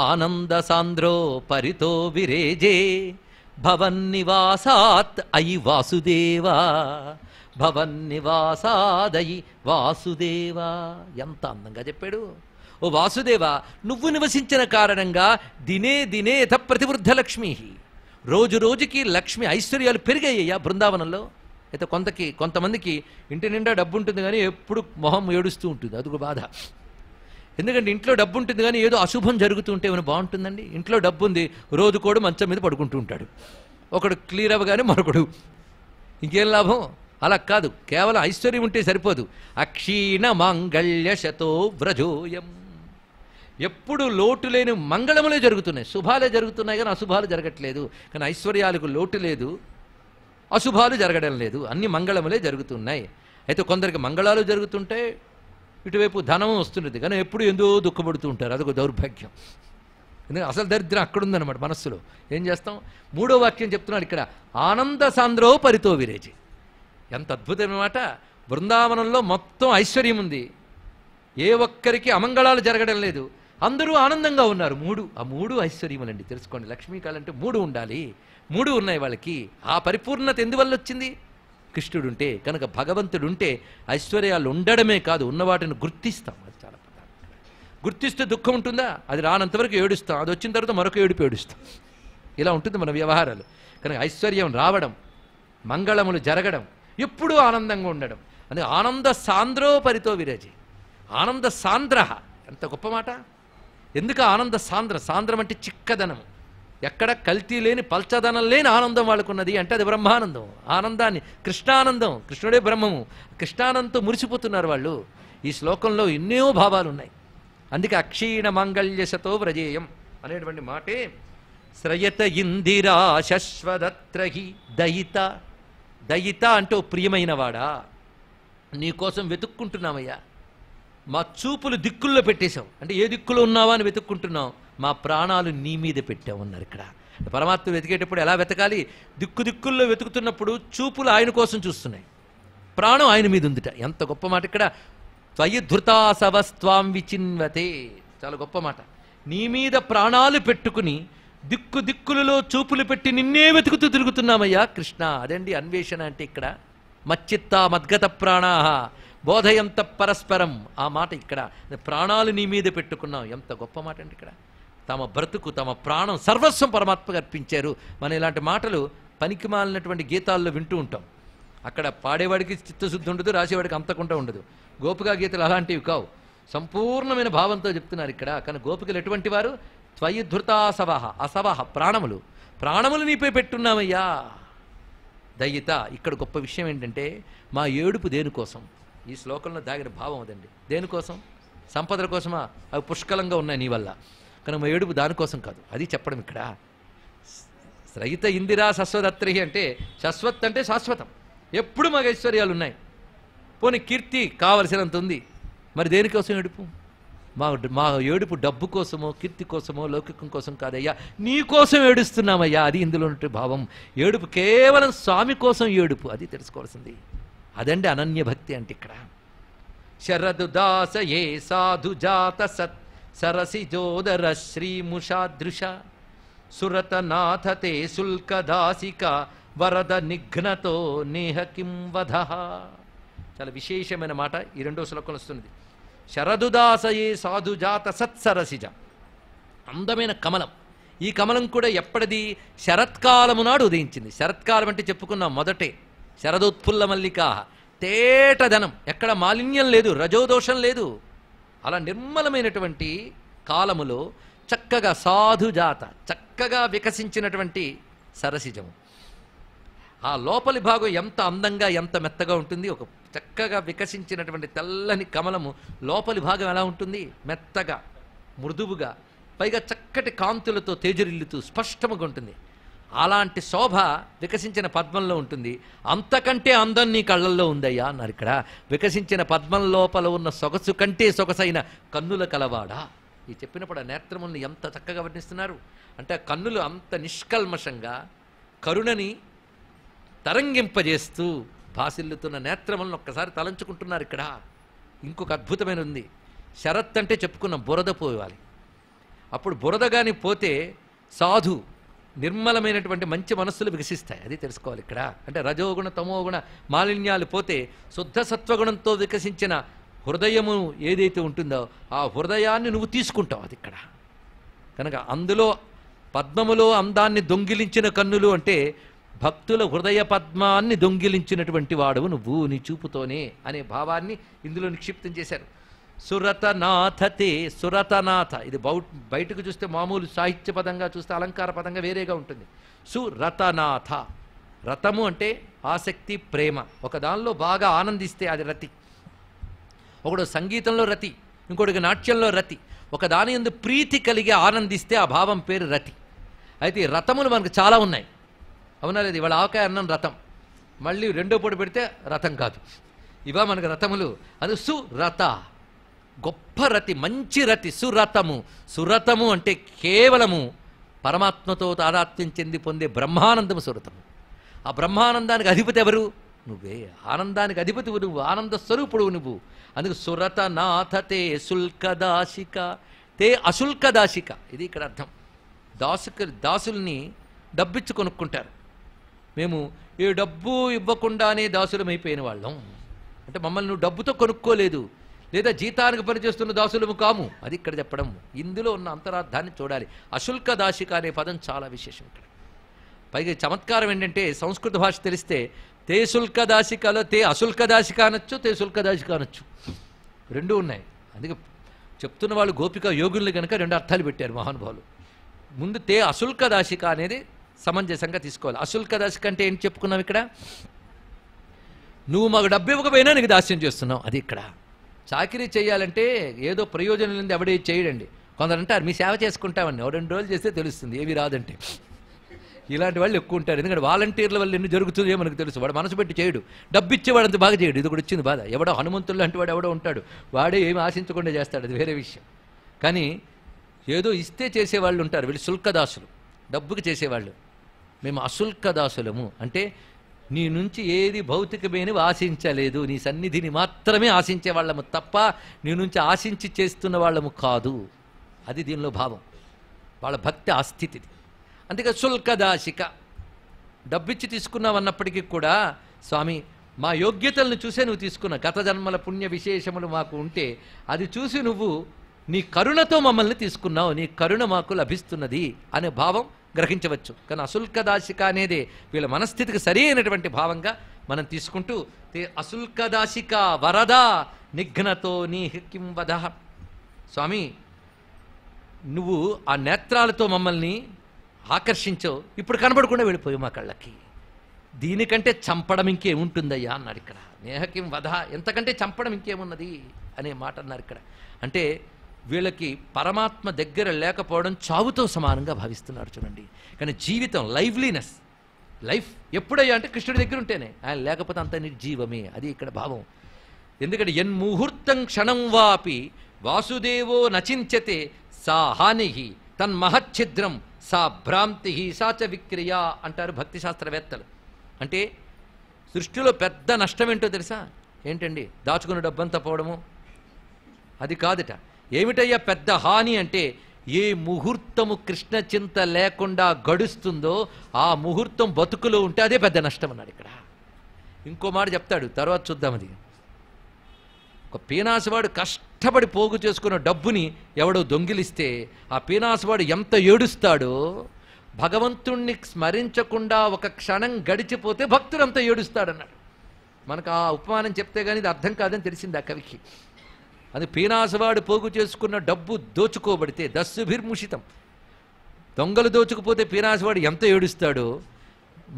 ఆనంద సాంద్రో పరితో విరేజే భవన్నివాసాత్ అయి వాసుదేవా భవన్నివాసాదయి వాసుదేవా. ఎంత అందంగా చెప్పాడు. ఓ వాసుదేవా, నువ్వు నివసించిన కారణంగా దినే దినేథ ప్రతివృద్ధ లక్ష్మీ, రోజు రోజుకి లక్ష్మి ఐశ్వర్యాలు పెరిగాయ్యా బృందావనంలో. అయితే కొంతమందికి ఇంటి నిండా డబ్బు ఉంటుంది కానీ ఎప్పుడు మొహం ఏడుస్తూ ఉంటుంది. అదొక బాధ. ఎందుకంటే ఇంట్లో డబ్బు ఉంటుంది కానీ ఏదో అశుభం జరుగుతూ ఉంటే ఏమైనా బాగుంటుందండి. ఇంట్లో డబ్బు ఉంది, రోజు కూడా మంచం మీద పడుకుంటూ ఉంటాడు. ఒకడు క్లియర్ అవ్వగానే మరొకడు, ఇంకేం లాభం? అలా కాదు, కేవలం ఐశ్వర్యం ఉంటే సరిపోదు. అక్షీణ మాంగళ్య శతో వ్రజోయం. ఎప్పుడు లోటు లేని మంగళములే జరుగుతున్నాయి, శుభాలే జరుగుతున్నాయి కానీ అశుభాలు జరగట్లేదు. కానీ ఐశ్వర్యాలకు లోటు లేదు, అశుభాలు జరగడం లేదు, అన్ని మంగళములే జరుగుతున్నాయి. అయితే కొందరికి మంగళాలు జరుగుతుంటే ఇటువైపు ధనం వస్తున్నది కానీ ఎప్పుడు ఎంతో దుఃఖపడుతూ ఉంటారు. అదొక దౌర్భాగ్యం. ఎందుకంటే అసలు దరిద్రం అక్కడుందన్నమాట మనస్సులో. ఏం చేస్తాం? మూడో వాక్యం చెప్తున్నాడు ఇక్కడ, ఆనంద సాంద్రో పరితో విరేజి. ఎంత అద్భుతమైన మాట. బృందావనంలో మొత్తం ఐశ్వర్యం ఉంది, ఏ ఒక్కరికి అమంగళాలు జరగడం లేదు, అందరూ ఆనందంగా ఉన్నారు. ఆ మూడు ఐశ్వర్యములండి. తెలుసుకోండి, లక్ష్మీకాలంటే మూడు ఉండాలి. మూడు ఉన్నాయి వాళ్ళకి. ఆ పరిపూర్ణత ఎందువల్ల వచ్చింది? కృష్ణుడుంటే. కనుక భగవంతుడుంటే ఐశ్వర్యాలు ఉండడమే కాదు, ఉన్నవాటిని గుర్తిస్తాం. అది చాలా ప్రధానం. గుర్తిస్తే దుఃఖం ఉంటుందా? అది రానంతవరకు ఏడుస్తాం, అది వచ్చిన తర్వాత మరొక ఏడుపు ఏడుస్తాం. ఇలా ఉంటుంది మన వ్యవహారాలు. కనుక ఐశ్వర్యం రావడం, మంగళములు జరగడం, ఎప్పుడూ ఆనందంగా ఉండడం. అందుకే ఆనంద సాంద్రో పరితో విరజి. ఆనంద సాంద్ర, ఎంత గొప్ప మాట. ఎందుకు ఆనంద సాంద్రం అంటే చిక్కదనం, ఎక్కడ కల్తీ లేని పల్చదనం లేని ఆనందం వాళ్ళకున్నది అంటే అది బ్రహ్మానందం. ఆనందాన్ని, కృష్ణానందం, కృష్ణుడే బ్రహ్మము, కృష్ణానందంతో మురిసిపోతున్నారు వాళ్ళు. ఈ శ్లోకంలో ఎన్నో భావాలు ఉన్నాయి. అందుకే అక్షీణ మాంగళ్యశతో వ్రజేయం అనేటువంటి మాటే శ్రయత ఇందిరా శశ్వదత్రహి దయిత. దయిత అంటే ప్రియమైనవాడా, నీకోసం వెతుక్కుంటున్నామయ్యా. మా చూపులు దిక్కుల్లో పెట్టేశాం. అంటే ఏ దిక్కులో ఉన్నావా అని వెతుక్కుంటున్నాం. మా ప్రాణాలు నీ మీద పెట్టామన్నారు. ఇక్కడ పరమాత్మ వెతికేటప్పుడు ఎలా వెతకాలి? దిక్కుల్లో వెతుకుతున్నప్పుడు చూపులు ఆయన కోసం చూస్తున్నాయి, ప్రాణం ఆయన మీద ఉందిట. ఎంత గొప్ప మాట ఇక్కడ. త్వయి ధృతాసవస్త్వాం విచిన్వతే. చాలా గొప్ప మాట. నీ మీద ప్రాణాలు పెట్టుకుని దిక్కులలో చూపులు పెట్టి నిన్నే వెతుకుతూ తిరుగుతున్నామయ్యా కృష్ణ. అదండి అన్వేషణ అంటే ఇక్కడ. మచ్చిత్త మద్గత ప్రాణాహ బోధయంత పరస్పరం. ఆ మాట ఇక్కడ. ప్రాణాలు నీ మీద పెట్టుకున్నాం. ఎంత గొప్ప మాట అండి ఇక్కడ. తమ బ్రతుకు, తమ ప్రాణం, సర్వస్వం పరమాత్మకు అర్పించారు. మనం ఇలాంటి మాటలు పనికిమాలినటువంటి గీతాల్లో వింటూ ఉంటాం. అక్కడ పాడేవాడికి చిత్తశుద్ధి ఉండదు, రాసేవాడికి అంతకుండా ఉండదు. గోపికా గీతలు అలాంటివి కావు, సంపూర్ణమైన భావంతో చెప్తున్నారు ఇక్కడ. కానీ గోపికలు ఎటువంటి వారు? త్వయి ధృతాసవహ, అసవహ ప్రాణములు. ప్రాణములు నీపై పెట్టున్నామయ్యా. దయిత. ఇక్కడ గొప్ప విషయం ఏంటంటే మా ఏడుపు దేనికోసం? ఈ శ్లోకంలో దాగిన భావం అదండి. దేనికోసం? సంపదల కోసమా? అవి పుష్కలంగా ఉన్నాయి నీ వల్ల, కానీ మా ఏడుపు దానికోసం కాదు. అది చెప్పడం ఇక్కడ. రయిత ఇందిరా శశ్వదత్రి అంటే శశ్వత్ అంటే శాశ్వతం, ఎప్పుడు మాకు ఐశ్వర్యాలు ఉన్నాయి. పోనీ కీర్తి కావలసినంత ఉంది, మరి దేనికోసం ఏడుపు? మా ఏడుపు డబ్బు కోసమో కీర్తి కోసమో లౌకికం కోసం కాదయ్యా, నీ కోసం ఏడుస్తున్నామయ్యా. అది ఇందులో ఉంటే భావం. ఏడుపు కేవలం స్వామి కోసం ఏడుపు, అది తెలుసుకోవాల్సింది. అదండి అనన్య భక్తి అంటే ఇక్కడ. శరదు దాస ఏ సాధు జాత సత్ సరసిజోదర శ్రీముషాదృశ సురతనాథ తే శుల్కదాసిక వరద నిఘ్నతో నేహ కిం వధ. చాలా విశేషమైన మాట ఈ రెండో శ్లోకంలో వస్తున్నది. శరదుదాసయే సాధుజాత సత్సరసిజ, అందమైన కమలం. ఈ కమలం కూడా ఎప్పటిది? శరత్కాలము నాడు ఉదయించింది. శరత్కాలం అంటే చెప్పుకున్నాం మొదటే, శరదోత్ఫుల్ల మల్లికా, తేటదనం, ఎక్కడ మాలిన్యం లేదు, రజోదోషం లేదు. అలా నిర్మలమైనటువంటి కాలములో చక్కగా సాధుజాత, చక్కగా వికసించినటువంటి సరసిజము. ఆ లోపలి భాగం ఎంత అందంగా ఎంత మెత్తగా ఉంటుంది. ఒక చక్కగా వికసించినటువంటి తెల్లని కమలము లోపలి భాగం ఎలా ఉంటుంది? మెత్తగా, మృదువుగా, పైగా చక్కటి కాంతులతో తేజరిల్లుతూ స్పష్టముగా ఉంటుంది. అలాంటి శోభ వికసించిన పద్మంలో ఉంటుంది. అంతకంటే అందం నీ కళ్ళల్లో ఉందయ్యా అన్నారు ఇక్కడ. వికసించిన పద్మం లోపల ఉన్న సొగసు కంటే సొగసైన కన్నుల కలవాడా. ఈ చెప్పినప్పుడు ఆ నేత్రములను ఎంత చక్కగా వర్ణిస్తున్నారు అంటే, కన్నులు అంత నిష్కల్మషంగా కరుణని తరంగింపజేస్తూ భాసిల్లుతున్న నేత్రములను ఒక్కసారి తలంచుకుంటున్నారు ఇక్కడ. ఇంకొక అద్భుతమైన ఉంది. శరత్ అంటే చెప్పుకున్నాం, బురద పోవాలి. అప్పుడు బురద కానీ పోతే సాధు నిర్మలమైనటువంటి మంచి మనస్సులు వికసిస్తాయి. అది తెలుసుకోవాలి ఇక్కడ. అంటే రజోగుణ తమోగుణ మాలిన్యాలు పోతే శుద్ధ సత్వగుణంతో వికసించిన హృదయము ఏదైతే ఉంటుందో ఆ హృదయాన్ని నువ్వు తీసుకుంటావు. అది ఇక్కడ కనుక అందులో పద్మములో అందాన్ని దొంగిలించిన కన్నులు అంటే భక్తుల హృదయ పద్మాన్ని దొంగిలించినటువంటి వాడువు నువ్వు నీ చూపుతోనే అనే భావాన్ని ఇందులో నిక్షిప్తం చేశారు. సురతనాథతే, సురతనాథ, ఇది బయటకు చూస్తే మామూలు సాహిత్య పదంగా చూస్తే అలంకార పదంగా వేరేగా ఉంటుంది. సురతనాథ, రతము అంటే ఆసక్తి, ప్రేమ. ఒక దానిలో బాగా ఆనందిస్తే అది రతి. ఒకడు సంగీతంలో రతి, ఇంకోటికి నాట్యంలో రతి. ఒక దాని యందు ప్రీతి కలిగి ఆనందిస్తే ఆ భావం పేరు రతి. అయితే ఈ రథములు మనకు చాలా ఉన్నాయి, అవునా లేదు? ఇవాళ ఆవకాయ అన్నం రథం, మళ్ళీ రెండో పొడి పెడితే రథం కాదు. ఇవా మనకు రథములు. అది సురత, గొప్ప రతి, మంచి రతి, సురతము. సురతము అంటే కేవలము పరమాత్మతో తాదాత్మ్యం చెంది పొందే బ్రహ్మానందము సురతము. ఆ బ్రహ్మానందానికి అధిపతి ఎవరు? నువ్వే. ఆనందానికి అధిపతివు నువ్వు, ఆనంద స్వరూపుడు నువ్వు. అందుకు సురతనాథ తే శుల్కదాసిక, తే అశుల్కదాసిక. ఇది ఇక్కడ అర్థం. దాసుల్ని డబ్బిచ్చి కొనుక్కుంటారు. మేము ఏ డబ్బు ఇవ్వకుండానే దాసులమైపోయిన వాళ్ళం. అంటే మమ్మల్ని నువ్వు డబ్బుతో కొనుక్కోలేదు, లేదా జీతానికి పనిచేస్తున్న దాసులము కాము. అది ఇక్కడ చెప్పడం. ఇందులో ఉన్న అంతరార్థాన్ని చూడాలి. అశుల్క దాసిక అనే పదం చాలా విశేషం ఇక్కడ. పైగా చమత్కారం ఏంటంటే సంస్కృత భాష తెలిస్తే తే శుల్క దాసికలో తే అశుల్క దాసిక అనొచ్చు, తే శుల్క దాసిక అనొచ్చు, రెండూ ఉన్నాయి. అందుకే చెప్తున్న వాళ్ళు గోపిక యోగుల్ని కనుక రెండు అర్థాలు పెట్టారు మహానుభావులు. ముందు తే అశుల్క దాసిక అనేది సమంజసంగా తీసుకోవాలి. అశుల్క దాసిక అంటే ఏంటి చెప్పుకున్నాం ఇక్కడ? నువ్వు మాకు డబ్బు ఇవ్వకపోయినా నీకు దాస్యం చేస్తున్నావు. అది ఇక్కడ. చాకరీ చేయాలంటే ఏదో ప్రయోజనం లేని ఎవడే చేయడండి. కొందరు అంటారు మీ సేవ చేసుకుంటామని, 2 రోజులు చేస్తే తెలుస్తుంది ఏమి రాదంటే. ఇలాంటి వాళ్ళు ఎక్కువ ఉంటారు. ఎందుకంటే వాలంటీర్ల వల్ల ఎన్ని జరుగుతుందో మనకు తెలుసు. వాడు మనసు పెట్టి చేయడు, డబ్బు ఇచ్చేవాడు అంత బాగా చేయడు. ఇది కూడా వచ్చింది బాధ. ఎవడో హనుమంతులు లాంటి వాడు ఎవడో ఉంటాడు, వాడే ఏమి ఆశించకుండా చేస్తాడు, అది వేరే విషయం. కానీ ఏదో ఇస్తే చేసేవాళ్ళు ఉంటారు, వీళ్ళు శుల్కదాసులు, డబ్బుకి చేసేవాళ్ళు. మేము అశుల్కదాసులము అంటే నీ నుంచి ఏది భౌతికమైనవి ఆశించలేదు, నీ సన్నిధిని మాత్రమే ఆశించే వాళ్ళము తప్ప నీ నుంచి ఆశించి చేస్తున్న వాళ్ళము కాదు. అది దీనిలో భావం. వాళ్ళ భక్తి ఆ స్థితిది. అందుకే శుల్కదాసిక, డబ్బిచ్చి తీసుకున్నావన్నప్పటికీ కూడా స్వామి మా యోగ్యతలను చూసే నువ్వు తీసుకున్నావు. గత జన్మల పుణ్య విశేషములు మాకు ఉంటే అది చూసి నువ్వు నీ కరుణతో మమ్మల్ని తీసుకున్నావు, నీ కరుణ మాకు లభిస్తున్నది అనే భావం గ్రహించవచ్చు. కానీ అశుల్కదాసిక అనేది వీళ్ళ మనస్థితికి సరి అయినటువంటి భావంగా మనం తీసుకుంటూ అశుల్కదాసిక వరద నిఘ్నతో నీ కిం వద. స్వామి నువ్వు ఆ నేత్రాలతో మమ్మల్ని ఆకర్షించావు, ఇప్పుడు కనబడకుండా వెళ్ళిపోయావు మా కళ్ళకి. దీనికంటే చంపడం ఇంకేముంటుందయ్యా అన్నాడు ఇక్కడ. నేహకిం వధ, ఎంతకంటే చంపడం ఇంకేమున్నది అనే మాట అన్నారు ఇక్కడ. అంటే వీళ్ళకి పరమాత్మ దగ్గర లేకపోవడం చావుతో సమానంగా భావిస్తున్నారు చూడండి. కానీ జీవితం, లైవ్లీనెస్, లైఫ్ ఎప్పుడయ్యా అంటే కృష్ణుడి దగ్గర ఉంటేనే, ఆయన లేకపోతే అంత నిర్జీవమే. అది ఇక్కడ భావం. ఎందుకంటే ఎన్ముహూర్తం క్షణం వాపి వాసుదేవో నచించతే సా హాని తన్మహచ్ఛిద్రం సా భ్రాంతి సా చ విక్రియ అంటారు భక్తి శాస్త్రవేత్తలు. అంటే సృష్టిలో పెద్ద నష్టం ఏంటో తెలుసా? ఏంటండి? దాచుకున్న డబ్బంతా పోవడము అది కాదట. ఏమిటయ్యా పెద్ద హాని అంటే, ఏ ముహూర్తము కృష్ణ చింత లేకుండా గడుస్తుందో ఆ ముహూర్తం బతుకులో ఉంటే అదే పెద్ద నష్టం అన్నాడు ఇక్కడ. ఇంకో మాట చెప్తాడు, తర్వాత చూద్దాం. అది ఒక పీనాసివాడు కష్టపడి పోగు చేసుకున్న డబ్బుని ఎవడో దొంగిలిస్తే ఆ పీనాసివాడు ఎంత ఏడుస్తాడో, భగవంతుణ్ణి స్మరించకుండా ఒక క్షణం గడిచిపోతే భక్తుడంతా ఏడుస్తాడన్నాడు. మనకు ఆ ఉపమానం చెప్తే కానీ ఇది అర్థం కాదని తెలిసింది ఆ కవికి. అది పీనాసవాడు పోగు చేసుకున్న డబ్బు దోచుకోబడితే దస్సుభిర్ముషితం, దొంగలు దోచుకుపోతే పీనాసవాడు ఎంత ఏడుస్తాడో,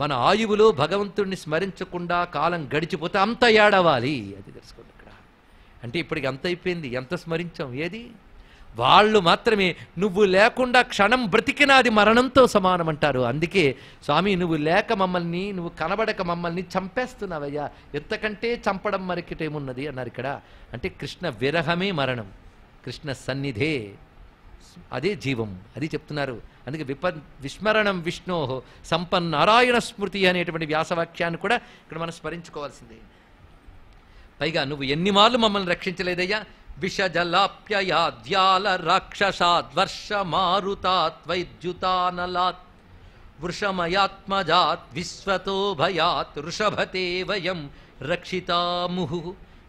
మన ఆయువులో భగవంతుణ్ణి స్మరించకుండా కాలం గడిచిపోతే అంత ఏడవాలి. అది తెలుసుకోండి ఇక్కడ. అంటే ఇప్పటికి అంత అయిపోయింది, ఎంత స్మరించాం. ఏది? వాళ్ళు మాత్రమే నువ్వు లేకుండా క్షణం బ్రతికినా అది మరణంతో సమానం అంటారు. అందుకే స్వామి నువ్వు లేక మమ్మల్ని, నువ్వు కనబడక మమ్మల్ని చంపేస్తున్నావయ్యా, ఎంతకంటే చంపడం మరికిటేమున్నది అన్నారు ఇక్కడ. అంటే కృష్ణ విరహమే మరణం, కృష్ణ సన్నిధే అదే జీవం, అది చెప్తున్నారు. అందుకే విస్మరణం విష్ణో సంపన్నారాయణ స్మృతి అనేటువంటి వ్యాసవాక్యాన్ని కూడా ఇక్కడ మనం స్మరించుకోవాల్సిందే. పైగా నువ్వు ఎన్ని మార్లు మమ్మల్ని రక్షించలేదయ్యా. విషజలాప్యయాద్యాల రాక్షసాద్వర్ష మారుతాత్ వైద్యుతానలాత్ వృషమయాత్మజాత్ విశ్వతో భయాత్ వృషభతే వయం రక్షితాముహు.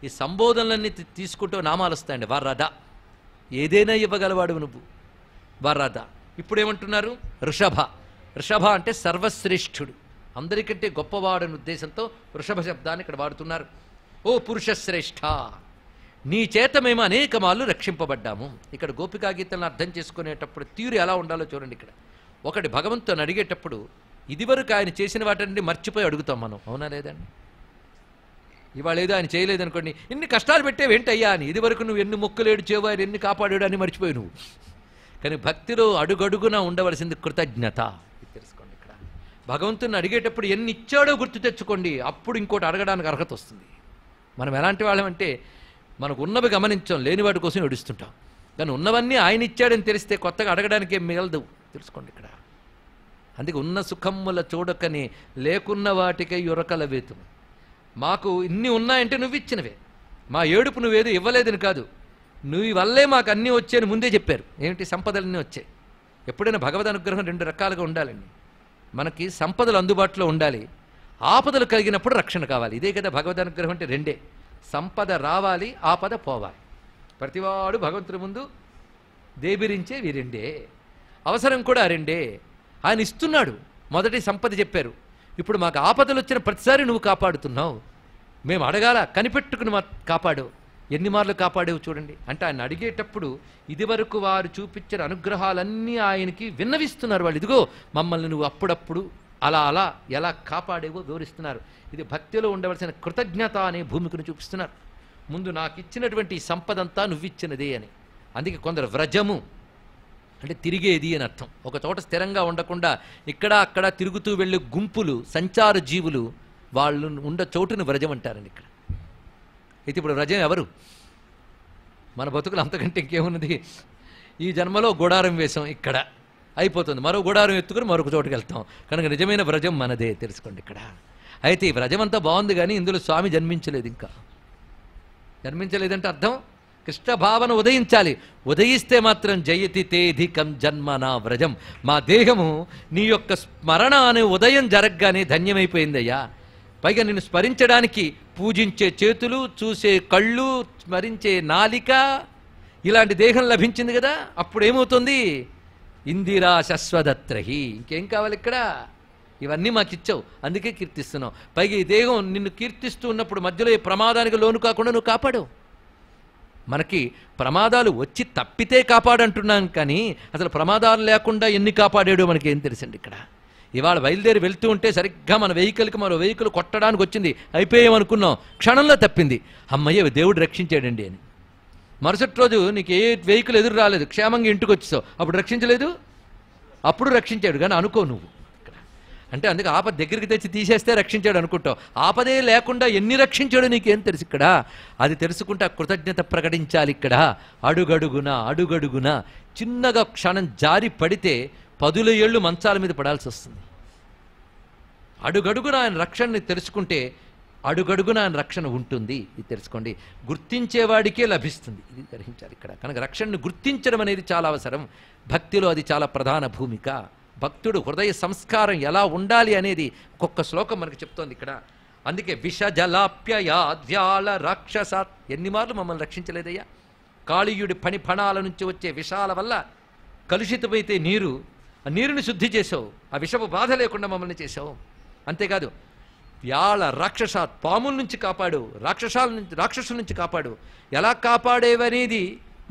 ఈ సంబోధనలన్నీ తీసుకుంటూ నామాలు వస్తాయండి. వరద, ఏదైనా ఇవ్వగలవాడు నువ్వు, వరద. ఇప్పుడేమంటున్నారు? వృషభ. వృషభ అంటే సర్వశ్రేష్ఠుడు, అందరికంటే గొప్పవాడని ఉద్దేశంతో వృషభ శబ్దాన్ని ఇక్కడ వాడుతున్నారు. ఓ పురుషశ్రేష్ఠ, నీ చేత మేము అనేక మార్లు రక్షింపబడ్డాము. ఇక్కడ గోపికా గీతలను అర్థం చేసుకునేటప్పుడు తీరు ఎలా ఉండాలో చూడండి. ఇక్కడ ఒకటి భగవంతుని అడిగేటప్పుడు ఇదివరకు ఆయన చేసిన వాటిని మర్చిపోయి అడుగుతాం మనం, అవునా లేదండి? ఇవాళ ఏదో ఆయన చేయలేదనుకోండి, ఇన్ని కష్టాలు పెట్టేవేంటయ్యా అని, ఇదివరకు నువ్వు ఎన్ని మొక్కులేడు చేవు, ఆయన ఎన్ని కాపాడాడు అని మర్చిపోయి నువ్వు. కానీ భక్తిలో అడుగడుగునా ఉండవలసింది కృతజ్ఞత. తెలుసుకోండి ఇక్కడ. భగవంతుని అడిగేటప్పుడు ఎన్ని ఇచ్చాడో గుర్తు తెచ్చుకోండి, అప్పుడు ఇంకోటి అడగడానికి అర్హత వస్తుంది. మనం ఎలాంటి వాళ్ళమంటే మనకు ఉన్నవి గమనించాం, లేని వాటి కోసం ఏడుస్తుంటాం. కానీ ఉన్నవన్నీ ఆయన ఇచ్చాడని తెలిస్తే కొత్తగా అడగడానికి ఏం మిగలదు. తెలుసుకోండి ఇక్కడ. అందుకే ఉన్న సుఖమ్ముల చూడకని లేకున్న వాటికై యొరకల వేతు. మాకు ఇన్ని ఉన్నాయంటే నువ్వు ఇచ్చినవే, మా ఏడుపు నువ్వేదో ఇవ్వలేదని కాదు, నువ్వు వల్లే మాకు అన్నీ వచ్చాయని ముందే చెప్పారు. ఏమిటి? సంపదలన్నీ వచ్చాయి. ఎప్పుడైనా భగవద్ అనుగ్రహం రెండు రకాలుగా ఉండాలండి. మనకి సంపదలు అందుబాటులో ఉండాలి, ఆపదలు కలిగినప్పుడు రక్షణ కావాలి. ఇదే కదా భగవద్ అనుగ్రహం అంటే. రెండే, సంపద రావాలి, ఆపద పోవాలి. ప్రతివాడు భగవంతుడి ముందు దేబిరించేవి రెండే, అవసరం కూడా రెండే. ఆయన ఇస్తున్నాడు. మొదటి సంపద చెప్పారు, ఇప్పుడు మాకు ఆపదలు వచ్చిన ప్రతిసారి నువ్వు కాపాడుతున్నావు, మేము అడగాల, కనిపెట్టుకుని కాపాడు. ఎన్ని మార్లు కాపాడేవు చూడండి. అంటే ఆయన అడిగేటప్పుడు ఇదివరకు వారు చూపించిన అనుగ్రహాలన్నీ ఆయనకి విన్నవిస్తున్నారు. వాళ్ళు ఇదిగో మమ్మల్ని నువ్వు అప్పుడప్పుడు అలా అలా ఎలా కాపాడేవో వివరిస్తున్నారు. ఇది భక్తిలో ఉండవలసిన కృతజ్ఞత అనే భూమికను చూపిస్తున్నారు. ముందు నాకు ఇచ్చినటువంటి ఈ సంపదంతా నువ్విచ్చినదే అని. అందుకే కొందరు వ్రజము అంటే తిరిగేది అని అర్థం. ఒక చోట స్థిరంగా ఉండకుండా ఇక్కడ అక్కడ తిరుగుతూ వెళ్ళే గుంపులు, సంచార జీవులు, వాళ్ళు ఉండ చోటుని వ్రజం అంటారండి ఇక్కడ. అయితే ఇప్పుడు వ్రజం ఎవరు? మన బతుకులు అంతకంటే ఇంకేమున్నది? ఈ జన్మలో గుడారం వేసాం, ఇక్కడ అయిపోతుంది, మరో గుడారం ఎత్తుకుని మరొక చోటుకి వెళ్తాం. కనుక నిజమైన వ్రజం మనదే. తెలుసుకోండి ఇక్కడ. అయితే ఈ వ్రజం అంతా బాగుంది, కానీ ఇందులో స్వామి జన్మించలేదు. ఇంకా జన్మించలేదంటే అర్థం కృష్ణ భావన ఉదయించాలి. ఉదయిస్తే మాత్రం జయతి తేధికం జన్మనా వ్రజం. మా దేహము నీ యొక్క స్మరణ అనే ఉదయం జరగగానే ధన్యమైపోయిందయ్యా. పైగా నిన్ను స్మరించడానికి పూజించే చేతులు, చూసే కళ్ళు, స్మరించే నాలిక, ఇలాంటి దేహం లభించింది కదా. అప్పుడు ఏమవుతుంది? ఇందిరా శశ్వదత్రహి. ఇంకేం కావాలి ఇక్కడ? ఇవన్నీ మాకు ఇచ్చావు, అందుకే కీర్తిస్తున్నావు. పైగా ఈ దేహం నిన్ను కీర్తిస్తూ ఉన్నప్పుడు మధ్యలో ఏ ప్రమాదానికి లోను కాకుండా నువ్వు కాపాడు. మనకి ప్రమాదాలు వచ్చి తప్పితే కాపాడంటున్నాం కానీ అసలు ప్రమాదాలు లేకుండా ఎన్ని కాపాడాడో మనకి ఏం తెలుసండి ఇక్కడ. ఇవాళ బయలుదేరి వెళ్తూ ఉంటే సరిగ్గా మన వెహికల్కి మరో వెహికల్ కొట్టడానికి వచ్చింది, అయిపోయామనుకున్నాం, క్షణంలో తప్పింది, అమ్మయ్య దేవుడు రక్షించాడండి అని. మరుసటి రోజు నీకు ఏ వెహికల్ ఎదురు రాలేదు, క్షేమంగా ఇంటికి వచ్చేసావు, అప్పుడు రక్షించలేదు, అప్పుడు రక్షించాడు కానీ అనుకో నువ్వు ఇక్కడ. అంటే అందుకే ఆపద దగ్గరికి తెచ్చి తీసేస్తే రక్షించాడు అనుకుంటావు, ఆపదే లేకుండా ఎన్ని రక్షించాడో నీకేం తెలుసు ఇక్కడ. అది తెలుసుకుంటే ఆ కృతజ్ఞత ప్రకటించాలి ఇక్కడ. అడుగడుగున చిన్నగా క్షణం జారి పడితే 10 ఏళ్ళు మంచాల మీద పడాల్సి వస్తుంది. అడుగడుగున ఆయన రక్షణని తెలుసుకుంటే అడుగడుగున ఆయన రక్షణ ఉంటుంది. ఇది తెలుసుకోండి, గుర్తించేవాడికే లభిస్తుంది, ఇది గ్రహించాలి ఇక్కడ. కనుక రక్షణను గుర్తించడం అనేది చాలా అవసరం. భక్తిలో అది చాలా ప్రధాన భూమిక. భక్తుడు హృదయ సంస్కారం ఎలా ఉండాలి అనేది ఒక్కొక్క శ్లోకం మనకు చెప్తోంది ఇక్కడ. అందుకే విషజలాప్యయాద్వ్యాళ రాక్షసాత్, ఎన్ని మార్లు మమ్మల్ని రక్షించలేదయ్యా. కాళీయుడి ఫణాల నుంచి వచ్చే విషాల వల్ల కలుషితమైతే నీరు, ఆ నీరుని శుద్ధి చేసావు, ఆ విషపు బాధ లేకుండా మమ్మల్ని చేసావు. అంతేకాదు వ్యాళ రాక్షసాత్, పాముల నుంచి కాపాడు, రాక్షసుల నుంచి కాపాడు. ఎలా కాపాడేవనేది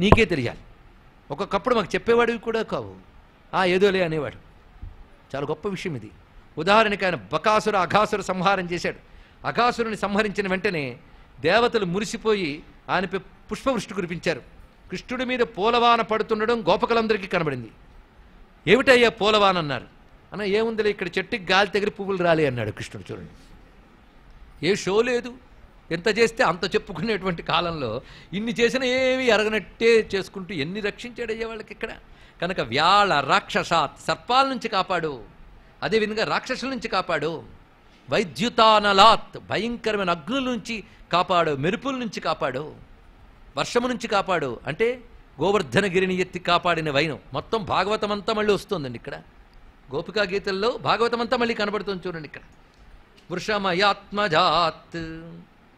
నీకే తెలియాలి. ఒక్కొక్కప్పుడు మాకు చెప్పేవాడివి కూడా కావు, ఏదోలే అనేవాడు. చాలా గొప్ప విషయం ఇది. ఉదాహరణకి ఆయన బకాసుర అఘాసుర సంహారం చేశాడు. అఘాసురుని సంహరించిన వెంటనే దేవతలు మురిసిపోయి ఆయనపై పుష్పవృష్టి కురిపించారు. కృష్ణుడి మీద పూలవాన పడుతుండడం గోపకులందరికీ కనబడింది. ఏమిటయ్యా పూలవాన అన్నారు. అన్న ఏముందిలే, ఇక్కడ చెట్టుకి గాలి తగిలి పువ్వులు రాలే అన్నాడు కృష్ణుడు. చూడండి, ఏ షో లేదు, ఎంత చేస్తే అంత చెప్పుకునేటువంటి కాలంలో ఇన్ని చేసినా ఏమి ఎరగనట్టే చేసుకుంటూ ఎన్ని రక్షించాడయ్యే వాళ్ళకి ఇక్కడ. కనుక వ్యాళ రాక్షసాత్, సర్పాల నుంచి కాపాడు, అదేవిధంగా రాక్షసుల నుంచి కాపాడు. వైద్యుతానలాత్, భయంకరమైన అగ్నుల నుంచి కాపాడు, మెరుపుల నుంచి కాపాడు, వర్షము నుంచి కాపాడు. అంటే గోవర్ధనగిరిని ఎత్తి కాపాడిన వైనం. మొత్తం భాగవతం అంతా మళ్ళీ వస్తుందండి ఇక్కడ. గోపికా గీతల్లో భాగవతం అంతా మళ్ళీ కనబడుతుంది చూడండి ఇక్కడ. వృషమయాత్మజాత్,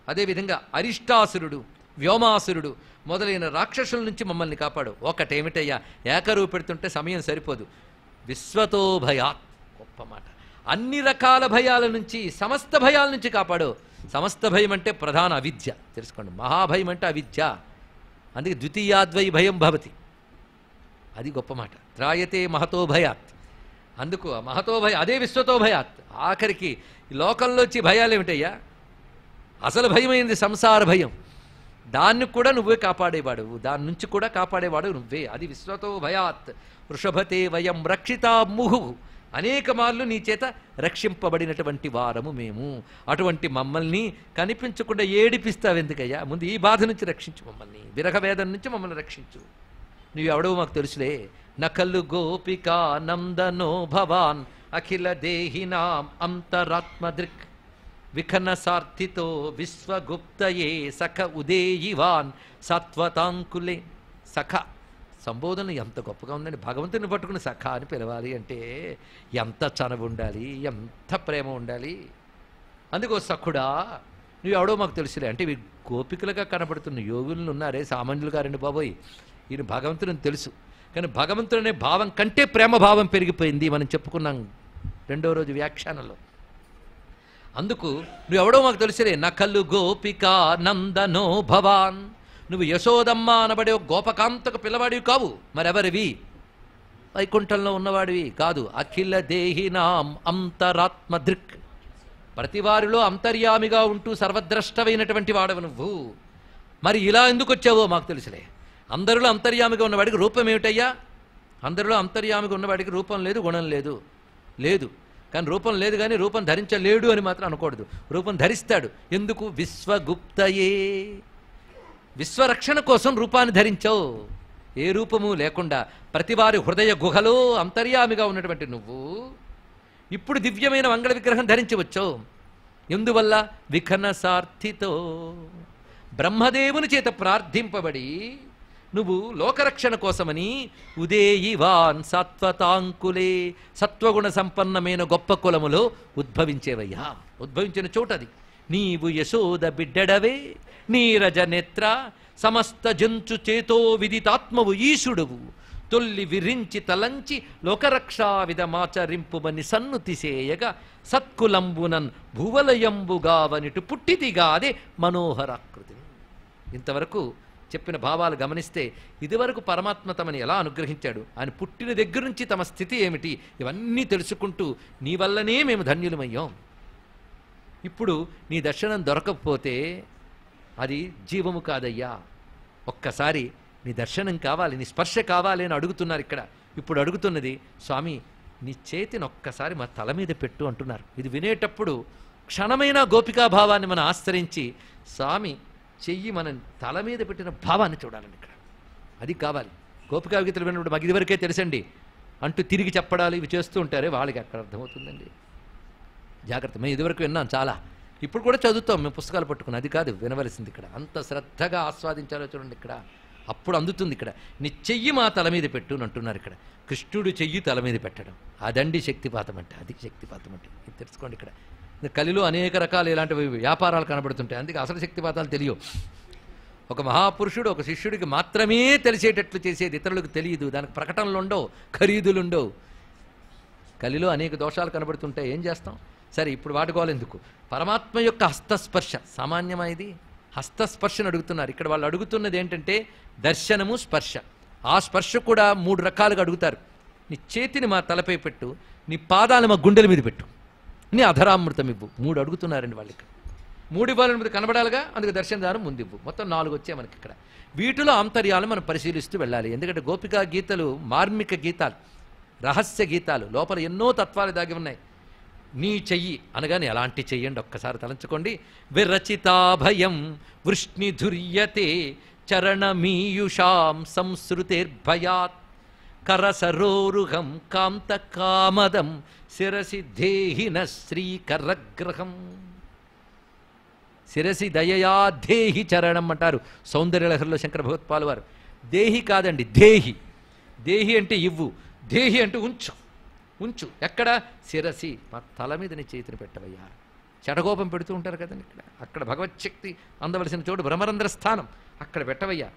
అదేవిధంగా అరిష్టాసురుడు, వ్యోమాసురుడు మొదలైన రాక్షసుల నుంచి మమ్మల్ని కాపాడు. ఒకటేమిటయ్యా, ఏకరువు పెడుతుంటే సమయం సరిపోదు. విశ్వతో భయాత్, గొప్ప మాట. అన్ని రకాల భయాల నుంచి, సమస్త భయాల నుంచి కాపాడు. సమస్త భయం అంటే ప్రధాన అవిద్య తెలుసుకోండి. మహాభయం అంటే అవిద్య. అందుకే ద్వితీయాద్వై భయం భవతి, అది గొప్ప మాట. త్రాయతే మహతో భయాత్, అందుకు మహతో భయ, అదే విశ్వతో భయాత్. ఆఖరికి ఈ లోకంలో వచ్చి భయాలు ఏమిటయ్యా, అసలు భయమైంది సంసార భయం. దాన్ని కూడా నువ్వే కాపాడేవాడు, దాని నుంచి కూడా కాపాడేవాడు నువ్వే. అది విశ్వతో భయాత్. వృషభతే వయం రక్షితా ముహు, అనేక మార్లు నీ చేత రక్షింపబడినటువంటి వారము మేము. అటువంటి మమ్మల్ని కనిపించకుండా ఏడిపిస్తావెందుకయ్యా, ముందు ఈ బాధ నుంచి రక్షించు మమ్మల్ని, విరహవేదన నుంచి మమ్మల్ని రక్షించు. నువ్వెవడవో మాకు తెలుసులే. నకలు గోపికా నందనో భవాన్ అఖిల దేహినాం అంతరాత్మదృక్ విఖన సార్థితో విశ్వగుప్తయే సఖ ఉదేయివాన్ సత్వతాంకులే. సఖ సంబోధన ఎంత గొప్పగా ఉందండి. భగవంతుని పట్టుకుని సఖ అని పిలవాలి అంటే ఎంత చనువు ఉండాలి, ఎంత ప్రేమ ఉండాలి. అందుకో సఖుడా నువ్వెవడో మాకు తెలుసులే. అంటే ఇవి గోపికలుగా కనబడుతున్న యోగులు ఉన్నారే, సామాన్యులు గారండి బాబోయ్, ఈయన భగవంతుని తెలుసు. కానీ భగవంతుడు అనే భావం కంటే ప్రేమ భావం పెరిగిపోయింది, మనం చెప్పుకున్నాం 2వ రోజు వ్యాఖ్యానంలో. అందుకు నువ్వెవడో మాకు తెలుసులే. నకలు గోపికా నందనో భవాన్, నువ్వు యశోదమ్మ అనబడే ఒక గోపకాంతకు పిల్లవాడివి కావు, మరెవరివి? వైకుంఠంలో ఉన్నవాడివి కాదు. అఖిల దేహినాం అంతరాత్మదృక్, ప్రతివారిలో అంతర్యామిగా ఉంటూ సర్వద్రష్టమైనటువంటి వాడవు నువ్వు. మరి ఇలా ఎందుకు వచ్చావో మాకు తెలుసులే. అందరిలో అంతర్యామిగా ఉన్నవాడికి రూపం ఏమిటయ్యా? అందరిలో అంతర్యామిగా ఉన్నవాడికి రూపం లేదు, గుణం లేదు. లేదు కానీ రూపం లేదు, కానీ రూపం ధరించలేడు అని మాత్రం అనకూడదు. రూపం ధరిస్తాడు. ఎందుకు? విశ్వగుప్తయే, విశ్వరక్షణ కోసం రూపాన్ని ధరించావు. ఏ రూపము లేకుండా ప్రతివారి హృదయ గుహలో అంతర్యామిగా ఉన్నటువంటి నువ్వు ఇప్పుడు దివ్యమైన మంగళ విగ్రహం ధరించి వచ్చావు. ఎందువల్ల? విఖన సార్థితో, బ్రహ్మదేవుని చేత ప్రార్థింపబడి నువ్వు లోకరక్షణ కోసమని ఉదేయివాన్ సత్వతాంకులే, సత్వగుణ సంపన్నమైన గొప్ప కులములో ఉద్భవించేవయ్యా. ఉద్భవించిన చోటది. నీవు యశోద బిడ్డడవే నీరజ నేత్ర, సమస్త జంచు చేతో విదితాత్మవు ఈశుడువు, తొల్లి విరించి తలంచి లోకరక్షా విధమాచరింపుమని సన్నుతిసేయగా సత్కులంబునన్ భువలయంబుగావనిటు పుట్టితిగాదే మనోహరాకృతి. ఇంతవరకు చెప్పిన భావాలు గమనిస్తే ఇదివరకు పరమాత్మ తమని ఎలా అనుగ్రహించాడు, ఆయన పుట్టిన దగ్గర నుంచి తమ స్థితి ఏమిటి, ఇవన్నీ తెలుసుకుంటూ నీ వల్లనే మేము ధన్యులమయ్యాం. ఇప్పుడు నీ దర్శనం దొరకకపోతే అది జీవము కాదయ్యా, ఒక్కసారి నీ దర్శనం కావాలి, నీ స్పర్శ కావాలి అని అడుగుతున్నారు ఇక్కడ. ఇప్పుడు అడుగుతున్నది, స్వామి నీ చేతిని ఒక్కసారి మా తల మీద పెట్టు అంటున్నారు. ఇది వినేటప్పుడు క్షణమైన గోపికాభావాన్ని మనం ఆశ్రయించి స్వామి చెయ్యి మనం తల మీద పెట్టిన భావాన్ని చూడాలండి ఇక్కడ. అది కావాలి. గోపికా గీతలు విన్నప్పుడు మాకు ఇదివరకే తెలుసండి అంటూ తిరిగి చెప్పడాలు ఇవి చేస్తూ ఉంటారే వాళ్ళకి అక్కడ అర్థమవుతుందండి. జాగ్రత్త. మేము ఇదివరకు విన్నాం చాలా, ఇప్పుడు కూడా చదువుతాం మేము పుస్తకాలు పట్టుకుని. అది కాదు వినవలసింది ఇక్కడ. అంత శ్రద్ధగా ఆస్వాదించాలో చూడండి ఇక్కడ. అప్పుడు అందుతుంది ఇక్కడ. నీ చెయ్యి మా తల మీద పెట్టు అని అంటున్నారు ఇక్కడ. కృష్ణుడు చెయ్యి తల మీద పెట్టడం అదండి శక్తిపాతం అంటే. అది శక్తిపాతం అంటే ఇది తెలుసుకోండి ఇక్కడ. కలిలో అనేక రకాలు ఇలాంటి వ్యాపారాలు కనబడుతుంటాయి, అందుకే అసలు శక్తిపాతాలు తెలియవు. ఒక మహాపురుషుడు ఒక శిష్యుడికి మాత్రమే తెలిసేటట్లు చేసేది, ఇతరులకు తెలియదు. దానికి ప్రకటనలు ఉండవు, ఖరీదులుండవు. కలిలో అనేక దోషాలు కనబడుతుంటాయి, ఏం చేస్తాం? సరే ఇప్పుడు వాడుకోవాలెందుకు? పరమాత్మ యొక్క హస్తస్పర్శ సామాన్యమా? ఇది హస్తస్పర్శను అడుగుతున్నారు ఇక్కడ. వాళ్ళు అడుగుతున్నది ఏంటంటే దర్శనము, స్పర్శ. ఆ స్పర్శ కూడా 3 రకాలుగా అడుగుతారు. నీ చేతిని మా తలపై పెట్టు, నీ పాదాలు మా గుండెల మీద పెట్టు, నీ అధరామృతం ఇవ్వు. 3 అడుగుతున్నారండి వాళ్ళకి. 3 ఇవ్వాలని మీద కనబడాలిగా, అందుకు దర్శనదానం ముందు ఇవ్వు. మొత్తం 4 వచ్చాయి మనకి ఇక్కడ. వీటిలో ఆంతర్యాలు మనం పరిశీలిస్తూ వెళ్ళాలి. ఎందుకంటే గోపికా గీతలు మార్మిక గీతాలు, రహస్య గీతాలు, లోపల ఎన్నో తత్వాలు దాగి ఉన్నాయి. నీ చెయ్యి అనగానే ఎలాంటి చెయ్యండి ఒక్కసారి తలంచుకోండి. విరచితాభయం వృష్ణిధుర్యతే చరణమీయుషాం సంశ్రుతేర్భయాత్ కరసరోరుహం కాంత కామదం శిరసి దేహిన శ్రీకరగ్రహం. శిరసి దయయా దేహి చరణం అంటారు సౌందర్యలహరిలో శంకర భగవత్పాలు వారు. దేహి కాదండి, దేహి. దేహి అంటే ఇవ్వు, దేహి అంటే ఉంచు. ఉంచు ఎక్కడ? శిరసి మా తల మీద నీ చేతిని పెట్టవయ్యా. చెడగోపం పెడుతూ ఉంటారు కదండి ఇక్కడ. అక్కడ భగవచ్చక్తి అందవలసిన చోటు బ్రహ్మరంధ్ర స్థానం, అక్కడ పెట్టవయ్యా.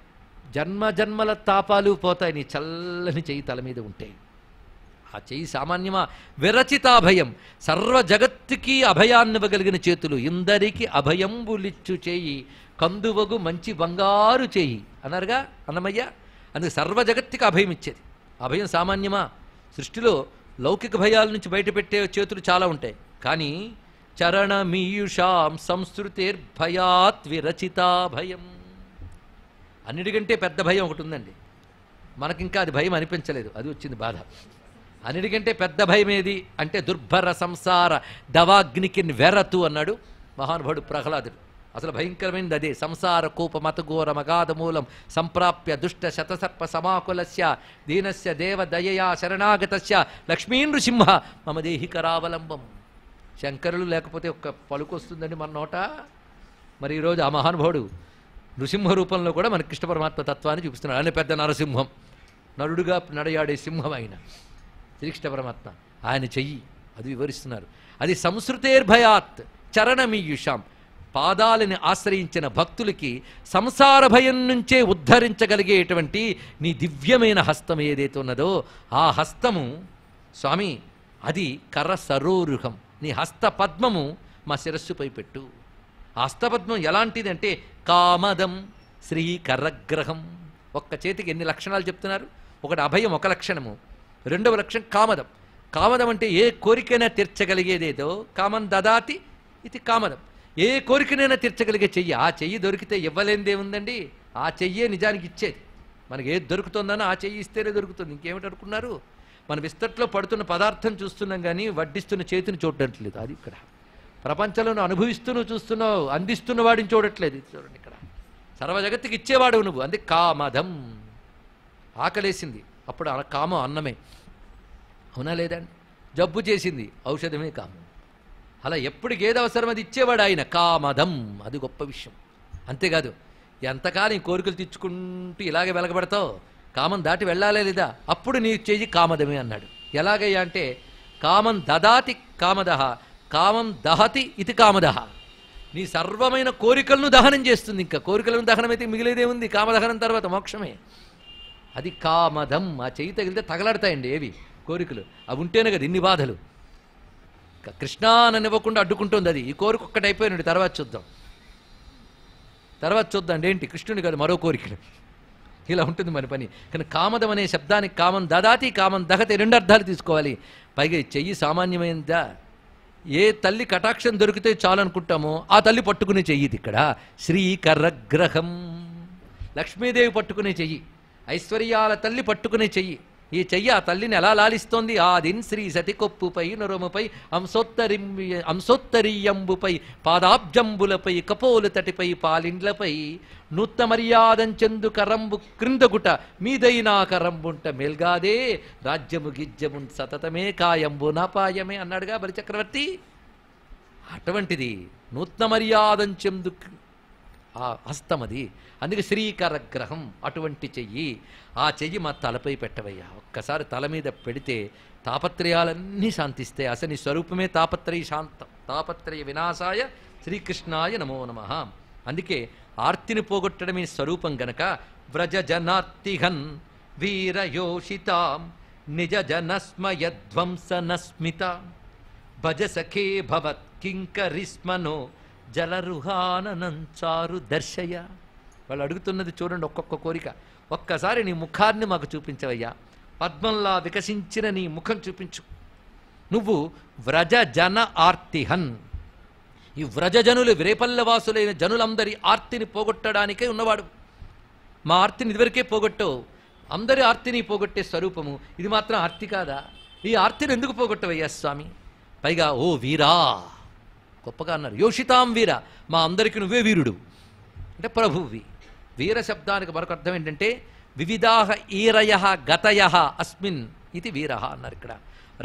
జన్మ జన్మల తాపాలు పోతాయి నీ చల్లని చెయ్యి తల మీద ఉంటే. ఆ చెయ్యి సామాన్యమా? విరచితాభయం, సర్వ జగత్తుకి అభయాన్నివ్వగలిగిన చేతులు. ఇందరికి అభయంబులిచ్చు చేయి కందువగు మంచి బంగారు చేయి అన్నారుగా అన్నమయ్య. అందుకే సర్వ జగత్తుకి అభయం ఇచ్చేది. అభయం సామాన్యమా? సృష్టిలో లౌకిక భయాల నుంచి బయటపెట్టే చేతులు చాలా ఉంటాయి, కానీ చరణమీయుషాం సంస్కృతేర్భయాత్ విరచితాభయం, అన్నిటికంటే పెద్ద భయం ఒకటి ఉందండి. మనకింకా అది భయం అనిపించలేదు, అది వచ్చింది బాధ. అన్నిటికంటే పెద్ద భయం ఏది అంటే దుర్భర సంసార దవాగ్నికి వెరతు అన్నాడు మహానుభావుడు ప్రహ్లాదుడు. అసలు భయంకరమైనది అదే. సంసార కూప మతఘోర మగాధ మూలం సంప్రాప్య దుష్ట శతసర్ప సమాకులస్య దీనస్య దేవ దయయా శరణాగతస్య లక్ష్మీ నృసింహ మమ దేహికరావలంబం. శంకరులు లేకపోతే ఒక్క పలుకు వస్తుందండి మన నోట. మరి ఈరోజు ఆ మహానుభావుడు నృసింహ రూపంలో కూడా మనకి కృష్ణ పరమాత్మ తత్వాన్ని చూపిస్తున్నాడు. ఆయన పెద్ద నరసింహం, నరుడుగా నడయాడే సింహం ఆయన శ్రీకృష్ణ పరమాత్మ. ఆయన చెయ్యి అది వివరిస్తున్నారు. అది సంస్కృతేర్భయాత్ చరణమీయుషాం, పాదాలని ఆశ్రయించిన భక్తులకి సంసార భయం నుంచే ఉద్ధరించగలిగేటువంటి నీ దివ్యమైన హస్తం ఏదైతే ఉన్నదో ఆ హస్తము స్వామి అది కర సరోరుహం. నీ హస్త పద్మము మా శిరస్సుపై పెట్టు. ఆ హస్తపద్మం ఎలాంటిది అంటే కామదం శ్రీకరగ్రహం. ఒక్క చేతికి ఎన్ని లక్షణాలు చెప్తున్నారు. ఒకటి అభయం ఒక లక్షణము, రెండవ లక్షణం కామదం. కామదం అంటే ఏ కోరికైనా తీర్చగలిగేదేదో కామం దదాతి ఇది కామదం. ఏ కోరికనైనా తీర్చగలిగే చెయ్యి. ఆ చెయ్యి దొరికితే ఇవ్వలేనిదే ఉందండి. ఆ చెయ్యే నిజానికి ఇచ్చేది. మనకి ఏది దొరుకుతుందని ఆ చెయ్యి ఇస్తేనే దొరుకుతుంది. ఇంకేమిటి అనుకున్నారు? మన విస్తట్లో పడుతున్న పదార్థం చూస్తున్నాం కానీ వడ్డిస్తున్న చేతిని చూడట్లేదు. అది ఇక్కడ ప్రపంచంలో అనుభవిస్తూ చూస్తున్నావు, అందిస్తున్న వాడిని చూడట్లేదు. చూడండి ఇక్కడ సర్వ జగత్తుకి ఇచ్చేవాడు నువ్వు. అందుకే కామదం. ఆకలేసింది అప్పుడు కామం అన్నమే, అవునా లేదండి? జబ్బు చేసింది ఔషధమే కామం. అలా ఎప్పటికి ఏది అవసరం అది ఇచ్చేవాడు ఆయన. కామదం, అది గొప్ప విషయం. అంతేకాదు ఎంతకాలం కోరికలు తెచ్చుకుంటూ ఇలాగే వెలగబడతావు, కామం దాటి వెళ్ళాలే లేదా, అప్పుడు నీ చెయ్యి కామదమే అన్నాడు. ఎలాగయ్యా అంటే కామం దదాతి కామదహ కామం దహతి ఇది కామదహ. నీ సర్వమైన కోరికలను దహనం చేస్తుంది. ఇంకా కోరికలను దహనం అయితే మిగిలేదే ఉంది. కామదహనం తర్వాత మోక్షమే. అది కామదం. ఆ చెయ్యి తగిలితే తగలాడతాయండి ఏవి కోరికలు. అవి ఉంటేనే కదా ఇన్ని బాధలు. కృష్ణాననివ్వకుండా అడ్డుకుంటుంది అది. ఈ కోరిక ఒక్కటి అయిపోయినాడు, తర్వాత చూద్దాం. తర్వాత చూద్దాం ఏంటి కృష్ణుని కాదు మరో కోరికలు. ఇలా ఉంటుంది మన పని. కానీ కామదం అనే శబ్దానికి కామం దదాతి కామం దహతి 2 అర్థాలు తీసుకోవాలి. పైగా ఈ చెయ్యి సామాన్యమైనదా? ఏ తల్లి కటాక్షం దొరికితే చాలు అనుకుంటామో ఆ తల్లి పట్టుకునే చెయ్యిది ఇక్కడ. శ్రీకరగ్రహం, లక్ష్మీదేవి పట్టుకునే చెయ్యి, ఐశ్వర్యాల తల్లి పట్టుకునే చెయ్యి. ఈ చెయ్యి ఆ తల్లిని ఎలా లాలిస్తోంది? ఆదిన్ శ్రీ సతికొప్పుపై నొరముపై అంశోత్తరీయంబుపై పాదాబ్జంబులపై కపోలు తటిపై పాలిండ్లపై నూత్త మర్యాదంచెందు కరంబు క్రిందగుట మీదైనా కరంబుంట మేల్గాదే రాజ్యము గిజ్యము సతతమే కాయంబు నాపాయమే అన్నాడుగా బలిచక్రవర్తి. అటువంటిది నూత్న మర్యాదంచెందు ఆ హస్తమది. అందుకే శ్రీకరగ్రహం, అటువంటి చెయ్యి. ఆ చెయ్యి మా తలపై పెట్టవయ్యా. ఒక్కసారి తల మీద పెడితే తాపత్రయాలన్నీ శాంతిస్తాయి. అసలు నీ స్వరూపమే తాపత్రయ శాంతం. తాపత్రయ వినాశాయ శ్రీకృష్ణాయ నమో నమః. అందుకే ఆర్తిని పోగొట్టడమే స్వరూపం గనక వ్రజ జనార్తిహన్ వీరయోషితాం నిజ జనస్మయధ్వంసనస్మిత భజ సఖే భవత్ కింకరిస్మనో జలరుహానంచారు దర్శయ. వాళ్ళు అడుగుతున్నది చూడండి, ఒక్కొక్క కోరిక. ఒక్కసారి నీ ముఖాన్ని మాకు చూపించవయ్యా. పద్మంలా వికసించిన నీ ముఖం చూపించు. నువ్వు వ్రజ జన ఆర్తిహన్, ఈ వ్రజజనులు విరేపల్లవాసులైన జనులందరి ఆర్తిని పోగొట్టడానికే ఉన్నవాడు. మా ఆర్తిని ఇదివరకే పోగొట్టవు. అందరి ఆర్తిని పోగొట్టే స్వరూపము ఇది మాత్రం ఆర్తి కాదా? ఈ ఆర్తిని ఎందుకు పోగొట్టవయ్యా స్వామి? పైగా ఓ వీరా, గొప్పగా అన్నారు. యోషితాం వీర, మా అందరికీ నువ్వే వీరుడు అంటే ప్రభువి. వీర శబ్దానికి మరొక అర్థం ఏంటంటే వివిధాహ ఈరయ గతయ అస్మిన్ ఇది వీర అన్నారు. ఇక్కడ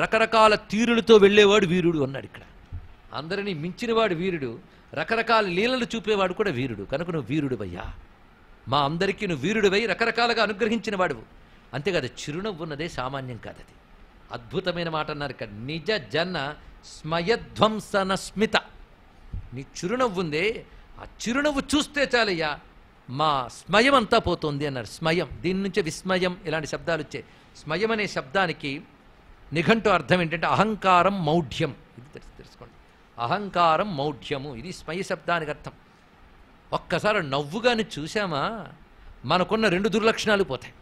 రకరకాల తీరులతో వెళ్ళేవాడు వీరుడు అన్నాడు. ఇక్కడ అందరినీ మించినవాడు వీరుడు, రకరకాల లీలలు చూపేవాడు కూడా వీరుడు. కనుక నువ్వు వీరుడువయ్యా, మా అందరికీ నువ్వు వీరుడివై రకరకాలుగా అనుగ్రహించిన వాడువు. అంతేకాదు చిరునవ్వు ఉన్నదే సామాన్యం కాదది. అద్భుతమైన మాట అన్నారు ఇక్కడ. నిజ జన స్మయధ్వంసన స్మిత, నీ చిరునవ్వుందే, ఆ చిరునవ్వు చూస్తే చాలయ్యా మా స్మయం అంతా పోతుంది అన్నారు. స్మయం, దీని నుంచే విస్మయం ఇలాంటి శబ్దాలు వచ్చాయి. స్మయం అనే శబ్దానికి నిఘంటు అర్థం ఏంటంటే అహంకారం మౌఢ్యం. ఇది తెలుసుకోండి, అహంకారం మౌఢ్యము, ఇది స్మయ శబ్దానికి అర్థం. ఒక్కసారి నవ్వుగాని చూసామా మనకున్న 2 దుర్లక్షణాలు పోతాయి.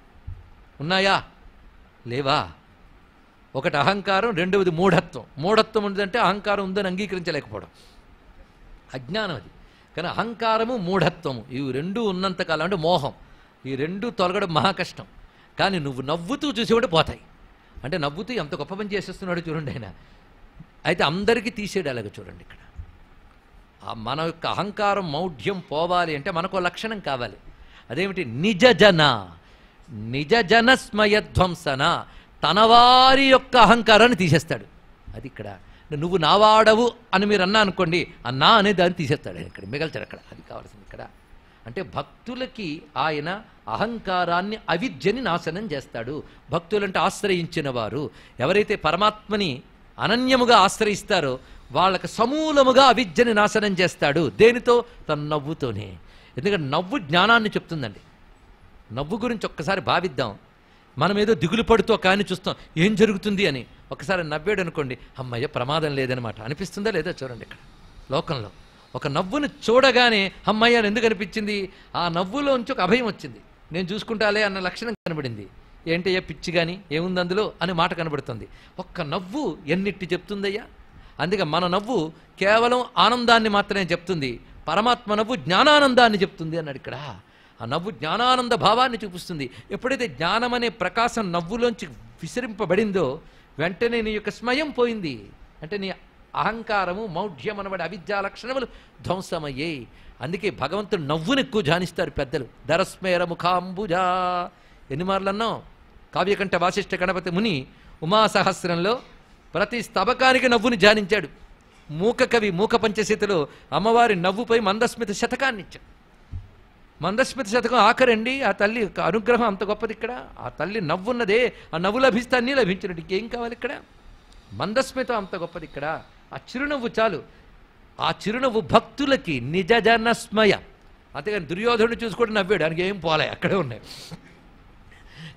ఉన్నాయా? లేవా? ఒకటి అహంకారం, రెండవది మూఢత్వం. మూఢత్వం ఉందంటే అహంకారం ఉందని అంగీకరించలేకపోవడం, అజ్ఞానం అది. కానీ అహంకారము మూఢత్వము ఇవి 2 ఉన్నంతకాలం అంటే మోహం, ఈ 2 తొలగడం మహా కష్టం. కానీ నువ్వు నవ్వుతూ చూసేవాడు పోతాయి. అంటే నవ్వుతూ ఎంత గొప్ప పని చేసేస్తున్నాడు చూడండి ఆయన. అయితే అందరికీ తీసేడు అలాగే చూడండి. ఇక్కడ మన యొక్క అహంకారం మౌఢ్యం పోవాలి అంటే మనకు లక్షణం కావాలి. అదేమిటి? నిజ జన స్మయధ్వంసన, తనవారి యొక్క అహంకారాన్ని తీసేస్తాడు. అది ఇక్కడ. నువ్వు నావాడవు అని మీరు అన్నా అనుకోండి, అన్నా అనే దాన్ని తీసేస్తాడు ఆయన. ఇక్కడ మిగల్చాడు అక్కడ. అది కావాల్సింది ఇక్కడ. అంటే భక్తులకి ఆయన అహంకారాన్ని అవిద్యని నాశనం చేస్తాడు. భక్తులంటే ఆశ్రయించిన వారు ఎవరైతే పరమాత్మని అనన్యముగా ఆశ్రయిస్తారో వాళ్ళకి సమూలముగా అవిద్యని నాశనం చేస్తాడు. దేనితో? తన నవ్వుతోనే. ఎందుకంటే నవ్వు జ్ఞానాన్ని చెప్తుందండి. నవ్వు గురించి ఒక్కసారి భావిద్దాం. మనం ఏదో దిగులు పడుతూ కానీ చూస్తాం ఏం జరుగుతుంది అని. ఒకసారి నవ్వాడు అనుకోండి, అమ్మయ్య ప్రమాదం లేదనమాట అనిపిస్తుందా లేదా? చూడండి ఇక్కడ లోకంలో ఒక నవ్వుని చూడగానే అమ్మయ్య అని ఎందుకు అనిపించింది? ఆ నవ్వులోంచి ఒక అభయం వచ్చింది. నేను చూసుకుంటాలే అన్న లక్షణం కనబడింది. ఏంటయ్యా పిచ్చి కానీ ఏముంది అందులో అనే మాట కనబడుతుంది. ఒక్క నవ్వు ఎన్నిట్టి చెప్తుందయ్యా. అందుకే మన నవ్వు కేవలం ఆనందాన్ని మాత్రమే చెప్తుంది, పరమాత్మ నవ్వు జ్ఞానానందాన్ని చెప్తుంది అన్నాడు ఇక్కడ. ఆ నవ్వు జ్ఞానానంద భావాన్ని చూపిస్తుంది. ఎప్పుడైతే జ్ఞానం అనే ప్రకాశం నవ్వులోంచి విసిరింపబడిందో వెంటనే నీ యొక్క స్మయం పోయింది. అంటే నీ అహంకారము మౌఢ్యం అనబడి అవిద్యా లక్షణములు ధ్వంసమయ్యాయి. అందుకే భగవంతుడు నవ్వుని ఎక్కువ ధ్యానిస్తారు పెద్దలు. దరస్మేర ముఖాంబుజా ఎన్ని మార్లు అన్నాం. కావ్యకంఠ వాసిష్ఠ గణపతి ముని ఉమాసహస్రంలో ప్రతి స్తబకానికి నవ్వుని ధ్యానించాడు. మూక కవి మూక పంచశతిలో అమ్మవారి నవ్వుపై మందస్మిత శతకాన్ని ఇచ్చాడు. మందస్మిత శతకం ఆఖరండి. ఆ తల్లి అనుగ్రహం అంత గొప్పది ఇక్కడ. ఆ తల్లి నవ్వున్నదే, ఆ నవ్వు లభిస్తే అన్నీ లభించినట్టు ఇంకేం కావాలి ఇక్కడ. మందస్మితం అంత గొప్పది ఇక్కడ. ఆ చిరునవ్వు చాలు. ఆ చిరునవ్వు భక్తులకి నిజ జనస్మయ. అంతేగాని దుర్యోధనుడు చూసుకుంటూ నవ్వాడు, ఆయనకి ఏం పోలే, అక్కడే ఉన్నాయి.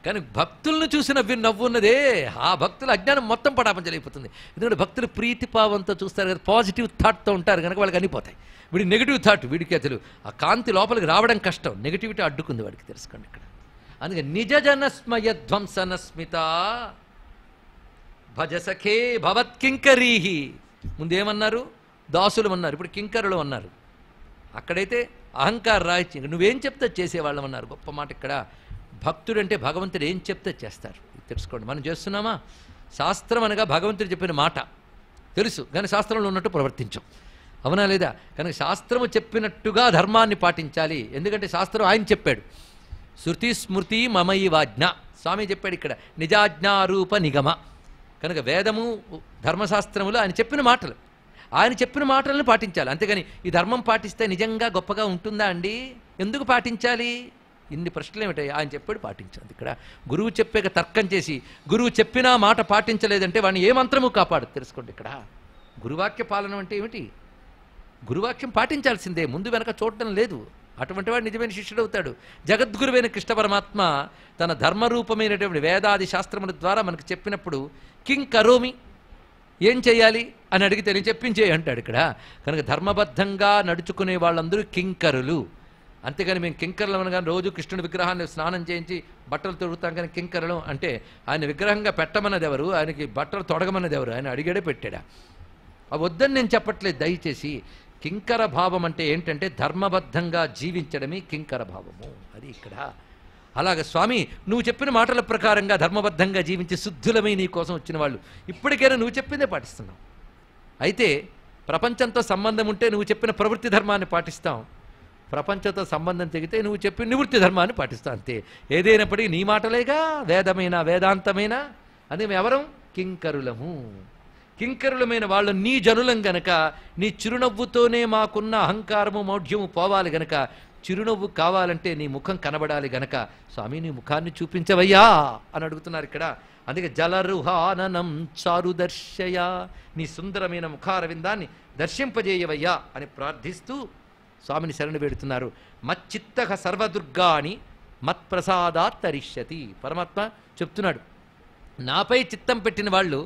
కానీ భక్తులను చూసి నవ్వున్నదే ఆ భక్తుల అజ్ఞానం మొత్తం పటాపంచలైపోతుంది. ఎందుకంటే భక్తులు ప్రీతిపావంతో చూస్తారు కదా, పాజిటివ్ థాట్తో ఉంటారు కనుక వాళ్ళకి అనిపోతాయి. వీడి నెగిటివ్ థాట్, వీడికి అసలు ఆ కాంతి లోపలికి రావడం కష్టం, నెగిటివిటీ అడ్డుకుంది వాడికి, తెలుసుకోండి ఇక్కడ. అందుకే నిజ జనస్మయ ధ్వంసనస్మిత భజ సఖే భవత్కింకరీహి. ముందేమన్నారు? దాసులు అన్నారు, ఇప్పుడు కింకరులు అన్నారు. అక్కడైతే అహంకార రాయిచ్చి నువ్వేం చెప్తే చేసేవాళ్ళం అన్నారు. గొప్ప మాట ఇక్కడ. భక్తుడంటే భగవంతుడు ఏం చెప్తే చేస్తారు, తెలుసుకోండి. మనం చేస్తున్నామా? శాస్త్రం అనగా భగవంతుడు చెప్పిన మాట తెలుసు, కానీ శాస్త్రంలో ఉన్నట్టు ప్రవర్తించాం, అవునా లేదా? కనుక శాస్త్రము చెప్పినట్టుగా ధర్మాన్ని పాటించాలి. ఎందుకంటే శాస్త్రం ఆయన చెప్పాడు. శృతి స్మృతి మమయి వాజ్ఞ, స్వామి చెప్పాడు ఇక్కడ, నిజాజ్ఞారూప నిగమ. కనుక వేదము ధర్మశాస్త్రములు ఆయన చెప్పిన మాటలు, ఆయన చెప్పిన మాటలను పాటించాలి. అంతేగాని ఈ ధర్మం పాటిస్తే నిజంగా గొప్పగా ఉంటుందా అండి? ఎందుకు పాటించాలి? ఇన్ని ప్రశ్నలు ఏమిటాయి? ఆయన చెప్పాడు పాటించాలి. ఇక్కడ గురువు చెప్పాక తర్కం చేసి గురువు చెప్పినా మాట పాటించలేదంటే వాడిని ఏ మంత్రము కాపాడు, తెలుసుకోండి. ఇక్కడ గురువాక్య పాలన అంటే ఏమిటి? గురువాక్యం పాటించాల్సిందే, ముందు వెనక చూడటం లేదు. అటువంటి వాడు నిజమైన శిష్యుడు అవుతాడు. జగద్గురువైన కృష్ణ పరమాత్మ తన ధర్మరూపమైనటువంటి వేదాది శాస్త్రముల ద్వారా మనకు చెప్పినప్పుడు కిం కరోమి, ఏం చేయాలి అని అడిగితే నేను చెప్పించే అంటాడు ఇక్కడ. కనుక ధర్మబద్ధంగా నడుచుకునే వాళ్ళందరూ కింకరులు. అంతేగాని మేము కింకరులు అనగా రోజు కృష్ణుడి విగ్రహాన్ని స్నానం చేయించి బట్టలు తొడుగుతాం, కానీ కింకరులు అంటే ఆయన విగ్రహంగా పెట్టమన్నది ఎవరు? ఆయనకి బట్టలు తొడగమన్నది ఎవరు? ఆయన అడిగాడే పెట్టాడా? అవి వద్దని నేను చెప్పట్లేదు దయచేసి. కింకర భావం అంటే ఏంటంటే ధర్మబద్ధంగా జీవించడమే కింకర భావము, అది ఇక్కడ. అలాగే స్వామి నువ్వు చెప్పిన మాటల ప్రకారంగా ధర్మబద్ధంగా జీవించి శుద్ధులమై నీ కోసం వచ్చిన వాళ్ళు ఇప్పటికైనా నువ్వు చెప్పిందే పాటిస్తున్నావు. అయితే ప్రపంచంతో సంబంధం ఉంటే నువ్వు చెప్పిన ప్రవృత్తి ధర్మాన్ని పాటిస్తాం, ప్రపంచంతో సంబంధం తెగితే నువ్వు చెప్పిన నివృత్తి ధర్మాన్ని పాటిస్తావు, అంతే. ఏదైనప్పటికీ నీ మాటలేగా, వేదమైన వేదాంతమైన. అది మేము ఎవరం? కింకరులము. కింకరులమైన వాళ్ళు నీ జనులం గనక నీ చిరునవ్వుతోనే మాకున్న అహంకారము మౌఢ్యము పోవాలి గనక, చిరునవ్వు కావాలంటే నీ ముఖం కనబడాలి గనక స్వామి నీ ముఖాన్ని చూపించవయ్యా అని అడుగుతున్నారు ఇక్కడ. అందుకే జలరుహాననం చారుదర్శయ, నీ సుందరమైన ముఖారవిందాన్ని దర్శింపజేయవయ్యా అని ప్రార్థిస్తూ స్వామిని శరణు వేడుతున్నారు. మచ్చిత్తః సర్వదుర్గాని మత్ప్రసాదాత్ తరిష్యతి. పరమాత్మ చెప్తున్నాడు, నాపై చిత్తం పెట్టిన వాళ్ళు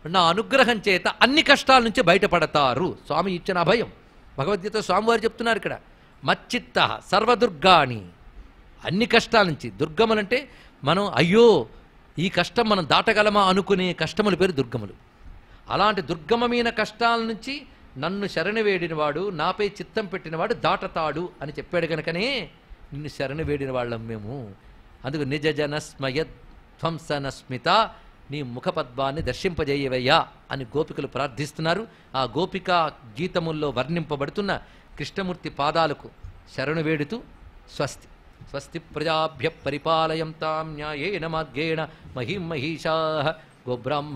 నా అనుగ్రహం చేత అన్ని కష్టాల నుంచి బయటపడతారు. స్వామి ఇచ్చిన అభయం భగవద్గీత స్వామివారు చెప్తున్నారు ఇక్కడ. మచ్చిత్త సర్వదుర్గాని, అన్ని కష్టాల నుంచి. దుర్గములంటే మనం అయ్యో ఈ కష్టం మనం దాటగలమా అనుకునే కష్టముల పేరు దుర్గములు. అలాంటి దుర్గమమైన కష్టాల నుంచి నన్ను శరణు వేడినవాడు, నాపై చిత్తం పెట్టినవాడు దాటతాడు అని చెప్పాడు కనుకనే నిన్ను శరణు వేడిన వాళ్ళం మేము. అందుకు నిజ జనస్మయ ధ్వంసనస్మిత, నీ ముఖపద్మాన్ని దర్శింపజేయవయ్యా అని గోపికలు ప్రార్థిస్తున్నారు. ఆ గోపికా గీతముల్లో వర్ణింపబడుతున్న కృష్ణమూర్తి పాదాలకు శరణు వేడుతూ స్వస్తి. స్వస్తి ప్రజాభ్య పరిపాలయంతాం న్యాయేన మార్గేణ మహిం మహిషాః గోబ్రాహ్మణ